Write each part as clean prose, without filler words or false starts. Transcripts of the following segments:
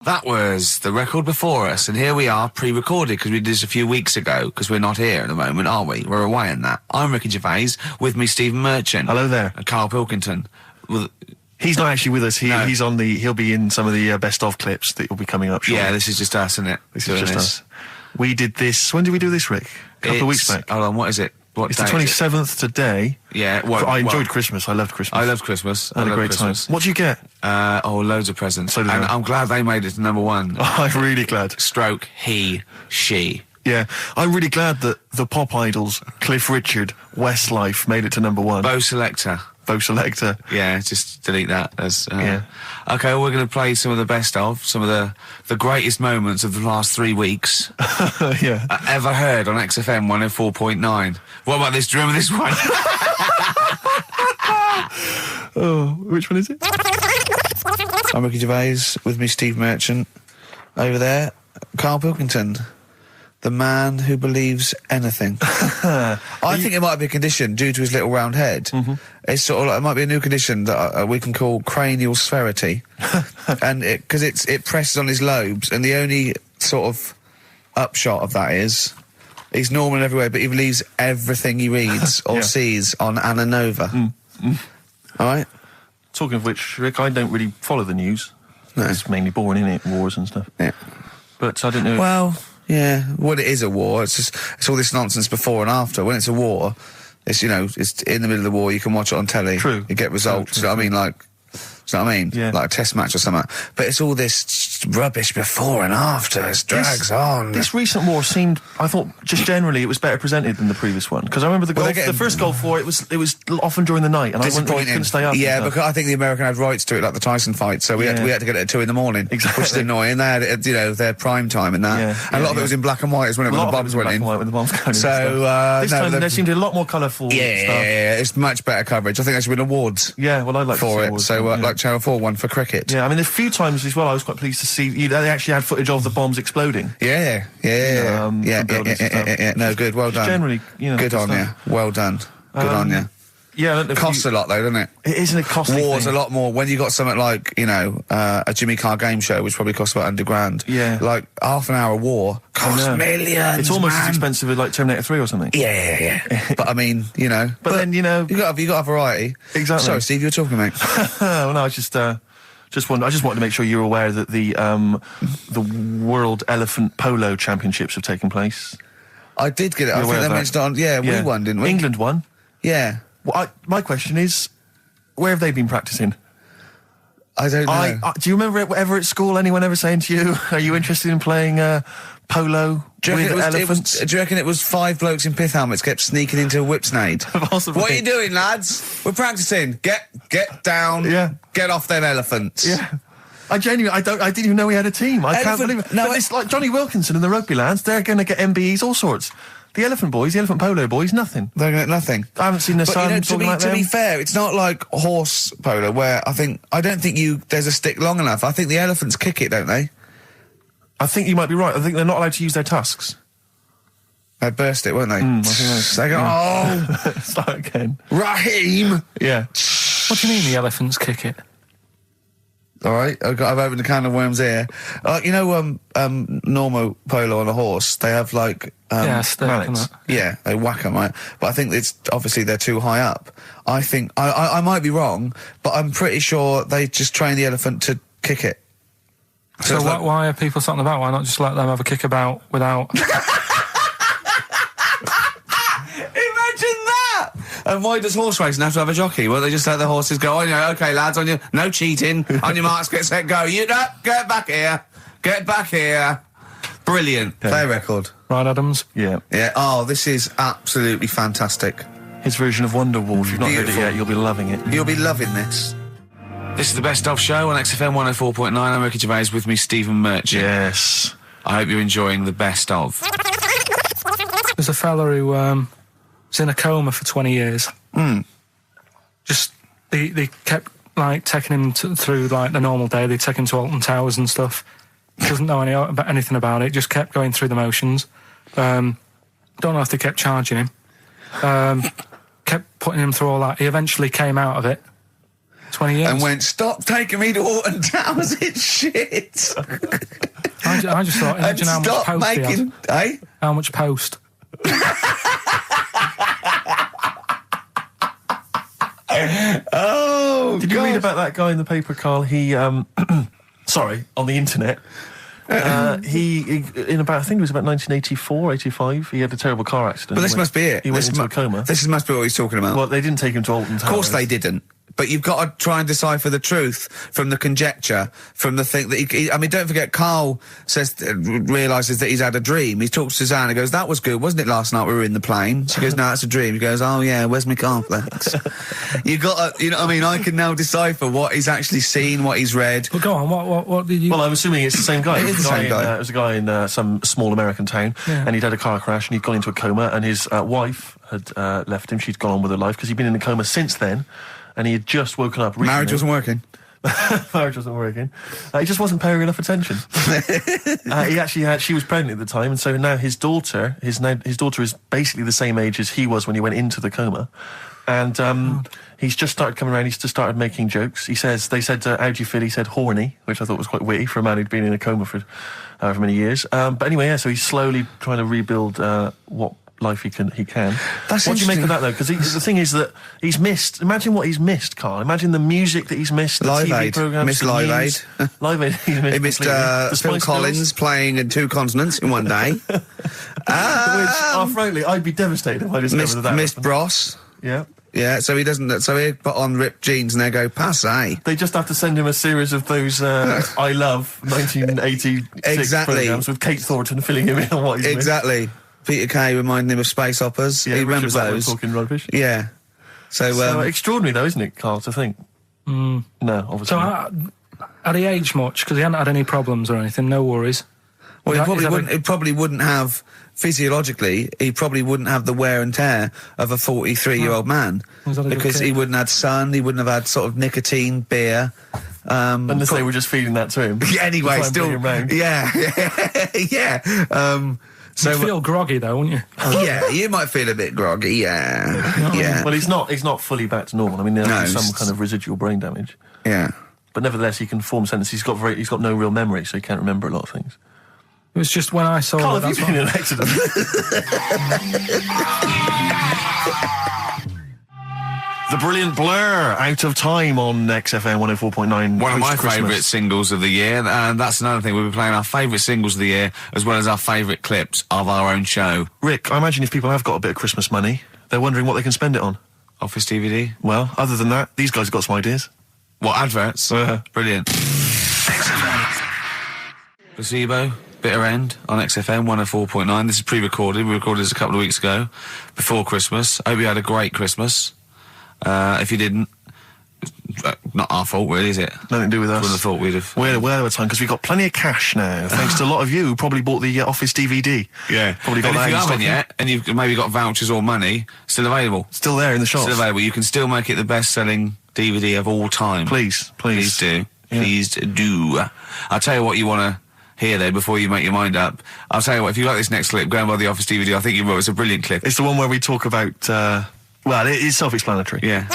That was the record before us, and here we are, pre-recorded, because we did this a few weeks ago, because we're not here at the moment, are we? We're away in that. I'm Ricky Gervais, with me Stephen Merchant. Hello there. And Karl Pilkington. Well, he's not actually with us. No. He'll be in some of the best of clips that will be coming up shortly. Yeah, this is just us, isn't it? This is just us. We did this, when did we do this, Rick? A couple of weeks back. Hold on, what is it? It's the 27th today. Yeah, I enjoyed Christmas. I loved Christmas. I loved Christmas. I had a great time. What did you get? Loads of presents. So did and I. I'm glad they made it to number one. I'm really glad. Stroke, he, she. Yeah, I'm really glad that the pop idols, Cliff Richard, Westlife, made it to number one. Bo Selector. Yeah, just delete that. Yeah. Okay, well, we're going to play some of the best of, some of the greatest moments of the last 3 weeks. Yeah. Ever heard on XFM 104.9. What about this? Do you remember this one? Oh, which one is it? I'm Ricky Gervais, with me Steve Merchant. Over there, Karl Pilkington. The man who believes anything. I think it might be a condition due to his little round head. Mm-hmm. It's sort of like, it might be a new condition that we can call cranial spherity. And because it presses on his lobes, and the only sort of upshot of that is he's normal in every way, but he believes everything he reads or sees on Anna Nova. All right? Talking of which, Rick, I don't really follow the news. No. It's mainly boring, isn't it? Wars and stuff. Yeah. But I don't know. Well, yeah. Well, it is a war. It's all this nonsense before and after. When it's a war, it's, it's in the middle of the war. You can watch it on telly. True. You get results. True. You know what I mean? Like, do you know what I mean? Yeah. Like a test match or something. But it's all this rubbish before and after. It drags on. This recent war seemed, I thought, just generally, it was better presented than the previous one. Because I remember the first Gulf War, it was often during the night, and I couldn't stay up. Yeah, because I think the American had rights to it, like the Tyson fight, so we had to get it at 2 in the morning, exactly. Which is annoying. They had it, their prime time and that. Yeah, and a lot of it was in black and white as when the bombs went in. When the bombs going so this time there seemed to be a lot more colourful stuff. Yeah, it's much better coverage. I think there should win awards. Yeah, well, I'd like for to see it. awards So, like Channel 4 won for cricket. Yeah, I mean, a few times as well, I was quite pleased to see they actually had footage of the bombs exploding. Yeah. No, good. Well done. Generally, good on you. Well done. Good on you. Yeah, it costs a lot though, doesn't it? It isn't a costly War's thing. a lot more when you got something like a Jimmy Carr game show, which probably costs about $100,000. Yeah, like half an hour war costs millions. It's almost as expensive as like Terminator 3 or something. Yeah. But I mean, But then you got to have variety. Exactly. Sorry, Steve, you were talking, mate. Well, no, I just wanted to make sure you're aware that the World Elephant Polo Championships have taken place. I did get it. I think they mentioned it on. Yeah, we won, didn't we? England won. Yeah. Well, my question is, where have they been practicing? I don't know. Do you remember ever at school anyone ever saying to you, "Are you interested in playing polo with elephants?" Do you reckon it was 5 blokes in pith helmets kept sneaking into a whipsnade? Possibly. What are you doing, lads? We're practicing. Get down. Yeah. Get off them elephants. Yeah. I didn't even know we had a team. I can't believe it. No, but it's like Johnny Wilkinson and the rugby lads. They're going to get MBEs, all sorts. The elephant polo boys, nothing. They're going to get nothing. I haven't seen the sun talking like them. To be fair, it's not like horse polo where I don't think there's a stick long enough. I think the elephants kick it, don't they? I think you might be right. I think they're not allowed to use their tusks. They burst it, weren't they? I think they go, start again. Raheem! Yeah. What do you mean the elephants kick it? All right, I've opened a can of worms here. Normal polo on a horse, they have like mallets. Yeah, they whack them, right? But I think it's obviously they're too high up. I think I might be wrong, but I'm pretty sure they just train the elephant to kick it. So why are people talking about? Why not just let them have a kick about without? And why does horse racing have to have a jockey? Well, they just let the horses go on. Okay, lads, no cheating. On your marks, get set, go. Get back here. Get back here. Brilliant. Yeah. Play record. Right, Adams? Yeah. Yeah. Oh, this is absolutely fantastic. His version of Wonderwall. If you've not heard it yet, you'll be loving it. You'll be loving this. This is the Best Of Show on XFM 104.9. I'm Ricky Gervais, with me Stephen Merchant. Yes. I hope you're enjoying the Best Of. There's a fella who was in a coma for 20 years. Just they kept like taking him through like the normal day. They take him to Alton Towers and stuff. Doesn't know anything about it. Just kept going through the motions. Don't know if they kept charging him. Kept putting him through all that. He eventually came out of it. 20 years. And went, stop taking me to Alton Towers, it's shit. I just thought, imagine how much stop post he making... had. Eh? How much post? Oh, Did you read about that guy in the paper, Carl? He, sorry, on the internet. He in about, I think it was about 1984, 85, he had a terrible car accident. But this must be it. He went into a coma. This must be what he's talking about. Well, they didn't take him to Alton Towers. Of course they didn't. But you've got to try and decipher the truth from the conjecture, from the thing that I mean, don't forget, Carl realises that he's had a dream. He talks to Suzanne and goes, that was good, wasn't it, last night we were in the plane? She goes, no, it's a dream. He goes, oh yeah, where's my cornflakes? You got to, you know what I mean? I can now decipher what he's actually seen, what he's read. Well, go on, what did you... Well, I'm assuming it's the same guy. It is the same guy. It was a guy in some small American town, and he'd had a car crash and he'd gone into a coma, and his wife had left him. She'd gone on with her life because he'd been in a coma since then. And he had just woken up recently. Marriage wasn't working. Marriage wasn't working. He just wasn't paying enough attention. He actually had... She was pregnant at the time, and so now his daughter is basically the same age as he was when he went into the coma. And he's just started coming around. He's just started making jokes. They said, how do you feel? He said horny, which I thought was quite witty for a man who'd been in a coma for however many years. But anyway, yeah, so he's slowly trying to rebuild what life he can. That's what do you make of that, though? Because the thing is that he's missed. Imagine what he's missed, Carl. Imagine the music that he's missed. The Live TV Aid. programs. Missed Live Aid. Live Aid. He missed Phil Collins playing in 2 continents in one day. Which, frankly, I'd be devastated if I discovered that. Missed Bros. Yeah. Yeah, so he doesn't. So he put on ripped jeans and they go passe. They just have to send him a series of those I Love 1986 programs with Kate Thornton filling him in on what he's missed. Exactly. Peter Kay reminding him of space operas. Yeah, he remembers those. Talking rubbish. Yeah. So extraordinary, though, isn't it, Carl, to think? No, obviously. So had he aged much? Because he hadn't had any problems or anything. No worries. Well, he probably wouldn't have, physiologically, he probably wouldn't have the wear and tear of a 43-year-old man. Because he wouldn't have had sun, he wouldn't have had sort of nicotine, beer. Unless they were just feeding that to him. Anyway, still. Yeah. Yeah. So you'd feel groggy, though, wouldn't you? Yeah, you might feel a bit groggy, yeah. Yeah. Well, he's not fully back to normal. I mean, there's some kind of residual brain damage. Yeah. But nevertheless, he can form sentences. He's got no real memory, so he can't remember a lot of things. It was just when I saw Carl, have you been in an accident? The brilliant Blur, Out of Time on XFM 104.9. One of my favourite singles of the year, and that's another thing. We'll be playing our favourite singles of the year, as well as our favourite clips of our own show. Rick, I imagine if people have got a bit of Christmas money, they're wondering what they can spend it on. Office DVD? Well, other than that, these guys have got some ideas. What, adverts? Brilliant. XFM. Placebo, Bitter End on XFM 104.9. This is pre-recorded. We recorded this a couple of weeks ago, before Christmas. Hope you had a great Christmas. If you didn't, not our fault, really, is it? Nothing to do with us. Wouldn't have thought we'd have. We're aware of time because we've got plenty of cash now, thanks to a lot of you who probably bought the Office DVD. Yeah. Probably got and that if you in haven't stock. yet, and you've maybe got vouchers or money, still available. Still there in the shops. Still available. You can still make it the best-selling DVD of all time. Please. Please do. Yeah. Please do. I'll tell you what you want to hear, though, before you make your mind up. I'll tell you what, if you like this next clip, go and buy the Office DVD. I think you will. It's a brilliant clip. It's the one where we talk about, well, it is self-explanatory. Yeah.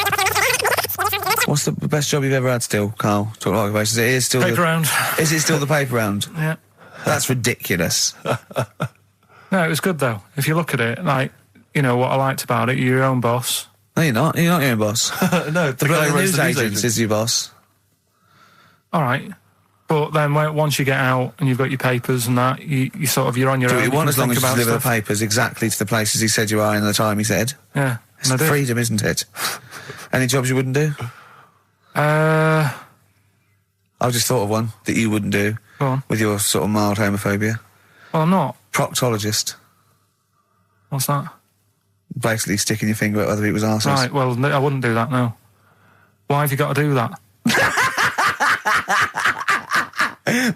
What's the best job you've ever had still, Carl? Talk like about it. Is still Paper round. Is it still the paper round? Yeah. That's ridiculous. No, it was good, though. If you look at it, like, you know, what I liked about it, you're your own boss. No, you're not. You're not your own boss. No, The news agent is your boss. All right. But then once you get out and you've got your papers and that, you sort of, you're on your Do own. what you want as long as you about deliver the stuff. papers exactly to the places he said you are in the time he said. Yeah. It's freedom, isn't it? Any jobs you wouldn't do? I've just thought of one that you wouldn't do. Go on. With your sort of mild homophobia. Well, I'm not. Proctologist. What's that? Basically sticking your finger at other people's arses. Right, well, I wouldn't do that, no. Why have you got to do that?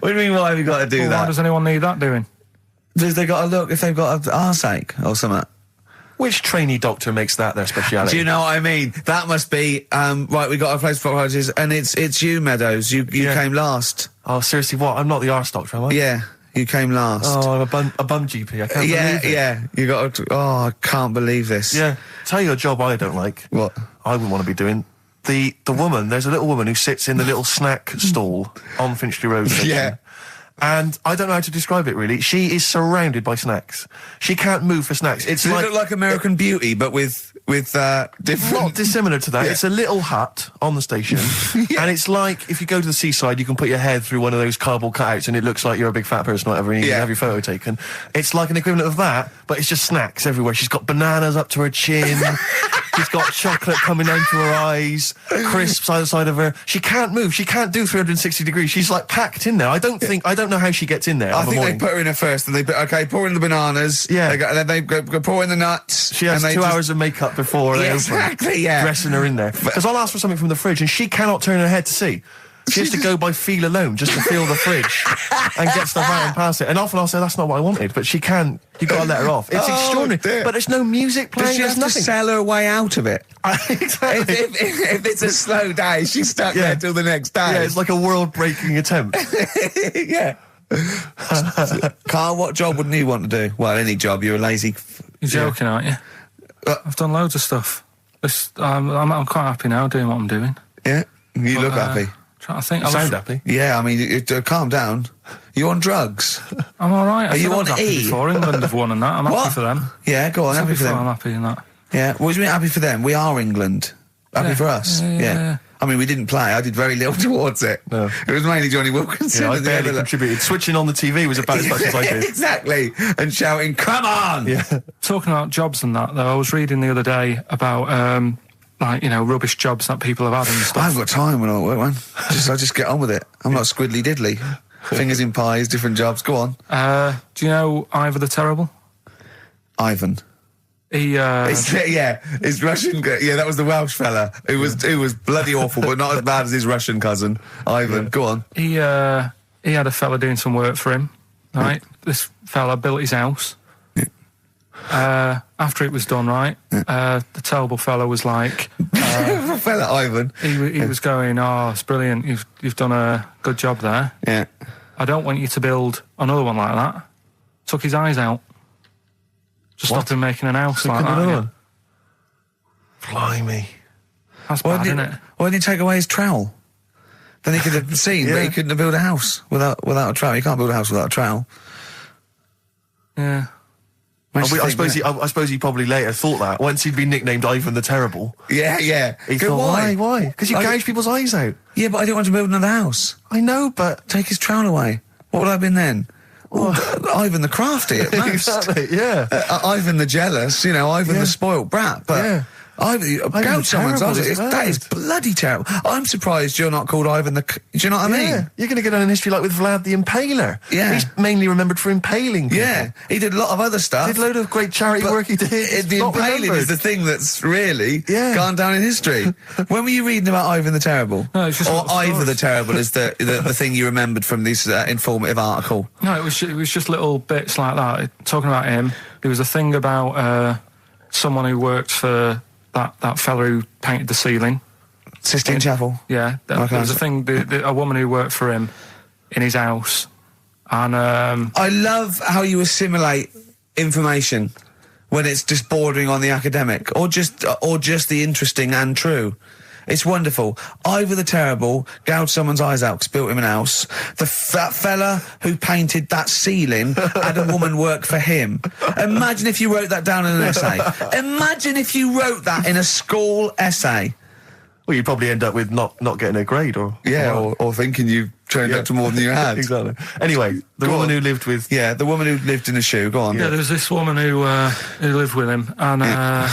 What do you mean, why have you got to do that? Why does anyone need that doing? Because they got to look if they've got an arseache or something. Which trainee doctor makes that their speciality? Do you know what I mean? That must be, right, we got a place for proctologists, and it's you, Meadows. You came last. Oh, seriously, what? I'm not the arse doctor, am I? Yeah, you came last. Oh, I'm a bum GP. I can't believe it. Yeah, you got to, I can't believe this. Yeah. Tell you a job I don't like. What? I wouldn't want to be doing the woman, there's a little woman who sits in the little snack stall on Finchley Road station. Yeah. And I don't know how to describe it, really. She is surrounded by snacks. She can't move for snacks. It's Does like... it look like American Beauty, but with different... Not dissimilar to that. Yeah. It's a little hut on the station. And it's like, if you go to the seaside, you can put your head through one of those cardboard cutouts and it looks like you're a big fat person or whatever, and you can have your photo taken. It's like an equivalent of that, but it's just snacks everywhere. She's got bananas up to her chin. She's got chocolate coming down to her eyes, crisps either side of her. She can't move. She can't do 360 degrees. She's like packed in there. I don't know how she gets in there. I think they put her in there first, and pour in the bananas. Yeah. And then they go pour in the nuts. She has and 2 hours of makeup before they open. Exactly, yeah. Dressing her in there. Because I'll ask for something from the fridge, and she cannot turn her head to see. She has to go by feel alone, just to feel the fridge and get stuff out and pass it. And often I'll say, that's not what I wanted, but she can. You've got to let her off. It's extraordinary. Dear. But there's no music playing. Does she have there's to nothing. sell her way out of it? Exactly. If it's a slow day, she's stuck there till the next day. Yeah, it's like a world-breaking attempt. Yeah. Carl, what job wouldn't you want to do? Well, any job. You're a lazy... You're joking, aren't you? I've done loads of stuff. I'm quite happy now doing what I'm doing. Yeah? You look happy. Trying to think. You sound happy. Yeah, I mean, calm down. You on drugs? I'm all right. Are you on happy E? before England have won and that. I'm What? happy for them. Yeah, go on, happy for them. I'm happy in that. Yeah, what do you mean happy for them? We are England. Happy for us. Yeah. I mean, we didn't play. I did very little towards it. No. It was mainly Johnny Wilkinson. Yeah, I and the barely other- contributed. Switching on the TV was about as much as I did. Exactly. And shouting, come on! Yeah. Talking about jobs and that, though, I was reading the other day about, rubbish jobs that people have had and I stuff. haven't got time when I'm at work, man. I just get on with it. I'm not squiddly diddly. Fingers in pies, different jobs. Go on. Do you know Ivor the Terrible? Ivan. He, His Russian. Yeah, that was the Welsh fella who was bloody awful, but not as bad as his Russian cousin, Ivan. Go on. he had a fella doing some work for him, right? This fella built his house. After it was done, right, the terrible fella was like... fella Ivan. He was going, oh, it's brilliant, you've done a good job there. Yeah. I don't want you to build another one like that. Took his eyes out. Just stopped him making an house like that. Another one. Blimey. That's bad, isn't it? Why didn't he take away his trowel? Then he could have seen, but he couldn't have built a house without a trowel. You can't build a house without a trowel. Yeah. Makes you I think, suppose he probably later thought that once he'd been nicknamed Ivan the Terrible. Yeah. He Go, thought, why? Because you gouge people's eyes out. Yeah, but I didn't want to build another house. I know, but Take his trowel away. What would I have been then? Ivan the Crafty at most. exactly, yeah. Ivan the Jealous, Ivan the spoilt brat. But Yeah. Ivan, gouge someone's terrible, eyes. isn't That is it? bloody terrible. I'm surprised you're not called Ivan the... Do you know what I mean? Yeah, you're going to go down in history like with Vlad the Impaler. Yeah. He's mainly remembered for impaling people. Yeah, he did a lot of other stuff. Did a load of great charity work he did. The Not impaling remembered. is the thing that's really gone down in history. When were you reading about Ivan the Terrible? No, it's just or little Ivor the stories. Terrible is the thing you remembered from this informative article. No, it was just little bits like that. Talking about him, there was a thing about someone who worked for that fella who painted the ceiling. Sistine Chapel. Yeah, there was a thing, a woman who worked for him in his house. And I love how you assimilate information when it's just bordering on the academic or just the interesting and true. It's wonderful. Ivor the Terrible gouged someone's eyes out 'cause built him an house. That fella who painted that ceiling had a woman work for him. Imagine if you wrote that down in an essay. Imagine if you wrote that in a school essay. Well, you'd probably end up with not getting a grade or... or thinking you turned out to more than you had. Exactly. Anyway, the woman who lived with... Yeah, the woman who lived in a shoe. Go on. yeah, there was this woman who lived with him, and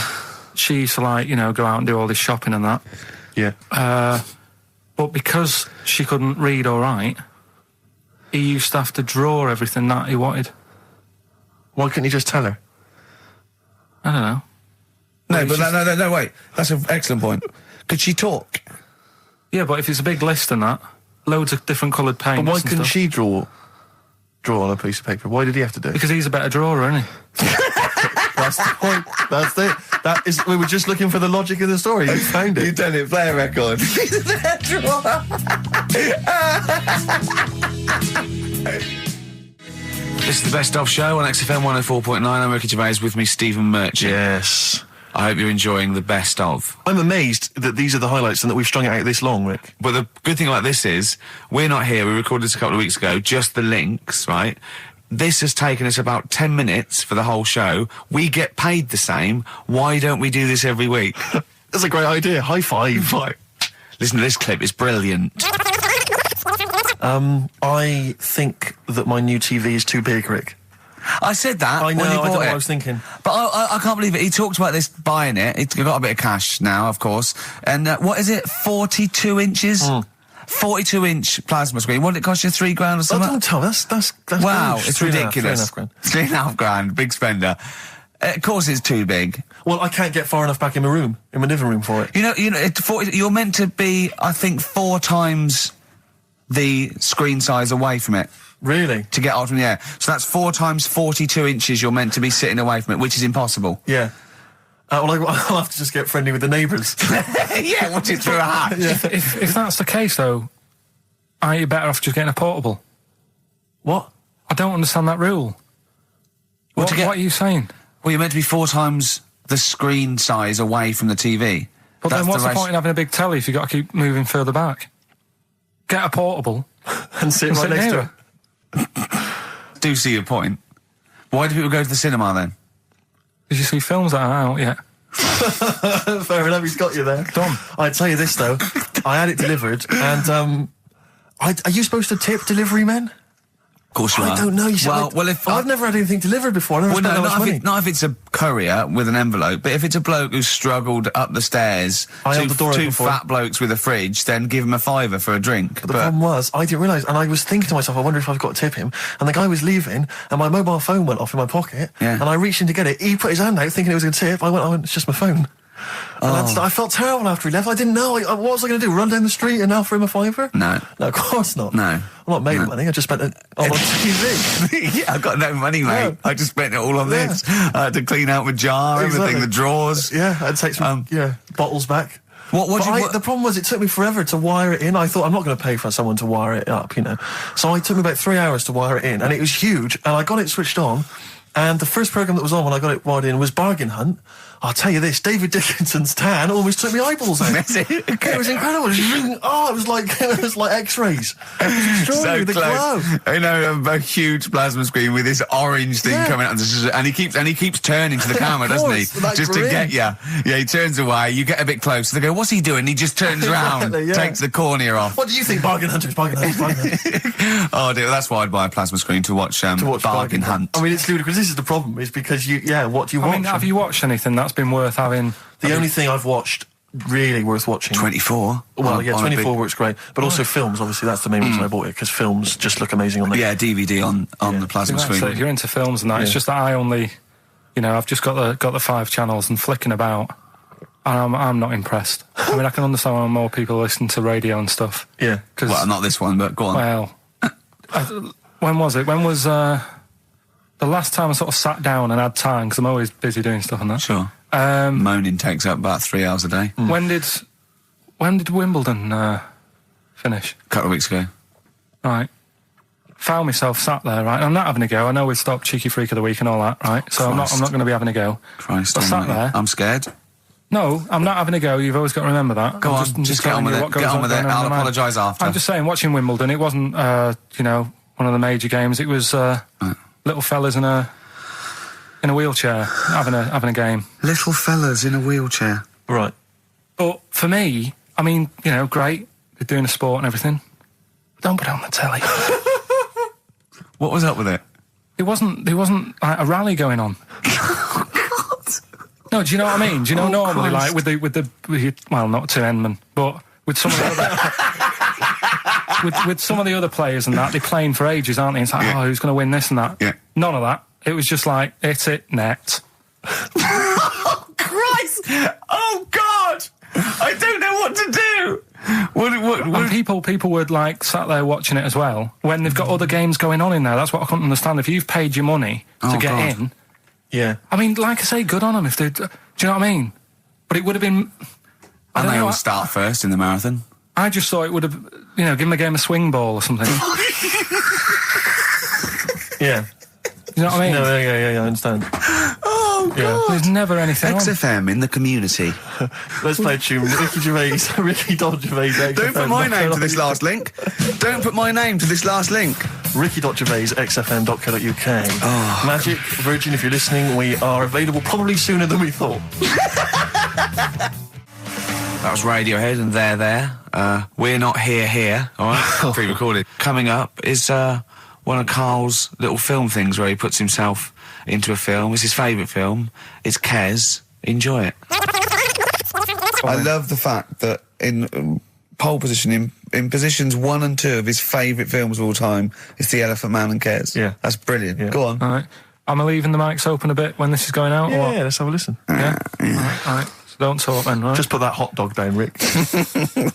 she used to go out and do all this shopping and that. Yeah. But because she couldn't read or write, he used to have to draw everything that he wanted. Why couldn't he just tell her? I don't know. No, but no, wait. That's an excellent point. Could she talk? Yeah, but if it's a big list and that, loads of different coloured paints. But why and couldn't stuff. she draw on a piece of paper? Why did he have to do it? Because he's a better drawer, isn't he? That's the point. That's it. That is. We were just looking for the logic of the story. You found it. You've done it. Play a record. This is the Best Of Show on XFM 104.9. I'm Ricky Gervais with me, Stephen Merchant. Yes. I hope you're enjoying the best of. I'm amazed that these are the highlights and that we've strung it out this long, Rick. But the good thing about this is, we're not here, we recorded this a couple of weeks ago, just the links, right? This has taken us about 10 minutes for the whole show. We get paid the same. Why don't we do this every week? That's a great idea. High five. Listen to this clip, it's brilliant. I think that my new TV is too big, Rick. I said that I know, when he I don't know bought what it. I was thinking. But I can't believe it. He talked about this buying it. He's got a bit of cash now, of course. And what is it? 42 inches? 42-inch plasma screen. What did it cost you? $3 grand or something? Don't tell me. That's Wow, gross. it's 3.5 ridiculous. grand. $3.5 grand, big spender. Of course, it's too big. Well, I can't get far enough back in my room, in my living room for it. You know, you're meant to be, I think, 4 times the screen size away from it. Really? To get out from the air. So that's 4 times 42 inches you're meant to be sitting away from it, which is impossible. Yeah. Well, I'll have to just get friendly with the neighbours. Yeah, watch it through a hatch. If that's the case, though, aren't you better off just getting a portable? What? I don't understand that rule. What are you saying? Well, you're meant to be 4 times the screen size away from the TV. But then what's the point in having a big telly if you've got to keep moving further back? Get a portable and sit right next to it. Do see your point. Why do people go to the cinema then? Did you see films that are out yet? Fair enough, he's got you there. Done. I'd tell you this, though. I had it delivered, and, are you supposed to tip delivery men? Of course you are. I don't know. You said I've never had anything delivered before. I never spent that much money. Not if it's a courier with an envelope, but if it's a bloke who's struggled up the stairs, two fat blokes with a fridge, then give him a £5 for a drink. But the problem was, I didn't realise, and I was thinking to myself, I wonder if I've got to tip him. And the guy was leaving, and my mobile phone went off in my pocket, and I reached in to get it. He put his hand out, thinking it was going to tip. I went, it's just my phone. And I felt terrible after he left. I didn't know. What was I going to do? Run down the street and offer him a £5? No, of course not. No. I'm not made of money. I just spent it on TV. Yeah, I've got no money, mate. Yeah. I just spent it all on this. I had to clean out my jar, everything, the drawers. Yeah, I'd take some bottles back. The problem was it took me forever to wire it in. I thought I'm not going to pay for someone to wire it up, So it took me about 3 hours to wire it in, and it was huge. And I got it switched on, and the first programme that was on when I got it wired in was Bargain Hunt. I'll tell you this, David Dickinson's tan almost took me eyeballs out. It was incredible. It was like X-rays. It was extraordinary, the glow. I know, a huge plasma screen with this orange thing coming out, and he keeps turning to the camera, doesn't he? Just to get you. Yeah, he turns away. You get a bit closer. They go, "What's he doing?" He just turns around, takes the cornea off. What do you think, Bargain Hunters? Bargain Hunters. Oh dear, that's why I'd buy a plasma screen to watch Bargain Hunt. I mean, it's ludicrous. This is the problem, is because what do you watch? I mean, have you watched anything that's been worth having? The only thing I've watched really worth watching. 24. Well, 24 works great, but also films. Obviously, that's the main reason I bought it, because films just look amazing on there. Yeah, DVD on the plasma screen. If you're into films and that, it's just that I only, I've just got the 5 channels and flicking about, and I'm not impressed. I mean, I can understand why more people listen to radio and stuff. Yeah. Well, not this one, but go on. Well, when was it? When was the last time I sort of sat down and had time, because I'm always busy doing stuff and that. Sure. Moaning takes up about 3 hours a day. When did Wimbledon finish? A couple of weeks ago. Right. Found myself sat there, right? I'm not having a go. I know we've stopped Cheeky Freak of the Week and all that, right? So I'm not going to be having a go. Christ, I sat there. I'm scared. No, I'm not having a go. You've always got to remember that. Go on, just get on with it. Get on with it. I'll apologise after. I'm just saying, watching Wimbledon, it wasn't, one of the major games. It was little fellas in a wheelchair having a game. Little fellas in a wheelchair. Right. But for me, I mean, great. They're doing a sport and everything. Don't put it on the telly. What was up with it? There wasn't like a rally going on. No, do you know what I mean? Do you know normally, Christ. like with the well, not to Enman, but with some of the other with some of the other players and that, they're playing for ages, aren't they? It's like, who's going to win this and that? Yeah. None of that. It was just like, hit it, net. Oh, Christ! Oh, God! I don't know what to do! And people would like sat there watching it as well when they've got other games going on in there. That's what I couldn't understand. If you've paid your money to get in, I mean, like I say, good on them if they. Do you know what I mean? But it would have been. And they all start first in the marathon. I just thought it would have, give them a game of swing ball or something. Yeah. You know what I mean? No, yeah, I understand. Oh Oh, God. There's never anything on. XFM in the community. Let's play a tune. Ricky Gervais, Ricky Gervais. Don't put my name to this last link. Don't put my name to this last link. Ricky.Gervais, xfm.co.uk. Oh. Magic, Virgin, if you're listening, we are available probably sooner than we thought. That was Radiohead and They're There. We're Not Here, all right? Pre-recorded. Coming up is one of Karl's little film things where he puts himself into a film. It's his favourite film. It's Kes. Enjoy it. I love the fact that in pole position, in positions 1 and 2 of his favourite films of all time, it's The Elephant Man and Kes. Yeah. That's brilliant. Yeah. Go on. All right. Am I leaving the mics open a bit when this is going out? or what? Yeah, let's have a listen. Yeah? All right. So don't talk then, right? Just put that hot dog down, Rick.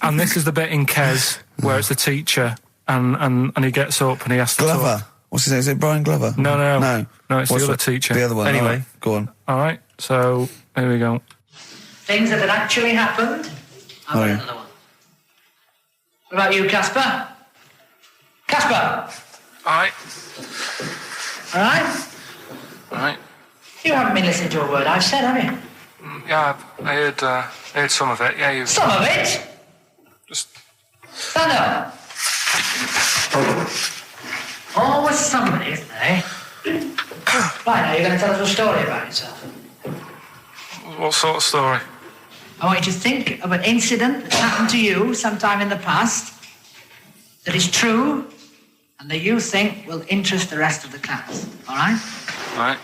And this is the bit in Kes where it's the teacher and he gets up and he has to Glover. talk. What's his name? Is it Brian Glover? No, it's What's the other teacher. The other one. Anyway. All right, go on. All right, so here we go. Things that had actually happened. I've got another one. What about you, Casper? Casper! All right. All right? All right. You haven't been listening to a word I've said, have you? Yeah, I heard some of it. Yeah, you Some of it? just... Stand up. Always somebody, isn't there, eh? Right, now you're going to tell us a story about yourself. What sort of story? I want you to think of an incident that happened to you sometime in the past that is true and that you think will interest the rest of the class. All right? All right.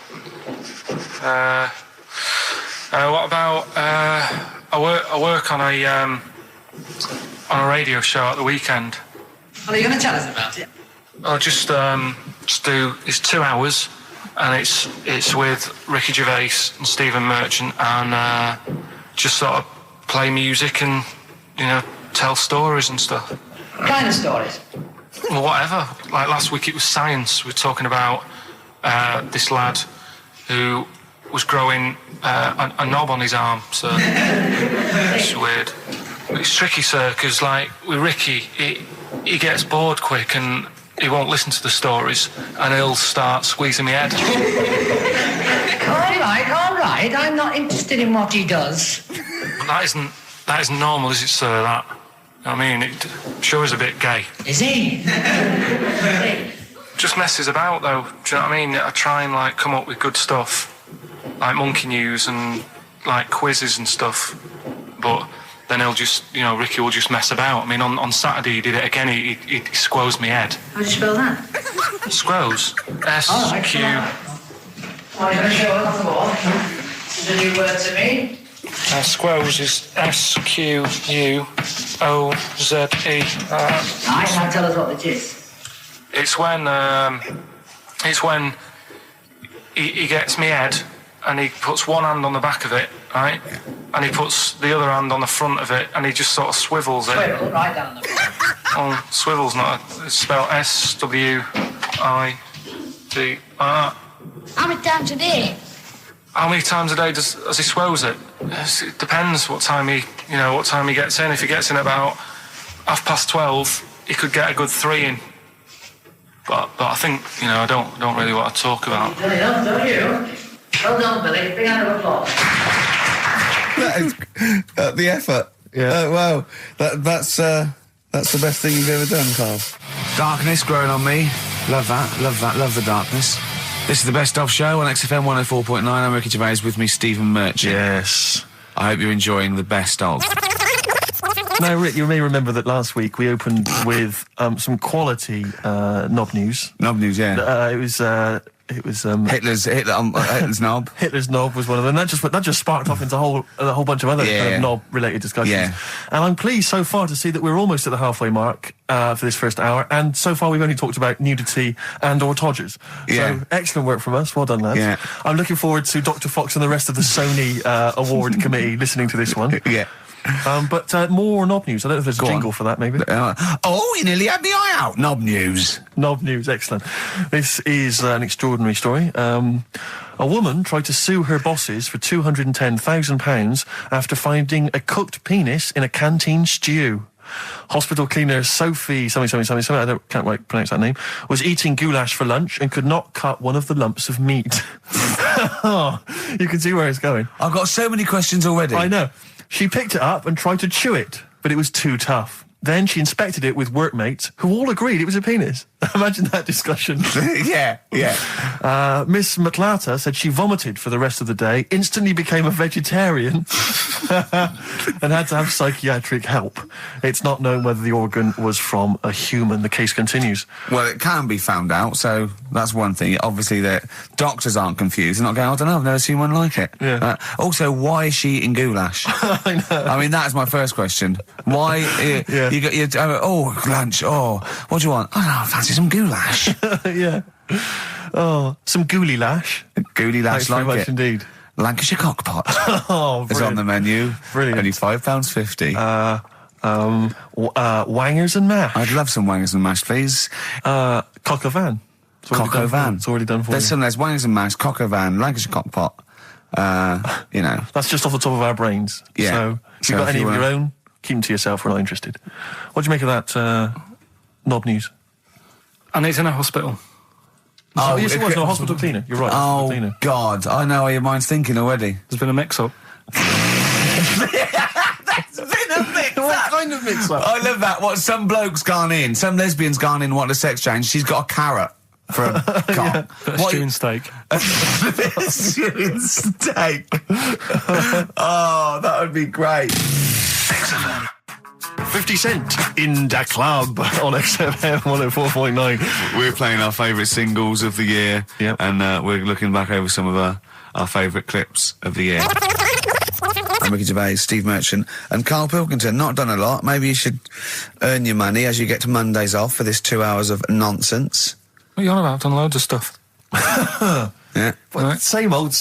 What about... I work on a radio show at the weekend. Well, are you going to tell us about it? I'll just do... It's 2 hours, and it's with Ricky Gervais and Stephen Merchant, and just sort of play music and, you know, tell stories and stuff. What kind of stories? Well, whatever. Like last week it was science. We were talking about this lad who was growing a knob on his arm, so it's weird. It's tricky, sir, because, like, with Ricky, he gets bored quick and he won't listen to the stories and he'll start squeezing my head. All right. I'm not interested in what he does. That isn't normal, is it, sir, that? I mean, it sure is a bit gay. Is he? Just messes about, though. Do you know what I mean? I try and, like, come up with good stuff, like monkey news and, like, quizzes and stuff. But then he'll just, you know, Ricky will just mess about. I mean, on Saturday he did it again. He squoze me head. How do you spell that? Squoze. S-Q... Oh, you're going to show us off the wall? This is a new word to me. Squoze is S-Q-U-O-Z-E. Right, now tell us what it is. It's when he gets me head and he puts one hand on the back of it, right? And he puts the other hand on the front of it and he just sort of swivels it. Swivel, right down the front. Oh, swivel's not it's spelled S-W-I-D. How many times a day? How many times a day does he swells it? It depends what time he gets in. If he gets in about 12:30, he could get a good 3 in. But I think, you know, I don't really want to talk about. You've done enough, don't you? Well done, Billy. Big round of applause. That is the effort. Yeah. Wow. That's the best thing you've ever done, Karl. Darkness growing on me. Love that. Love the darkness. This is the Best Of Show on XFM 104.9. I'm Ricky Gervais, with me Stephen Merchant. Yes. I hope you're enjoying the Best Of. Now, Rick, you may remember that last week we opened with some quality knob news. Knob news, yeah. It was Hitler's knob. Hitler's knob was one of them. That just sparked off into a whole bunch of other kind of knob-related discussions. Yeah. And I'm pleased so far to see that we're almost at the halfway mark for this first hour. And so far we've only talked about nudity and/or todgers. Yeah. So excellent work from us. Well done, lads. Yeah. I'm looking forward to Dr. Fox and the rest of the Sony award committee listening to this one. Yeah. But more knob news. I don't know if there's a jingle for that, maybe. You nearly had the eye out. Knob news. Knob news, excellent. This is an extraordinary story. A woman tried to sue her bosses for £210,000 after finding a cooked penis in a canteen stew. Hospital cleaner Sophie, something, I can't quite pronounce that name, was eating goulash for lunch and could not cut one of the lumps of meat. Oh, you can see where it's going. I've got so many questions already. I know. She picked it up and tried to chew it, but it was too tough. Then she inspected it with workmates who all agreed it was a penis. Imagine that discussion. Yeah. Miss McLata said she vomited for the rest of the day, instantly became a vegetarian, and had to have psychiatric help. It's not known whether the organ was from a human. The case continues. Well, it can be found out, so that's one thing. Obviously, the doctors aren't confused. They're not going, I don't know, I've never seen one like it. Yeah. Also, why is she eating goulash? I know. I mean, that's my first question. Why? Yeah. You got lunch. Oh, what do you want? I don't know, I fancy some goulash. Yeah. Oh, some gooly lash. Goulash, Thanks very like much it. indeed. Lancashire cockpot Oh, is on the menu. Brilliant. Only £5.50. Wangers and mash. I'd love some wangers and mash, please. Coq au vin. Coq au vin. It's already done for There's you. some. There's wangers and mash, coq au vin, Lancashire cockpot. That's just off the top of our brains. Yeah. So if So you've got if any you of your wanna- own, keep them to yourself. We're not interested. What do you make of that knob news? And it's in a hospital. Oh, yes, it was. No, hospital cleaner. You're right. Hospital Oh cleaner. God, I know how your mind's thinking already. There's been a mix-up. What kind of mix-up? I love that. What some bloke's gone in, some lesbian's gone in, wanting a sex change. She's got a carrot for a cock. Bit of stew and steak. Stewing steak. Oh, that would be great. 50 Cent in Da Club on XFM 104.9. We're playing our favourite singles of the year, Yep. and we're looking back over some of our favourite clips of the year. I'm Ricky Gervais, Steve Merchant, and Karl Pilkington. Not done a lot. Maybe you should earn your money as you get to Mondays off for this 2 hours of nonsense. What are you on about? I've done loads of stuff. Yeah. But same old.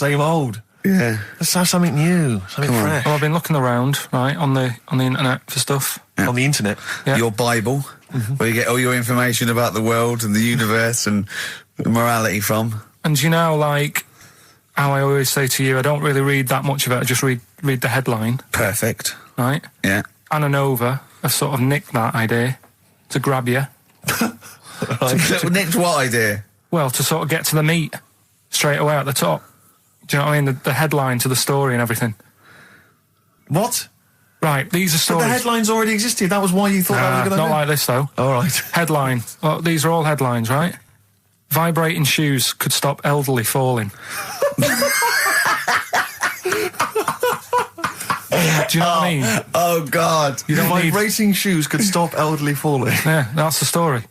Yeah. Let's have something new, something Come on. fresh. Well, I've been looking around, right, on the internet for stuff. On the internet. Yeah. Your Bible, where you get all your information about the world and the universe and morality from. And you know, like, how I always say to you, I don't really read that much of it, I just read the headline, Perfect. right? Yeah. Anna Nova have sort of nicked that idea to grab you. Nicked what idea? Well, to sort of get to the meat straight away at the top. Do you know what I mean? The headline to the story and everything. What? Right, these are But stories. the headlines already existed. That was why you thought that was a good not idea. like this, though. All right. Headline. Well, these are all headlines, right? Vibrating shoes could stop elderly falling. Do you know what I mean? Oh, God. You don't need... Vibrating shoes could stop elderly falling. Yeah, that's the story.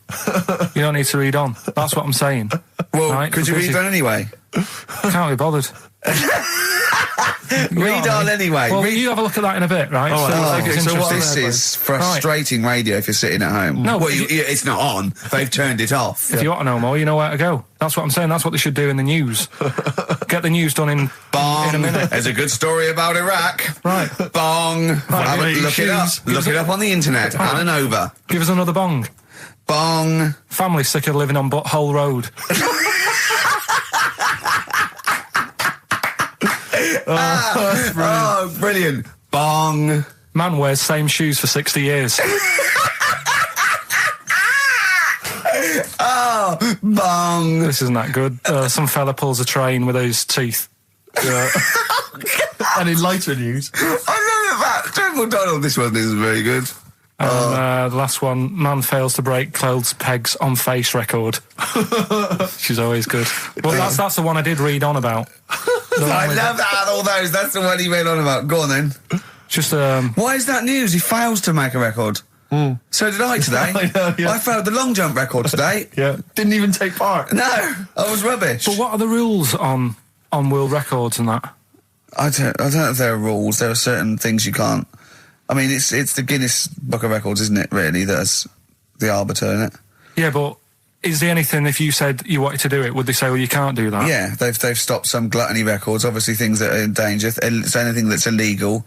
You don't need to read on. That's what I'm saying. Well, Right, could you because read on anyway? Can't be bothered. You know Read what I on mean? anay. Well, Read- you have a look at that in a bit, right? All right. So, like, Okay, it's so what interesting. this is frustrating radio if you're sitting at home. No, well, but it's not on. They've turned it off. If you want to know more, you know where to go. That's what I'm saying. That's what they should do in the news. Get the news done in Bong. a minute. There's a good story about Iraq. Right. Bong. Look it up. shoes. Look it up on the internet. Anna Nova. Give us another bong. Bong. Family sick of living on Butthole Road. Oh, brilliant. Bong. Man wears same shoes for 60 years. Oh, bong. This isn't that good. Some fella pulls a train with his teeth. And in lighter news, I love that. General Donald, this one isn't very good. And the last one, man fails to break clothes pegs on face record. She's always good. Well, that's the one I did read on about. I love that out of all those. That's the one he went on about. Go on then. Just Why is that news? He fails to make a record. So did I today. I know, yeah. I failed the long jump record today. yeah, didn't even take part. No, I was rubbish. But what are the rules on world records and that? I don't know if there are rules. There are certain things you can't. I mean, it's the Guinness Book of Records, isn't it? Really, that's the arbiter, isn't it? Yeah, but is there anything, if you said you wanted to do it, would they say, well, you can't do that? Yeah, they've stopped some gluttony records. Obviously, things that are in danger. So anything that's illegal.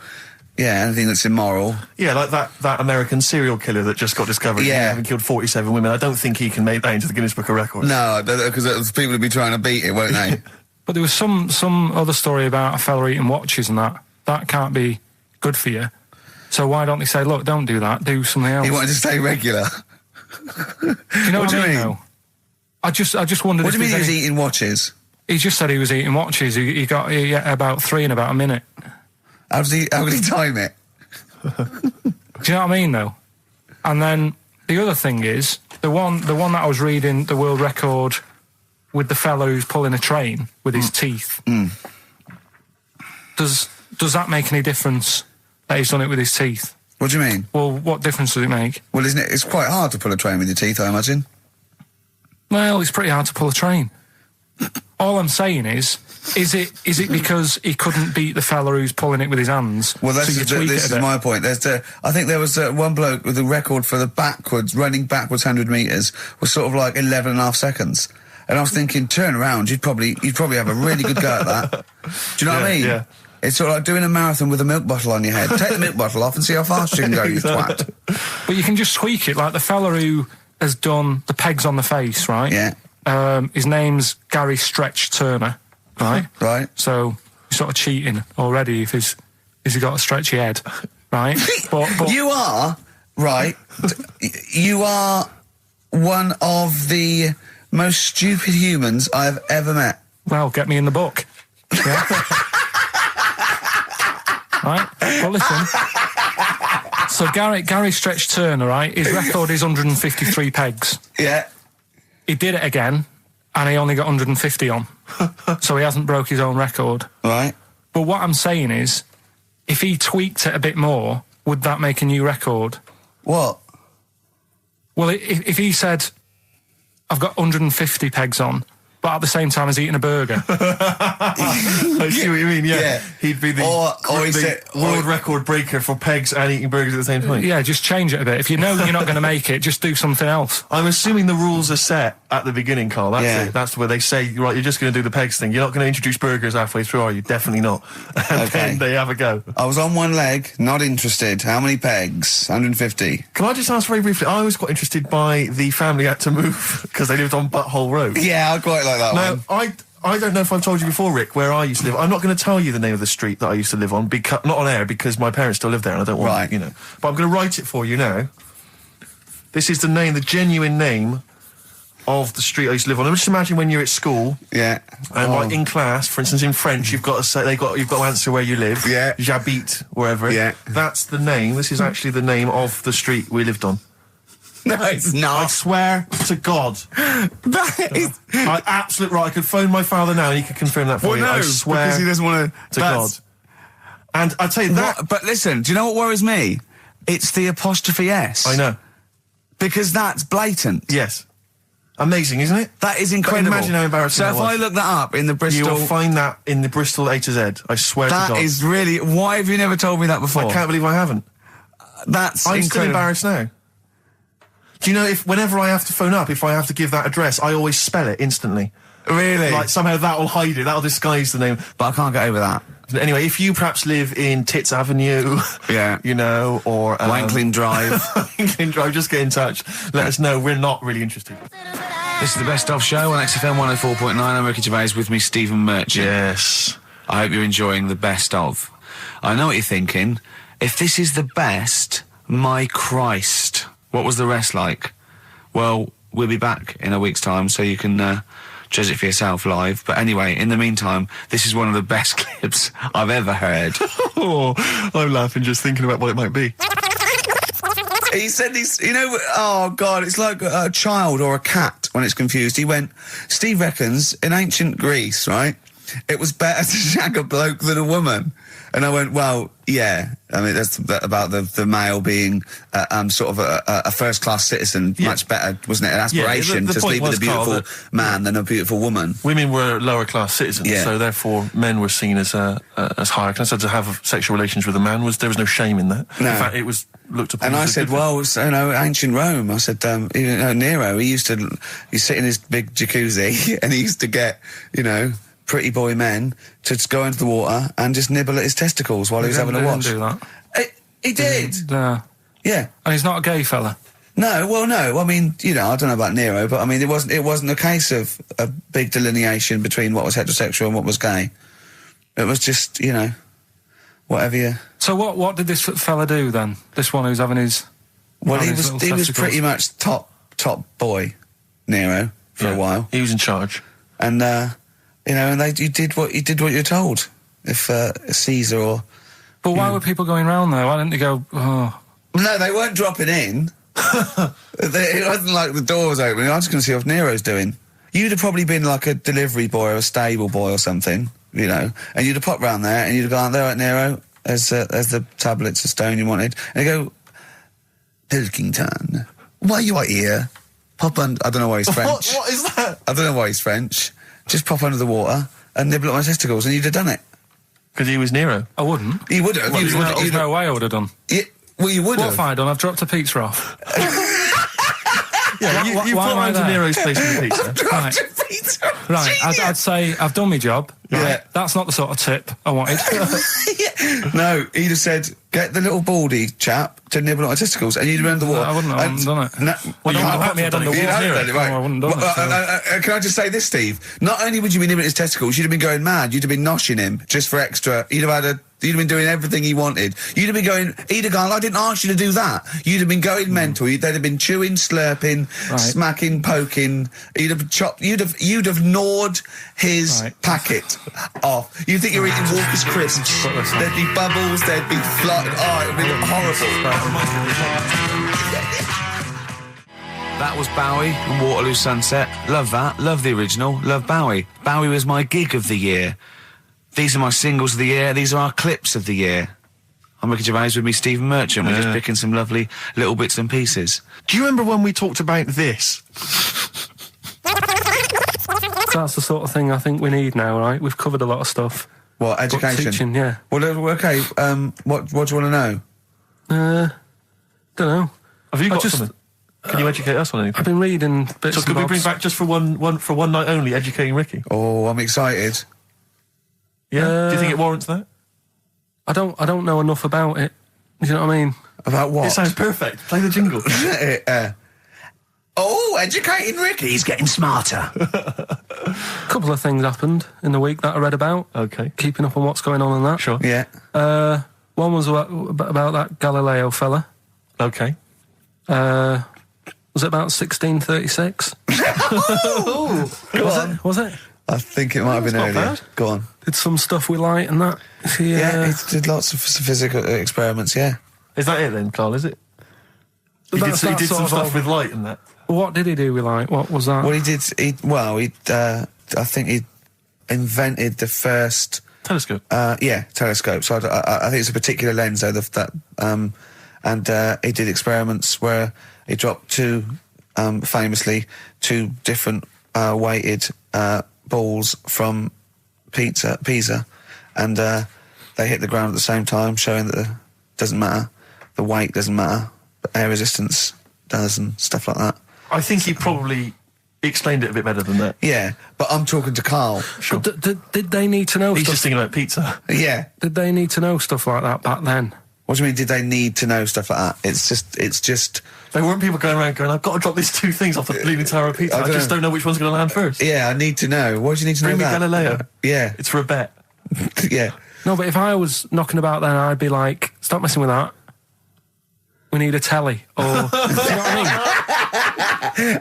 Yeah, anything that's immoral. Yeah, like that American serial killer that just got discovered. Yeah. Having killed 47 women. I don't think he can make that into the Guinness Book of Records. No, because people would be trying to beat it, won't they? But there was some other story about a fella eating watches and that. That can't be good for you. So why don't they say, look, don't do that, do something else? He wanted to stay regular. Do you know What what do you I mean? mean? Though? I just wondered What if do you mean he there's was any... eating watches? He just said he was eating watches. He got about 3 in about a minute. How did he time it? Do you know what I mean, though? And then the other thing is, the one that I was reading, the world record with the fellow who's pulling a train with his teeth. Does that make any difference that he's done it with his teeth? What do you mean? Well, what difference does it make? Well, isn't it? It's quite hard to pull a train with your teeth, I imagine. Well, it's pretty hard to pull a train. All I'm saying is it because he couldn't beat the fella who's pulling it with his hands? Well, this is my point. I think there was one bloke with the record for the running backwards 100 metres was sort of like 11 and a half seconds. And I was thinking, turn around, you'd probably have a really good go at that. Do you know what I mean? Yeah. It's sort of like doing a marathon with a milk bottle on your head. Take the milk bottle off and see how fast you can go, you twat. But you can just tweak it, like the fella who has done the pegs on the face, right? Yeah. His name's Gary Stretch Turner, right? Right. So you're sort of cheating already if he's got a stretchy head, right? but you are, right, you are one of the most stupid humans I've ever met. Well, get me in the book. Yeah. Right? Well, listen. So Gary Stretch Turner, right, his record is 153 pegs. Yeah. He did it again, and he only got 150 on. So he hasn't broke his own record. Right. But what I'm saying is, if he tweaked it a bit more, would that make a new record? What? Well, if he said, I've got 150 pegs on, but at the same time as eating a burger. I see what you mean, yeah. He'd be the world record breaker for pegs and eating burgers at the same time. Yeah, just change it a bit. If you know you're not going to make it, just do something else. I'm assuming the rules are set at the beginning, Carl. That's it. That's where they say, right, you're just going to do the pegs thing. You're not going to introduce burgers halfway through, are you? Definitely not. And then they have a go. I was on one leg, not interested. How many pegs? 150. Can I just ask very briefly, I was quite interested by the family had to move because they lived on Butthole Road. Yeah, I quite like that one. I don't know if I've told you before, Rick, where I used to live. I'm not going to tell you the name of the street that I used to live on, not on air, because my parents still live there and I don't want, But I'm going to write it for you now. This is the genuine name of the street I used to live on. Just imagine when you're at school. Yeah. And like in class, for instance, in French, you've got to say, you've got to answer where you live. Yeah. J'habite, wherever. Yeah. That's the name. This is actually the name of the street we lived on. No, it's not. I swear to God. That is... Absolutely right. I could phone my father now and he could confirm that for you. I swear because he doesn't want to God. And I'll tell you that... But listen, do you know what worries me? It's the apostrophe S. I know. Because that's blatant. Yes. Amazing, isn't it? That is incredible. But imagine how embarrassing that was. So if I look that up in the Bristol... You'll find that in the Bristol A to Z. I swear to God. That is really... Why have you never told me that before? I can't believe I haven't. That's I'm incredible. still embarrassed now. Do you know, whenever I have to phone up, if I have to give that address, I always spell it instantly. Really? Like, somehow that'll hide it, that'll disguise the name. But I can't get over that. Anyway, if you perhaps live in Tits Avenue, or... Wankling Drive. Wankling Drive, just get in touch. Let us know, we're not really interested. This is the Best Of Show on XFM 104.9. I'm Ricky Gervais, with me Stephen Merchant. Yes. I hope you're enjoying the Best Of. I know what you're thinking. If this is the best, my Christ... What was the rest like? Well, we'll be back in a week's time, so you can judge it for yourself live. But anyway, in the meantime, this is one of the best clips I've ever heard. I'm laughing just thinking about what it might be. He said this, oh God, it's like a child or a cat when it's confused. He went, Steve reckons in ancient Greece, right, it was better to shag a bloke than a woman. And I went, well, yeah. I mean, that's about the male being sort of a first-class citizen, much better, wasn't it? An aspiration to sleep with a beautiful man than a beautiful woman. Women were lower-class citizens, so therefore men were seen as higher class. So to have sexual relations with a man, there was no shame in that. No. In fact, it was looked upon. And I said, well, ancient Rome. I said, Nero, he sit in his big jacuzzi and he used to get, pretty boy men to just go into the water and just nibble at his testicles while he was having a watch. He didn't do that. He did. Yeah. And he's not a gay fella. No, well, no. I mean, I don't know about Nero, but I mean, it wasn't a case of a big delineation between what was heterosexual and what was gay. It was just, whatever you... So what did this fella do then? This one who's having his... Well, he was pretty much top boy, Nero, for a while. He was in charge. And You know, and you did what you're told. If Caesar or... But why were people going round there? Why didn't they go, oh... No, they weren't dropping in. It wasn't like the door was opening. I was just going to see what Nero's doing. You'd have probably been like a delivery boy or a stable boy or something, you know, and you'd have popped round there and you'd have gone, there, right, Nero, there's the tablets of stone you wanted. And you go, Pilkington, why you are here? Pop under... I don't know why he's French. What is that? I don't know why he's French. Just pop under the water and nibble at my testicles and you'd have done it. Because he was Nero. I wouldn't. You would have. Well, there's no way I would have done. Well, you would What have. have I done? I've dropped a pizza off. Yeah, you why put am I around to there? Nero's place with the pizza. Right. Right, I'd say I've done my job. Right? Yeah. That's not the sort of tip I wanted. No, he'd have said, get the little baldy chap to nibble at my testicles, and you'd have been under the water. I wouldn't have done it. No, Well, I you don't might put my head on the you'd wall. have Near done it. it, right. No, I wouldn't have done Well, it. So. can I just say this, Steve? Not only would you be nibbling his testicles, you'd have been going mad. You'd have been noshing him just for extra. You'd have been doing everything he wanted. You'd have been going, he'd have gone, I didn't ask you to do that. You'd have been going mental. They'd have been chewing, slurping, smacking, poking. You'd have chopped, you'd have gnawed his packet off. You think you're eating Walker's crisps. There'd be bubbles, there'd be flood. Oh, it would be horrible. That was Bowie and Waterloo Sunset. Love that. Love the original. Love Bowie. Bowie was my gig of the year. These are my singles of the year. These are our clips of the year. I'm Ricky Gervais, with me Stephen Merchant. We're just picking some lovely little bits and pieces. Do you remember when we talked about this? That's the sort of thing I think we need now, right? We've covered a lot of stuff. What, But education? teaching, yeah. Well, okay, what do you want to know? Don't know. Have you got just- something? Can you educate us on anything? I've been reading bits So and could we bobs. bring back just for one night only, educating Ricky? Oh, I'm excited. Yeah. Do you think it warrants that? I don't know enough about it. You know what I mean? About what? It sounds perfect. Play the jingle. Educating Ricky. He's getting smarter. A couple of things happened in the week that I read about. Okay. Keeping up on what's going on in that. Sure. Yeah. One was about that Galileo fella. Okay. Was it about 1636? Was it? I think it might have been not earlier. bad. Go on. Did some stuff with light and that. Yeah, he did lots of physical experiments, yeah. Is that it then, Carl? Is it? He did some stuff with light and that. What did he do with light? What was that? Well, I think he invented the first... Telescope. Telescope. So I think it's a particular lens, though, and he did experiments where he dropped famously two different weighted balls from Pisa, and they hit the ground at the same time, showing that it doesn't matter, the weight doesn't matter, but air resistance does, and stuff like that. I think he probably explained it a bit better than that. Yeah, but I'm talking to Carl. Sure. Did they need to know He's stuff? just thinking about pizza. Yeah. Did they need to know stuff like that back then? What do you mean, did they need to know stuff like that? It's just... There weren't people going around going, I've got to drop these two things off the Leaning Tower of Pizza. I just don't know which one's going to land first. Yeah, I need to know. Why do you need to Bring know me that? Galileo. Yeah. It's for a bet. Yeah. No, but if I was knocking about then, I'd be like, stop messing with that. We need a telly. Or, do you know what I mean?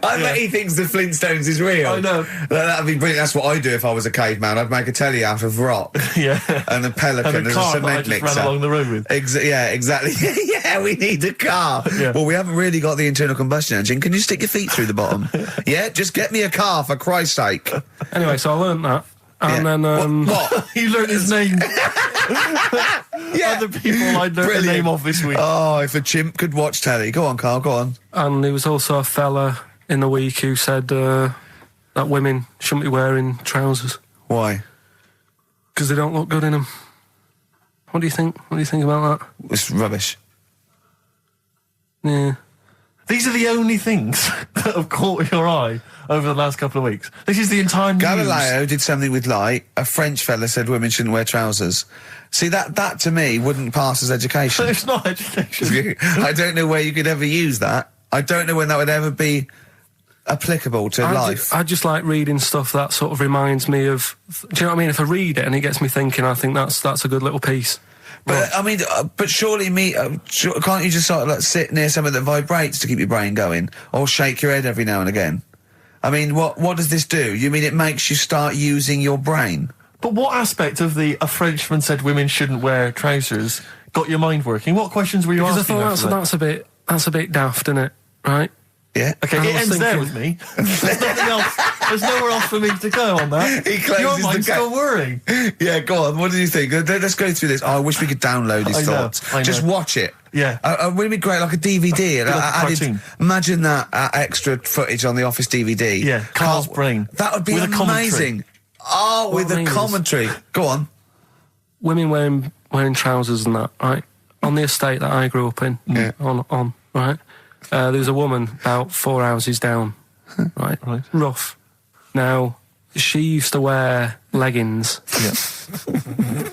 I bet he thinks the Flintstones is real. I know. That'd be brilliant. That's what I'd do if I was a caveman. I'd make a telly out of rock. Yeah. And a pelican And a as car a that I cement just mixer. ran along the road with. Yeah, exactly. Yeah, we need a car. Yeah. Well, we haven't really got the internal combustion engine. Can you stick your feet through the bottom? Yeah, just get me a car, for Christ's sake. Anyway, so I learned that. And then... What? You learned his name. Yeah. Other people I learned the name of this week. Oh, if a chimp could watch telly. Go on, Carl, go on. And there was also a fella in the week who said that women shouldn't be wearing trousers Why? because they don't look good in them. What do you think? What do you think about that? It's rubbish. Yeah. These are the only things that have caught your eye over the last couple of weeks. This is the entire news. Galileo did something with light. A French fella said women shouldn't wear trousers. See, that to me wouldn't pass as education. It's not education. I don't know where you could ever use that. I don't know when that would ever be applicable to life. I just like reading stuff that sort of reminds me of... Do you know what I mean? If I read it and it gets me thinking, I think that's a good little piece. But I mean, but surely can't you just sort of like sit near something that vibrates to keep your brain going, or shake your head every now and again? I mean, what does this do? You mean it makes you start using your brain? But what aspect of a Frenchman said women shouldn't wear trousers got your mind working? What questions were you Because I asking? thought that's a bit daft, isn't it? Right? Yeah. Okay, I it was ends there thinking- with me. There's nothing else. There's nowhere else for me to go on that. He closes Your the mind's gap. still worrying. Yeah, go on. What do you think? Let's go through this. Oh, I wish we could download his I know, thoughts. I know. Just watch it. Yeah. Wouldn't it be great, like a DVD? And Like a added- cartoon. imagine that extra footage on the Office DVD. Yeah, Carl's brain. That would be With a commentary. amazing. Oh, with What I the mean is- commentary. Go on. Women wearing trousers and that, right? On the estate that I grew up in, Yeah. on right? There was a woman about 4 houses down, right? Rough. Now, she used to wear leggings. Yeah.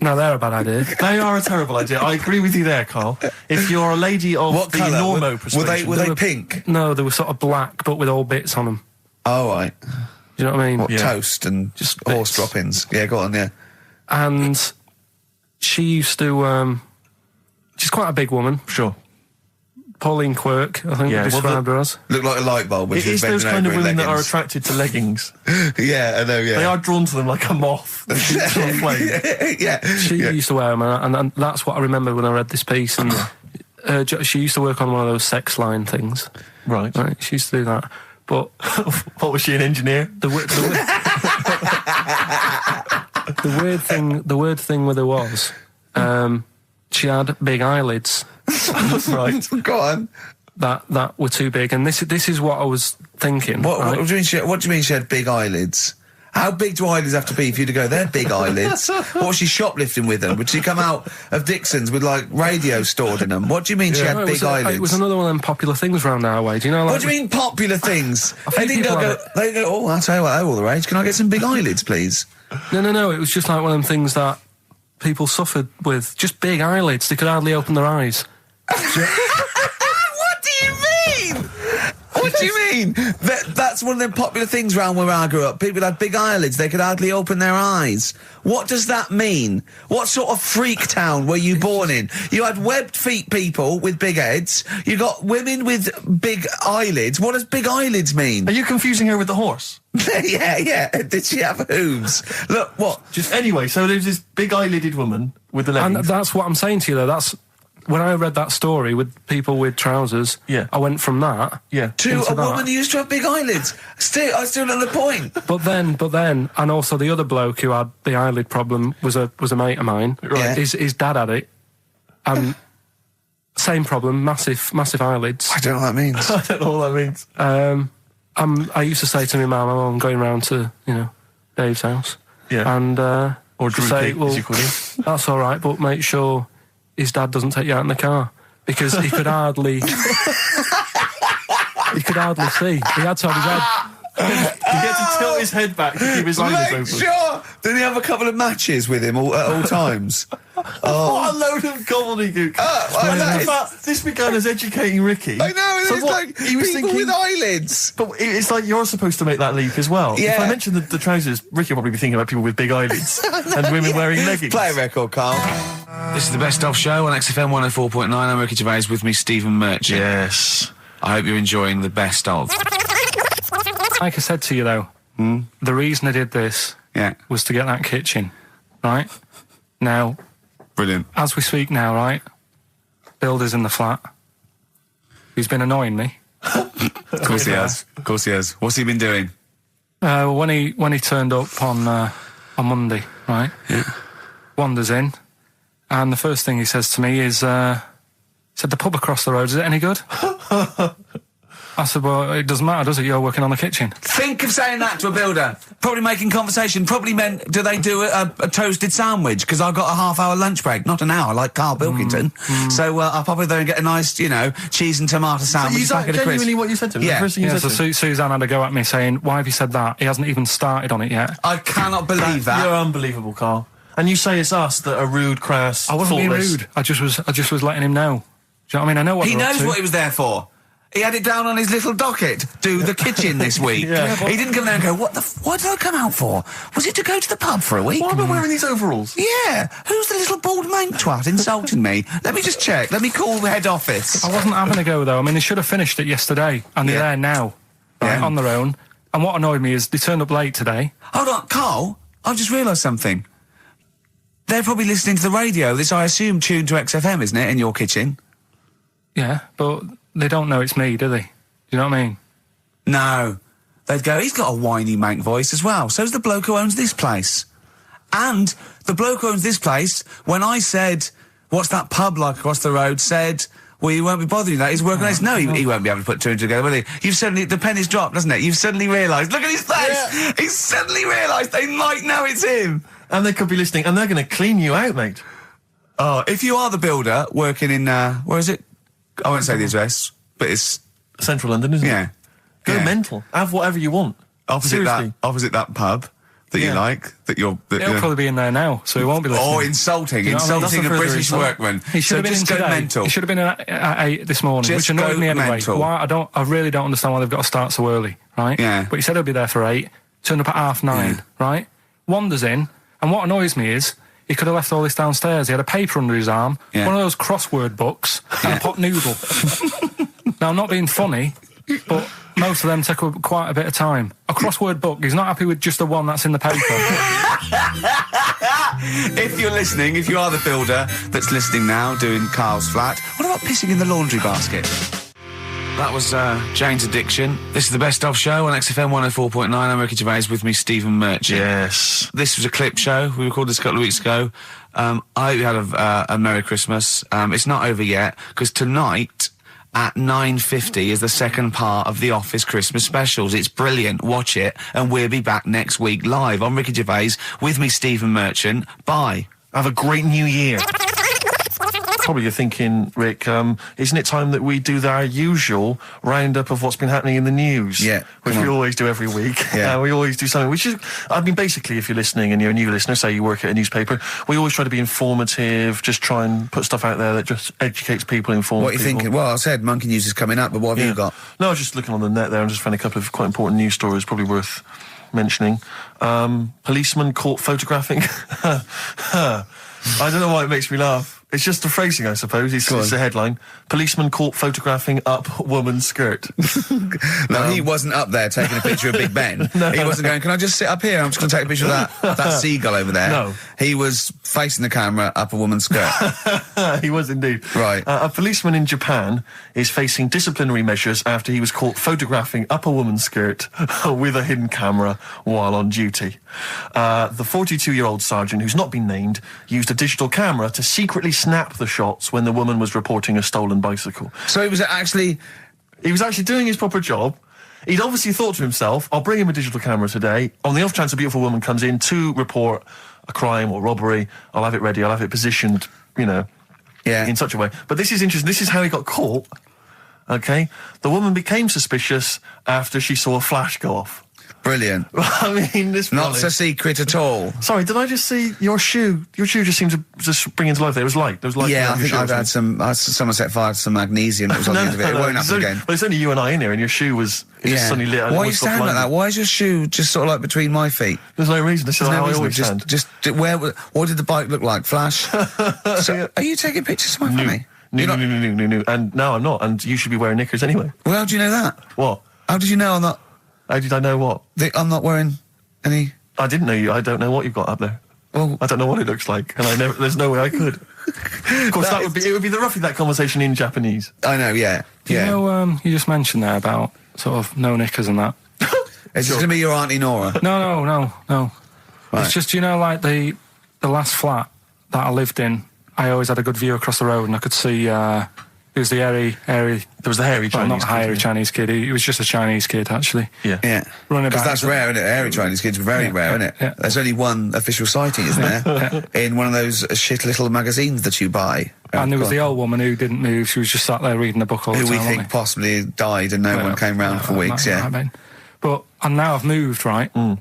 Now, they're a bad idea. They are a terrible idea. I agree with you there, Carl. If you're a lady of What the colour? normo Were persuasion... they pink? No, they were sort of black, but with all bits on them. Oh, right. Do you know what I mean? What, Yeah. toast and Just horse bits. droppings? Yeah, go on, yeah. And she used to... she's quite a big woman. Sure. Pauline Quirk, I think Yeah, we well, described her as. Look like a light bulb when It she was is those bending kind of over in women that are leggings. attracted to leggings. Yeah, I know, yeah. They are drawn to them like a moth. that shoots on a flame. Yeah. She yeah. used to wear them, and that's what I remember when I read this piece. And she used to work on one of those sex line things. Right. Right, she used to do that. But What was she, an engineer? the weird thing with her was, she had big eyelids Right. Go on. that were too big, and this is what I was thinking. What right? do you mean she had big eyelids? How big do eyelids have to be for you to go, they're big eyelids? What was she shoplifting with them? Would she come out of Dixon's with, like, radio stored in them? What do you mean she had No, big eyelids? it was another one of them popular things around our way. Do you know? Like, What do you mean popular things? They didn't people go, have they go, oh, I'll tell you what, they're all the rage. Can I get some big eyelids, please? No. It was just like one of them things that people suffered with. Just big eyelids. They could hardly open their eyes. What do you mean? What do you mean? That's one of them popular things around where I grew up. People had big eyelids. They could hardly open their eyes. What does that mean? What sort of freak town were you born in? You had webbed feet people with big heads. You got women with big eyelids. What does big eyelids mean? Are you confusing her with the horse? yeah. Did she have hooves? Look, what? Just anyway, so there's this big eyelidded woman with the And leggings. that's what I'm saying to you, though. That's when I read that story with people with trousers. Yeah. I went from that. Yeah. To into a that. woman who used to have big eyelids. I still don't know the point. But then, and also the other bloke who had the eyelid problem was a mate of mine. Right. His dad had it, and same problem, massive eyelids. I don't know what that means. I don't know what that means. I used to say to my mum, "Oh, I'm going round to Dave's house." Yeah. And Or Drew say, Pig, as you call him. that's all right, but make sure his dad doesn't take you out in the car because he could hardly see. He had to have his head. He had to tilt his head back to keep his eyelids Make open. sure! Did he have a couple of matches with him at all times? What a load of gobbledygook. well, that is- But this began as educating Ricky. I know, So it's what- like he was people thinking, with eyelids. But it's like you're supposed to make that leap as well. If Yeah. I mentioned the trousers, Ricky will probably be thinking about people with big eyelids and women wearing leggings. Play a record, Carl. This is the Best Of Show on XFM 104.9. I'm Ricky Gervais, with me Stephen Merchant. Yes. I hope you're enjoying the Best Of. Like I said to you though, the reason I did this Yeah, was to get that kitchen, right? Now, brilliant. as we speak now, right? Builder's in the flat. He's been annoying me. Of course he has. Of course he has. What's he been doing? When he turned up on Monday, right? Yeah. Wanders in, and the first thing he says to me is, said, "The pub across the road, is it any good?" I said, "Well, it doesn't matter, does it? You're working on the kitchen." Think of saying that to a builder. Probably making conversation. Probably meant, do they do a toasted sandwich? Because I've got a half-hour lunch break. Not an hour, like Karl Pilkington. So I'll probably there and get a nice, cheese and tomato sandwich. Is that packet of crisps. genuinely what you said to him? Yeah. The first thing you Yeah, said so to him? Suzanne had a go at me saying, "Why have you said that? He hasn't even started on it yet." I cannot believe that. You're unbelievable, Carl. And you say it's us that are rude, crass, I wasn't being thoughtless. rude. I just was letting him know. Do you know what I mean? I know what He they're up knows to. what he was there for. He had it down on his little docket. Do the kitchen this week. Yeah. He didn't come there and go, what did I come out for? Was it to go to the pub for a week? Why am I wearing these overalls? Yeah. Who's the little bald mank twat insulting me? Let me just check. Let me call the head office. I wasn't having a go though. I mean, they should have finished it yesterday, and they're Yeah. there now. right, Yeah. on their own. And what annoyed me is they turned up late today. Hold on, Carl, I've just realised something. They're probably listening to the radio. This, I assume, tuned to XFM, isn't it, in your kitchen? Yeah, but they don't know it's me, do they? Do you know what I mean? No. They'd go, he's got a whiny mank voice as well. So's the bloke who owns this place. And the bloke who owns this place, when I said, what's that pub like across the road, said, well, you won't be bothering that. He's working on this. No, he won't be able to put two and two together, will he? You've suddenly, the penny's dropped, doesn't it? You've suddenly realised. Look at his face. Yeah. He's suddenly realised they might know it's him. And they could be listening, and they're going to clean you out, mate. Oh, if you are the builder working in, where is it? I won't say the address, but it's, Central London, isn't yeah. it? Go Yeah. mental. Have whatever you want. Opposite Seriously. that pub that you Yeah. like, that you're... That He'll probably be in there now, so he won't be listening. Or insulting, You know what I mean? insulting a That's a further British insult. workman. He should So have been in just go today. mental. He should have been in at 8 this morning, Just which annoyed go me anyway. mental. Why? I really don't understand why they've got to start so early, right? Yeah. But he said he'll be there for 8, turned up at 9:30, right? Wanders in, and what annoys me is he could have left all this downstairs. He had a paper under his arm, Yeah. one of those crossword books, and a pot noodle. Now, I'm not being funny, but most of them take quite a bit of time. A crossword book, he's not happy with just the one that's in the paper. If you're listening, if you are the builder that's listening now, doing Carl's flat, what about pissing in the laundry basket? That was Jane's Addiction. This is the Best Of Show on XFM 104.9. I'm Ricky Gervais, with me, Stephen Merchant. Yes. This was a clip show. We recorded this a couple of weeks ago. I hope you had a Merry Christmas. It's not over yet, because tonight at 9:50 is the second part of the Office Christmas specials. It's brilliant. Watch it, and we'll be back next week live. I'm Ricky Gervais, with me, Stephen Merchant. Bye. Have a great new year. Probably you're thinking, Rick, isn't it time that we do our usual roundup of what's been happening in the news? Yeah, Which come we on. always do every week. Yeah. We always do something, which is, I mean, basically, if you're listening and you're a new listener, say you work at a newspaper, we always try to be informative, just try and put stuff out there that just educates people, informs What are you people. thinking? Well, I said Monkey News is coming up, but what have you got? No, I was just looking on the net there and just found a couple of quite important news stories, probably worth mentioning. Policeman caught photographing. I don't know why it makes me laugh. It's just the phrasing, I suppose. It's the headline. Policeman caught photographing up woman's skirt. No, he wasn't up there taking a picture of Big Ben. He wasn't going, can I just sit up here? I'm just going to take a picture of that seagull over there. No. He was facing the camera up a woman's skirt. He was indeed. Right. A policeman in Japan is facing disciplinary measures after he was caught photographing up a woman's skirt with a hidden camera while on duty. The 42-year-old sergeant, who's not been named, used a digital camera to secretly snap the shots when the woman was reporting a stolen bicycle. So he was actually... He was actually doing his proper job. He'd obviously thought to himself, I'll bring him a digital camera today. On the off chance a beautiful woman comes in to report a crime or robbery, I'll have it ready, I'll have it positioned, you know, Yeah. in such a way. But this is interesting. This is how he got caught. Okay? The woman became suspicious after she saw a flash go off. Brilliant. I mean, this Not so secret at all. Sorry, did I just see your shoe? Your shoe just seemed to just spring into life there. It was light. There was light. Yeah, I in your think shoe, I've had wasn't someone set fire to some magnesium that was on the end of it. It won't it's happen only- again. Well, it's only you and I in here, and your shoe was just suddenly lit. and Why are you almost got standing like blinded. that? Why is your shoe just sort of like between my feet? There's no reason. This is There's how no I reason. always stand. Just what did the bike look like? Flash? So, are you taking pictures of my family? No. And no, I'm not. And you should be wearing knickers anyway. Well, how do you know that? What? How did you know I'm not? How did I know what? I'm not wearing any. I didn't know you. I don't know what you've got up there. Well, I don't know what it looks like, and there's no way I could. Of course, it would be roughly that conversation in Japanese. I know. Yeah, You yeah. know, you just mentioned there about sort of no knickers and that. Is this going to be your Auntie Nora? No. Right. It's just, you know, like the last flat that I lived in, I always had a good view across the road and I could see, it was the hairy... There was the hairy well, Chinese not kid, hairy yeah. Chinese kid, he was just a Chinese kid, actually. Yeah. Yeah. Running Because about. that's rare, isn't it? Hairy Chinese kids are very rare, isn't it? yeah. There's only one official sighting, isn't there? In one of those shit little magazines that you buy. And there was the old woman who didn't move, she was just sat there reading a book all the who time, we wasn't think he? possibly died and no one came round for weeks, That yeah. might have been. But, and now I've moved, right? And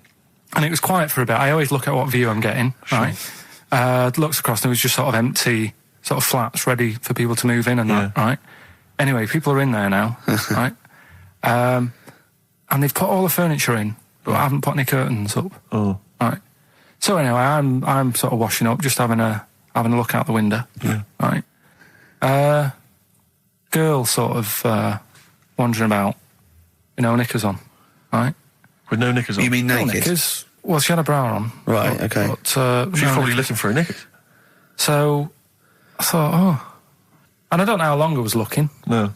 it was quiet for a bit. I always look at what view I'm getting, right? Looks across and it was just sort of empty, sort of flats ready for people to move in and that, right? Anyway, people are in there now, right? And they've put all the furniture in, but I haven't put any curtains up. Oh. Right. So anyway, I'm sort of washing up, just having a look out the window. Yeah. Right. Girl sort of wandering about, you know, knickers on. right? With no knickers on. You mean No naked? knickers. Well, she had a bra on. Right, okay. But, She's no probably knickers. looking for her knickers. So I thought, oh. And I don't know how long I was looking, No.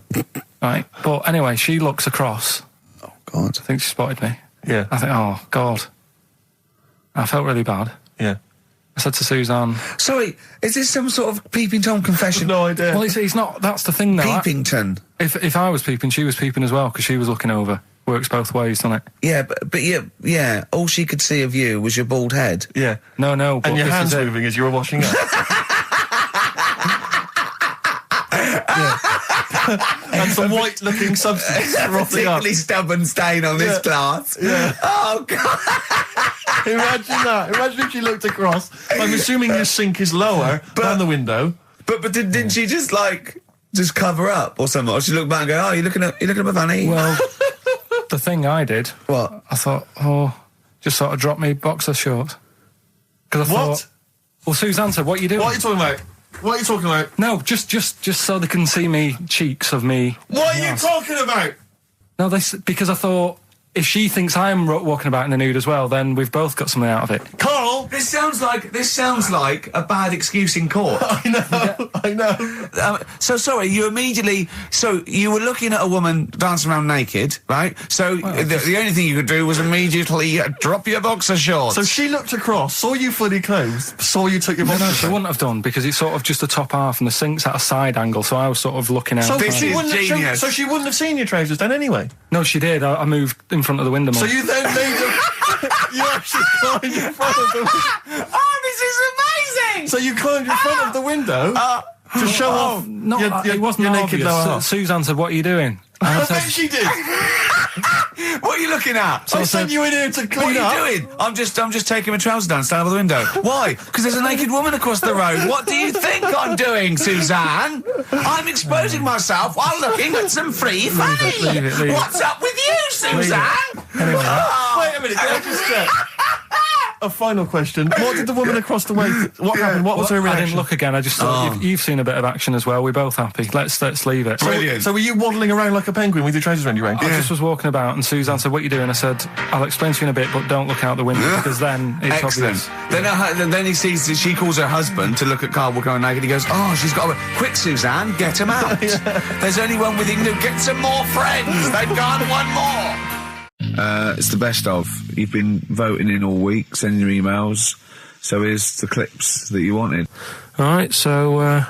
right? But anyway, she looks across. Oh, God. I think she spotted me. Yeah. I think, oh, God. I felt really bad. Yeah. I said to Suzanne, Sorry, is this some sort of Peeping Tom confession? No idea. well, it's not, that's the thing though. Peepington. If I was peeping, she was peeping as well, because she was looking over. Works both ways, doesn't it? Yeah, but yeah, all she could see of you was your bald head. Yeah. No, but And your this hands is it. moving as you were washing up. And some white-looking substance frothing up. Particularly stubborn stain on this glass. Yeah. Oh, God. Imagine that. Imagine if she looked across. I'm assuming your sink is lower than the window. But didn't she just cover up or something? Or she looked back and go, oh, you're looking at my fanny? Well, the thing I did, What? I thought, just sort of drop me boxer shorts. Because I What? thought, well, Suzanne said, what are you doing? What are you talking about? What are you talking about? No, just so they can see me cheeks of me. What are you talking about? No, because I thought, if she thinks I'm walking about in the nude as well, then we've both got something out of it. Carl! This sounds like a bad excuse in court. I know. So sorry, you were looking at a woman dancing around naked, right? So the only thing you could do was immediately drop your boxer shorts. So she looked across, saw you fully clothed, saw you took your No, boxers she off. wouldn't have done, because it's sort of just the top half and the sink's at a side angle, so I was sort of looking out. So This she is wouldn't have- genius. so she wouldn't have seen your trousers then anyway. No, she did. I moved in front of the window more. So you then made them... you actually climbed in front of the window. Oh, this is amazing! So you climbed in front of the window to show off No, your it wasn't naked obvious. lower half. Suzanne said, what are you doing? And I I bet said, she did. What are you looking at? I sent you in here to What clean up. are you doing? I'm just taking my trousers down, stand over the window. Why? Because there's a naked woman across the road. What do you think I'm doing, Suzanne? I'm exposing myself while looking at some free fanny. leave it. What's up with you, Suzanne? anyway, Wait a minute, can I just check? A final question. What did the woman across the way... What happened? What was her I reaction? didn't look again. I just thought, you've seen a bit of action as well. We're both happy. Let's leave it. Brilliant. So were you waddling around like a penguin with your trousers around your ankle? I just was walking about, and Suzanne said, what are you doing? I said, I'll explain to you in a bit, but don't look out the window, because then it's Excellent. obvious. Then he sees that she calls her husband to look at Carl walking around naked. He goes, oh, she's got a... Quick, Suzanne, get him out. There's only one with him. Get some more friends. They've gone one more. It's the best of. You've been voting in all week, sending your emails. So here's the clips that you wanted. All right, so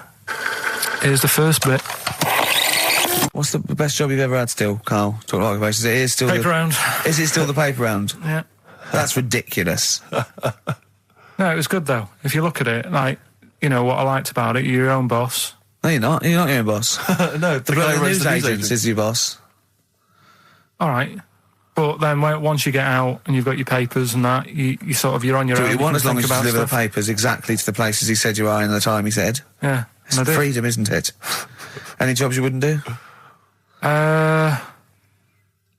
here's the first bit. What's the best job you've ever had still, Carl? Talk like a Is it still Paper round. Is it still the paper round? Yeah. That's ridiculous. No, it was good, though. If you look at it, like, you know, what I liked about it, you're your own boss. No, you're not. You're not your own boss. No, the guy The who runs news the news agent is your boss. All right. But then once you get out and you've got your papers and that, you sort of, you're on your Do own. what you want can as long think as you about deliver the stuff. papers exactly to the places he said you are in the time he said. Yeah. It's and I did. freedom, isn't it? Any jobs you wouldn't do? Go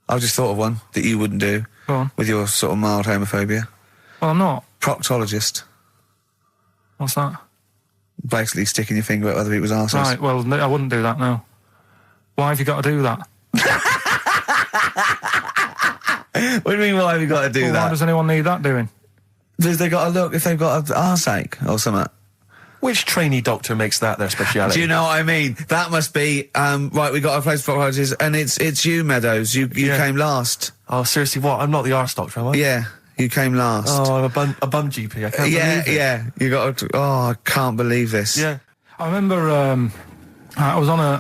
I've just thought of one that you wouldn't do on. with your sort of mild homophobia. Well, I'm not. Proctologist. What's that? Basically sticking your finger at other people's arses. Right, well, no, I wouldn't do that, no. Why have you got to do that? What do you mean, why have you got to do Well, why that? does anyone need that doing? Because they got to look if they've got an arseache or something. Which trainee doctor makes that their speciality? Do you know what I mean? That must be, right, we got a place for proctologists, and it's you, Meadows. You came last. Oh, seriously, what? I'm not the arse doctor, am I? Yeah, you came last. Oh, I'm a bum GP. I can't believe it. Yeah, you got to, oh, I can't believe this. Yeah. I remember I was on I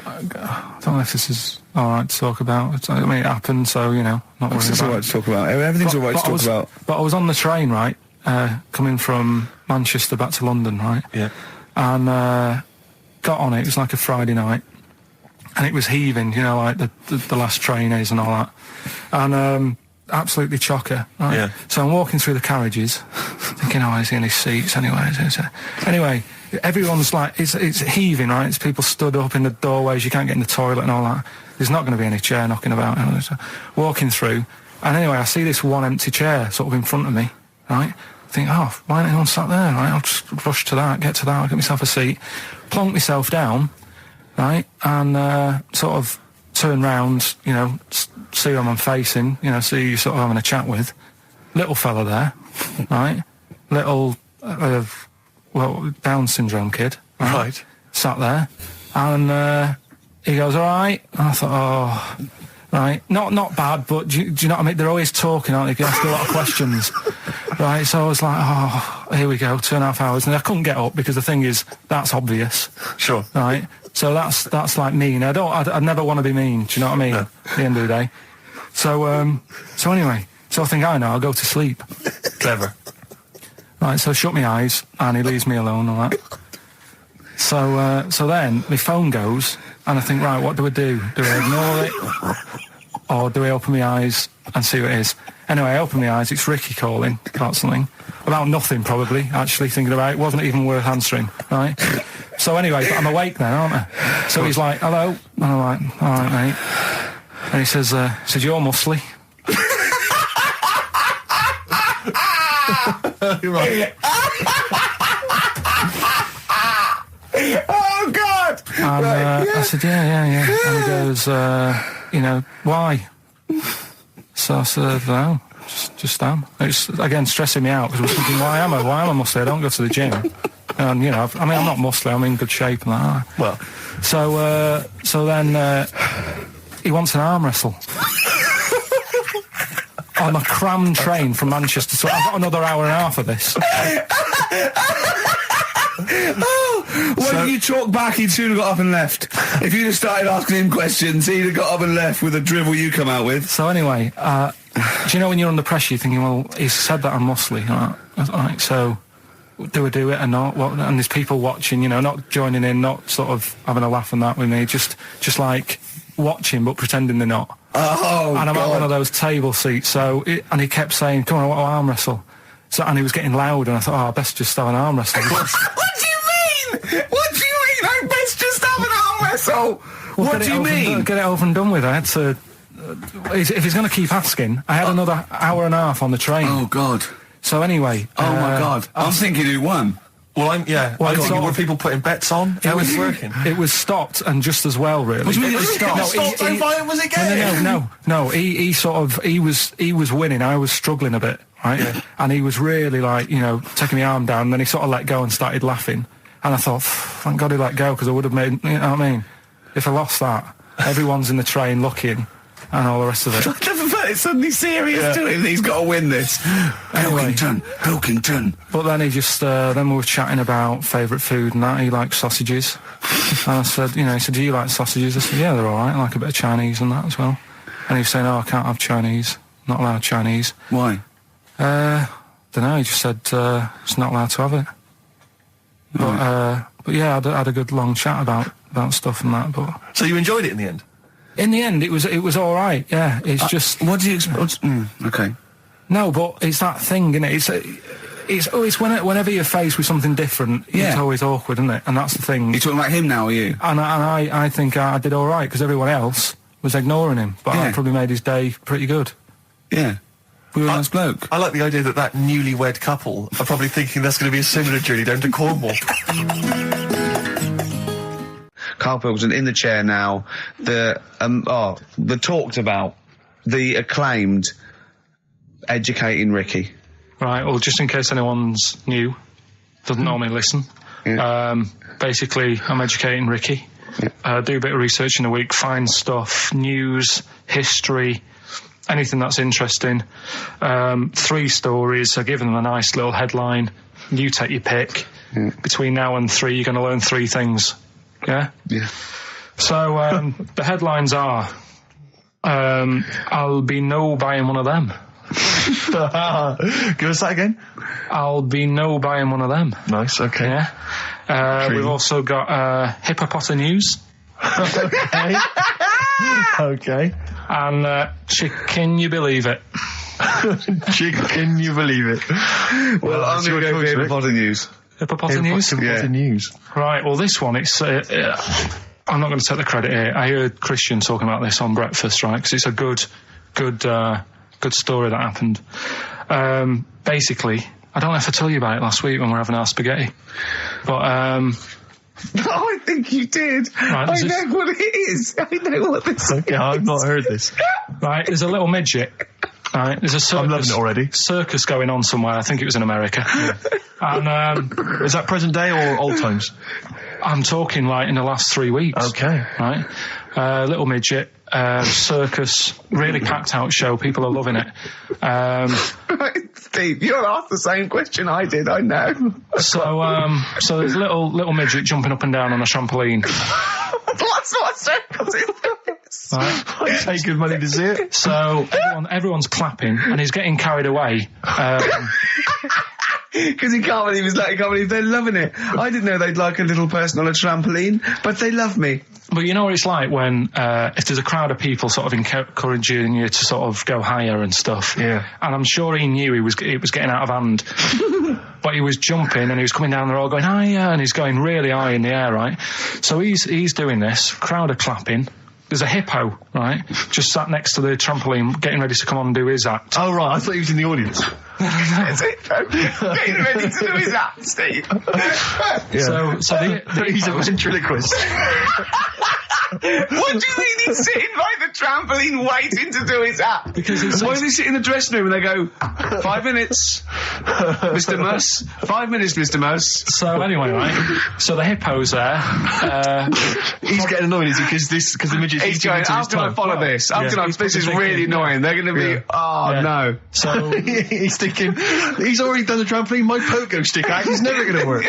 don't know if this is all right to talk about. I mean, it happened, so, you know, not worrying It's all about right to talk about. Everything's all right to talk about. But I was on the train, right, coming from Manchester back to London, right? Yeah. And got on it. It was like a Friday night, and it was heaving, you know, like the last train is and all that. And absolutely chocker. Right? Yeah. So I'm walking through the carriages, thinking, oh, is he in his seats anyway? Anyway, everyone's like, it's heaving, right? It's people stood up in the doorways. You can't get in the toilet and all that. There's not going to be any chair knocking about. You know, so walking through, and anyway, I see this one empty chair sort of in front of me, right? I think, oh, why ain't anyone sat there, right? I'll just rush to that, get myself a seat, plonk myself down, right, and sort of turn round, you know, see who I'm facing, you know, see who you're sort of having a chat with. Little fella there, right? Little, Down syndrome kid. Right. Sat there, and he goes, all right. And I thought, oh, right, not bad, but do you know what I mean? They're always talking, aren't they? You ask a lot of questions, right? So I was like, oh, here we go, 2.5 hours, and I couldn't get up because the thing is, that's obvious. Sure. Right. So that's like mean. I'd never want to be mean. Do you know what I mean? No. At the end of the day. So anyway, so I think I know. I'll go to sleep. Clever. Right. So I shut my eyes, and he leaves me alone. All right. So then my phone goes, and I think, right, what do? Do I ignore it, or do I open my eyes and see what it is? Anyway, I open my eyes. It's Ricky calling about something, about nothing probably. Actually thinking about it, wasn't even worth answering. Right. So anyway, but I'm awake then, aren't I? So he's like, hello, and I'm like, all right, mate. And he says, you're muscly. Right. Oh, God! And I said, yeah. And he goes, you know, why? So I said, no, just am. It's, again, stressing me out, because I was thinking, why am I muscly? I don't go to the gym. And, you know, I'm not muscly, I'm in good shape and that. Well. So then he wants an arm wrestle. On a crammed train from Manchester, so I've got another hour and a half of this. When you talk back, he'd soon have got up and left. If you'd have started asking him questions, he'd have got up and left with the drivel you come out with. So anyway, do you know when you're under pressure, you're thinking, well, he's said that I'm muscly, right? So do I do it or not? And there's people watching, you know, not joining in, not sort of having a laugh and that with me, just like watching but pretending they're not. Oh, and I'm God. at one of those table seats, and he kept saying, come on, I want to arm wrestle. So, and he was getting loud, and I thought, I best just have an arm wrestle. What do you mean? What do you mean? I best just have an arm wrestle. Well, what do you mean? Get it over and done with. I had to. If he's going to keep asking, I had another hour and a half on the train. Oh, God. So anyway. Oh, my God. I'm thinking who won. Well, I'm thinking, were people putting bets on? How was it working? It was stopped, and just as well, really. What do you mean it was stopped? Was it game? No. He was winning. I was struggling a bit, right? Yeah. And he was really like, you know, taking my arm down. And then he sort of let go and started laughing. And I thought, thank God he let go, because I would have made, you know what I mean? If I lost that, everyone's in the train looking, and all the rest of it. It's suddenly serious to him. He's got to win this. Anyway, Pilkington. But then he just, then we were chatting about favourite food and that. He likes sausages. And I said, you know, he said, do you like sausages? I said, yeah, they're all right. I like a bit of Chinese and that as well. And he was saying, oh, I can't have Chinese. Not allowed Chinese. Why? Don't know. He just said, it's not allowed to have it. But yeah, I had a good long chat about stuff and that. But so you enjoyed it in the end? In the end, it was all right. Yeah, it's just. What do you expect? Okay. No, but it's that thing, isn't it? It's whenever you're faced with something different, it's always awkward, isn't it? And that's the thing. You're talking about him now, are you? And I think I did all right, because everyone else was ignoring him, but I probably made his day pretty good. Yeah. We were a nice bloke. I like the idea that newlywed couple are probably thinking that's going to be a similar journey down to Cornwall. Karl Pilkington in the chair now. The talked about, the acclaimed Educating Ricky. Right, well, just in case anyone's new, doesn't normally listen. Yeah. Basically, I'm educating Ricky. Yeah. Do a bit of research in a week, find stuff, news, history, anything that's interesting. 3 stories, I give them a nice little headline. You take your pick. Yeah. Between now and 3, you're going to learn 3 things. Yeah? Yeah. So, the headlines are, I'll be no buying one of them. Give us that again. I'll be no buying one of them. Nice, okay. Yeah. We've also got hippopotamus. Okay. Okay. And can you believe it? Can you believe it? Well, I'm going to go for hippopotamus. Hippopotamus? Hippopotamus. Right, well, this one, it's... I'm not going to take the credit here. I heard Christian talking about this on breakfast, right? Because it's a good story that happened. Basically, I don't know if I told you about it last week when we were having our spaghetti, but I think you did. Right, I know what it is. I know what this is. Okay, I've not heard this. Right, there's a little midget. Right, there's a circus. I'm loving it already. Circus going on somewhere. I think it was in America. And Is that present day or old times? I'm talking like in the last 3 weeks. Okay. Right, little midget. Circus, really packed out show. People are loving it. Right, Steve, you'll ask the same question I did, I know. So there's a little midget jumping up and down on a trampoline. That's what circus is. Right. I pay good money to see it. So everyone's clapping and he's getting carried away. Because he can't believe they're loving it. I didn't know they'd like a little person on a trampoline, but they love me. But you know what it's like when, if there's a crowd of people sort of encouraging you to sort of go higher and stuff. Yeah. And I'm sure he knew it was getting out of hand. But he was jumping and he was coming down the road going higher and he's going really high in the air, right? So he's doing this, crowd are clapping. There's a hippo, right, just sat next to the trampoline getting ready to come on and do his act. Oh, right, I thought he was in the audience. That's it. Getting ready to do his act, Steve. Yeah. So he's a ventriloquist. What do you mean he's sitting by the trampoline waiting to do his act? Because why does he sit in the dressing room and they go, 5 minutes, Mr. Mus, 5 minutes, Mr. Mus. So anyway, right, so the hippo's there. He's getting annoyed, is he? Because the midget's He's going, how can I follow this? This is really annoying. They're going to be, no. So he's thinking, he's already done the trampoline, my pogo stick act is never going to work.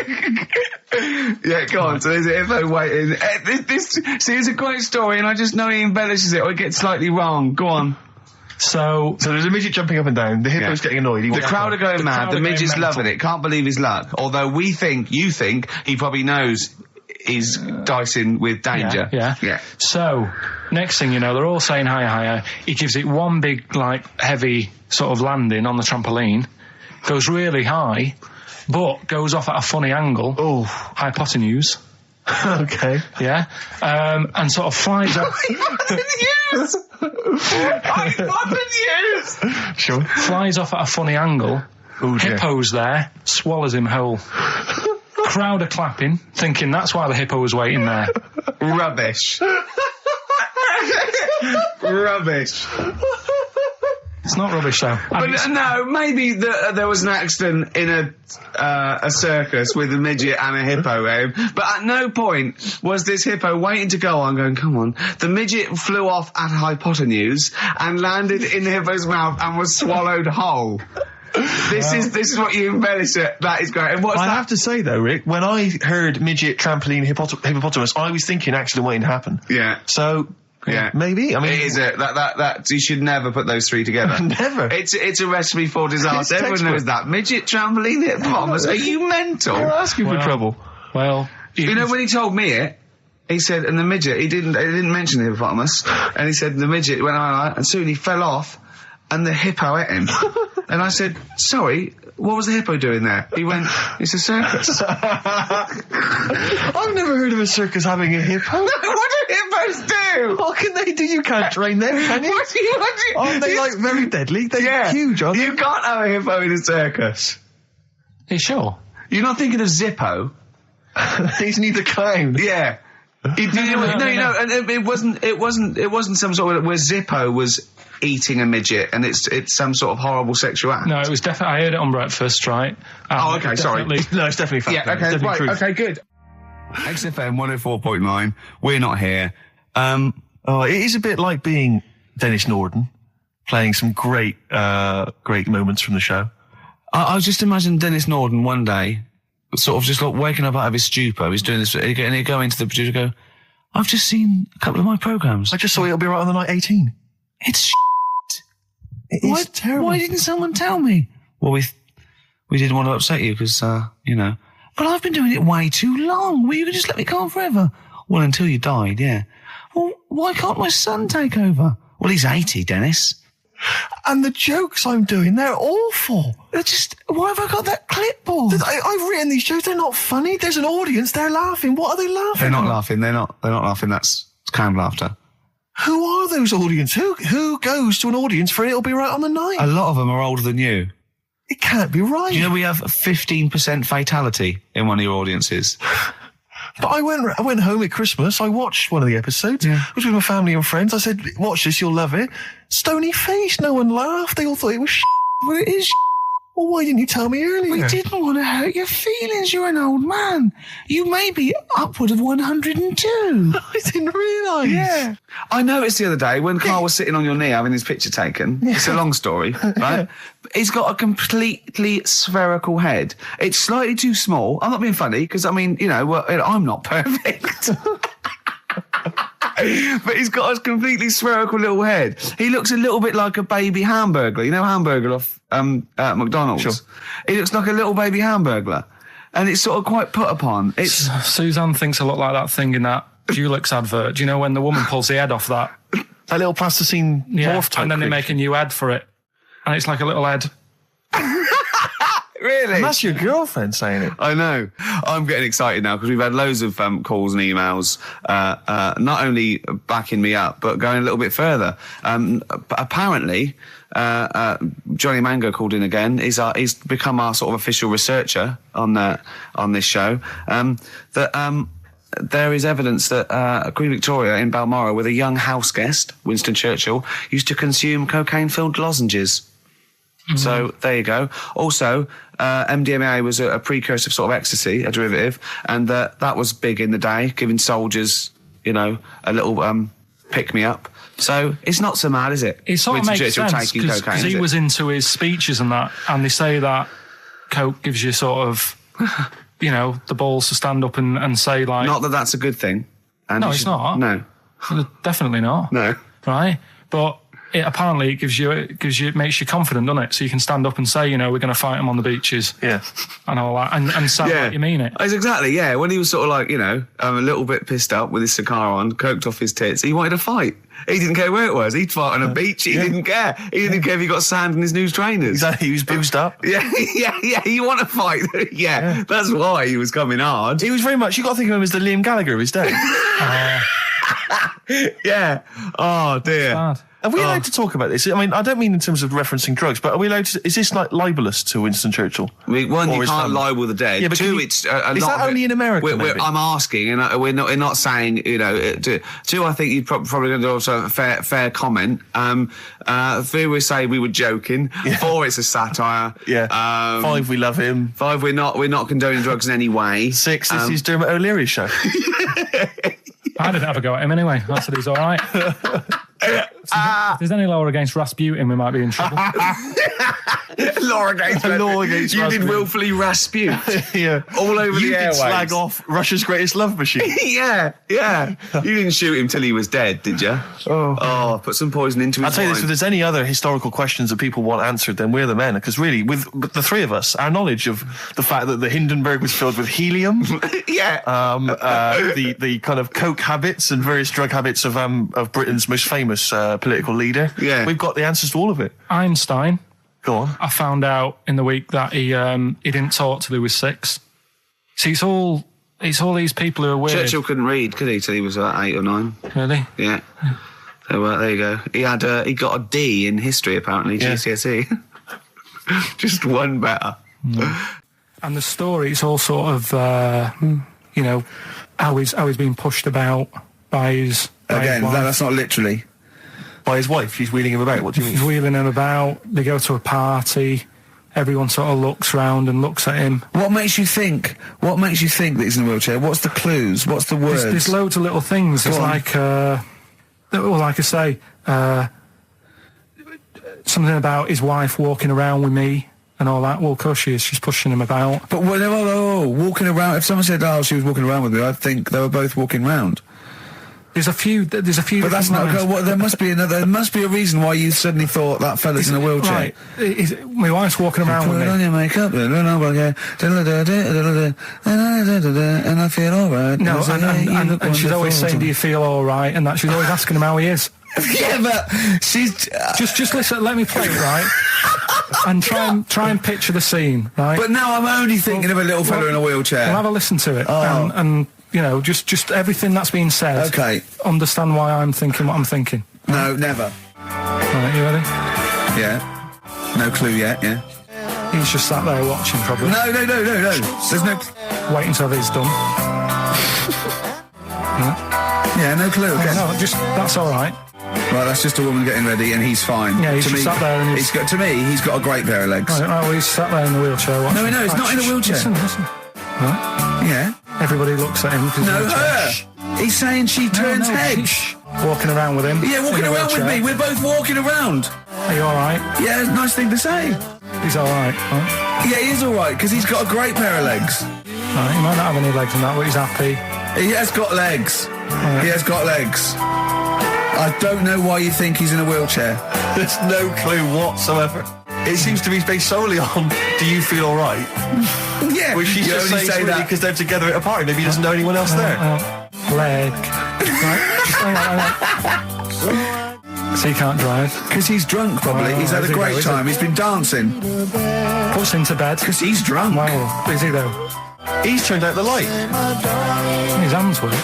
Yeah, go on. So there's a hippo waiting. Here's a great story, and I just know he embellishes it or it gets slightly wrong. Go on. So there's a midget jumping up and down. The hippo's getting annoyed. The crowd are going mad. The midget's loving it. Can't believe his luck. Although you think he probably knows he's dicing with danger. Yeah. So next thing you know, they're all saying higher. He gives it one big, heavy sort of landing on the trampoline. Goes really high, but goes off at a funny angle. Oh, hypotenuse. Okay. Yeah. And sort of flies up. Hypotenuse! Sure. Flies off at a funny angle. Ooh, Hippo's there, swallows him whole. Crowd are clapping, thinking that's why the hippo was waiting there. Rubbish. Rubbish. It's not rubbish, though. But no, maybe there was an accident in a circus with a midget and a hippo, but at no point was this hippo waiting to go on, going, come on. The midget flew off at hypotenuse and landed in the hippo's mouth and was swallowed whole. This is what you embellish it. That is great. And what's I that? have to say, though, Rick, when I heard midget, trampoline, hippopotamus, I was thinking accident waiting to happen. Yeah. So... Yeah, maybe. I mean, it is that you should never put those three together. Never. It's a recipe for disaster. Everyone knows that. Midget, trampoline, hippopotamus. Are you mental? You're asking for trouble. Well, you know when he told me it, he said, and the midget. He didn't mention the hippopotamus, and he said the midget went on, and soon he fell off, and the hippo ate him. And I said, sorry, what was the hippo doing there? He went, it's a circus. I've never heard of a circus having a hippo. No, what do hippos do? What can they do? You can't train them, can you? What do you? Aren't they very deadly? They're huge, aren't they? You can't have a hippo in a circus. Are you sure? You're not thinking of Zippo. He's neither kind. Yeah. No, and it wasn't some sort of where Zippo was eating a midget and it's some sort of horrible sexual act. No, it was definitely. I heard it on breakfast, right? Okay, sorry. No, it's definitely fact. Yeah, okay, right, truth. okay, good. XFM 104.9. We're not here. It is a bit like being Dennis Norden, playing some great moments from the show. I was just imagining Dennis Norden one day, sort of just waking up out of his stupor. He's doing this, and he'd go into the producer and go, I've just seen a couple of my programmes. I just saw It'll Be Right on the Night 18. It's shit. It is terrible. Why didn't someone tell me? Well, we didn't want to upset you because, But I've been doing it way too long. Well, you could just let me go on forever. Well, until you died, yeah. Well, why can't my son take over? Well, he's 80, Dennis. And the jokes I'm doing, they're awful. Why have I got that clipboard? I've written these jokes, they're not funny. There's an audience, they're laughing. What are they laughing They're not at? laughing. They're not laughing. That's canned laughter. Who are those audience? Who goes to an audience for It'll Be Right on the Night? A lot of them are older than you. It can't be right. Do you know we have 15% fatality in one of your audiences? But I went home at Christmas. I watched one of the episodes. Yeah. I was with my family and friends. I said, watch this, you'll love it. Stony face. No one laughed. They all thought it was Well, it is. Well, why didn't you tell me earlier? We didn't want to hurt your feelings. You're an old man. You may be upward of 102. I didn't realise. Yeah. I noticed the other day when Carl was sitting on your knee having his picture taken. It's a long story, right? He's got a completely spherical head. It's slightly too small. I'm not being funny because, I mean, you know, I'm not perfect. But he's got a completely spherical little head. He looks a little bit like a baby hamburger. You know hamburger off McDonald's? Sure. He looks like a little baby hamburger. And it's sort of quite put upon. It's Suzanne thinks I look like that thing in that Dulux advert. Do you know when the woman pulls the head off that? That little plasticine morph type and then they creature. make a new ad for it. And it's like a little head. really. And that's your girlfriend saying it. I know. I'm getting excited now because we've had loads of calls and emails, not only backing me up, but going a little bit further. Apparently, Johnny Mango called in again. He's become our sort of official researcher on this show. There is evidence that Queen Victoria in Balmoral, with a young house guest, Winston Churchill, used to consume cocaine-filled lozenges. So there you go. Also, MDMA was a precursor of sort of ecstasy, a derivative, and that was big in the day, giving soldiers, you know, a little pick-me-up. So it's not so mad, is it? It sort of makes sense because he was into his speeches and that, and they say that coke gives you sort of, you know, the balls to stand up and say like... Not that that's a good thing. And No, it's not. No. Definitely not. No. Right? But... Apparently, it makes you confident, doesn't it? So you can stand up and say, you know, we're going to fight them on the beaches. Yeah. And all that. And sound like you mean it. It's exactly, yeah. When he was sort of like, you know, a little bit pissed up with his cigar on, coked off his tits, he wanted to fight. He didn't care where it was. He'd fight on a beach. He didn't care. He didn't care if he got sand in his new trainers. Exactly. He was boozed up. Yeah. You want to fight. Yeah. That's why he was coming hard. He was very much, you got to think of him as the Liam Gallagher of his day. Yeah. Oh, dear. Bad. Are we allowed to talk about this? I mean, I don't mean in terms of referencing drugs, but are we allowed to... Is this like libelous to Winston Churchill? One, Or you his can't family? libel the dead. Yeah, but Two, can you- it's a is lot that of only it- in America, maybe? I'm asking, and we're not saying, you know. Two, I think you'd probably going to also a fair comment. Three, we say we were joking. Yeah. 4, it's a satire. Yeah. 5, we love him. 5, we're not condoning drugs in any way. 6, this is Dermot O'Leary's show. I didn't have a go at him anyway. I said he's all right. If there's any law against Rasputin, we might be in trouble. Law against Rasputin. You did willfully Rasputin. Yeah. All over You the did airwaves. slag off Russia's greatest love machine. Yeah. You didn't shoot him till he was dead, did you? Oh, put some poison into his I'll tell you this, if wine. there's any other historical questions that people want answered, then we're the men. Because really, with the three of us, our knowledge of the fact that the Hindenburg was filled with helium, Yeah. the kind of coke habits and various drug habits of Britain's most famous political leader, we've got the answers to all of it. Einstein, Go on. I found out in the week that he didn't talk till he was 6. See, it's all these people who are weird. Churchill couldn't read, could he, till he was 8 or 9? Really? Yeah. So there you go. He got a D in history, apparently, GCSE. Just one better. And the story, it's all sort of, you know, how he's being pushed about by his Again, wife. that's not literally. By his wife, she's wheeling him about. What do you He's mean? wheeling him about. They go to a party. Everyone sort of looks round and looks at him. What makes you think that he's in a wheelchair? What's the clues? What's the words? There's loads of little things. There's like I say, something about his wife walking around with me and all that. Well, of course she is. She's pushing him about. But walking around. If someone said, she was walking around with me, I'd think they were both walking around. There's a few. But that's not. There must be There must be a reason why you suddenly thought that fella's in a wheelchair. Right. My wife's walking around with Put on me. your makeup, and I feel alright. No, and she's always saying, "Do you feel all right?" And that she's always asking him how he is. Yeah, but she's Just listen. Let me play it, right? And try and picture the scene, right? But now I'm only thinking of a little fella in a wheelchair. We'll have a listen to it, and you know, just everything that's been said. Okay. Understand why I'm thinking what I'm thinking. No, never. Right, you ready? Yeah. No clue yet. Yeah. He's just sat there watching, probably. No. There's no. Waiting until he's done. Yeah, no clue. Okay. No, that's all right. Right, that's just a woman getting ready, and he's fine. Yeah, he's to just sat there and he's got. To me, he's got a great pair of legs. Right, well, he's sat there in the wheelchair watching. No, he's not in a wheelchair. Listen. Right. Yeah. Everybody looks at him. No, her. He's saying she turns heads. Walking around with him. Yeah, walking in a around with wheelchair. me. We're both walking around. Are you all right? Yeah, nice thing to say. He's all right. Right? Yeah, he is all right because he's got a great pair of legs. Right, he might not have any legs in that, but he's happy. He has got legs. Right. He has got legs. I don't know why you think he's in a wheelchair. There's no clue whatsoever. It seems to be based solely on, do you feel all right? Yeah, Which she's you just only saying say that because they're together at a party. Maybe he doesn't know anyone else there. Leg. Right? Just hang on. So he can't drive. because he's drunk. Probably Oh, he's had is a he great though, is he? time. He's been dancing Puts him to bed. because he's drunk. Well, is he though? He's turned out the light. His hands work.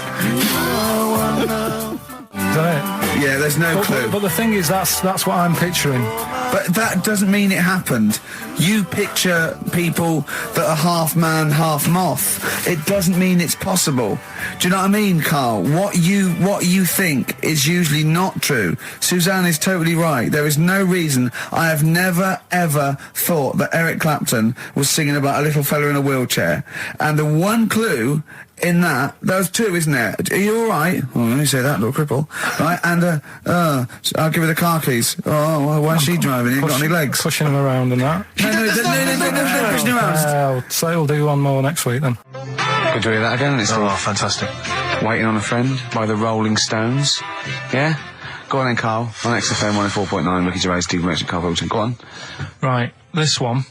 Is that it? Yeah, there's no clue. But the thing is, that's what I'm picturing. But that doesn't mean it happened. You picture people that are half man, half moth. It doesn't mean it's possible. Do you know what I mean, Carl? What you think is usually not true. Suzanne is totally right. There is no reason. I have never, ever thought that Eric Clapton was singing about a little fella in a wheelchair. And the one clue in that, there's two, isn't there? Are you all right? Oh, let me say that, little cripple. Right, and I'll give her the car keys. Oh, why is she driving? He ain't got any legs. Pushing him around and that. No, pushing around. So he'll do one more next week then. Could do that again, it's Oh, fantastic. Waiting on a Friend by the Rolling Stones. Yeah? Go on then, Carl. On XFM 104.9, Ricky Gervais, Steve Merchant, Karl Pilkington. Go on. Right, this one.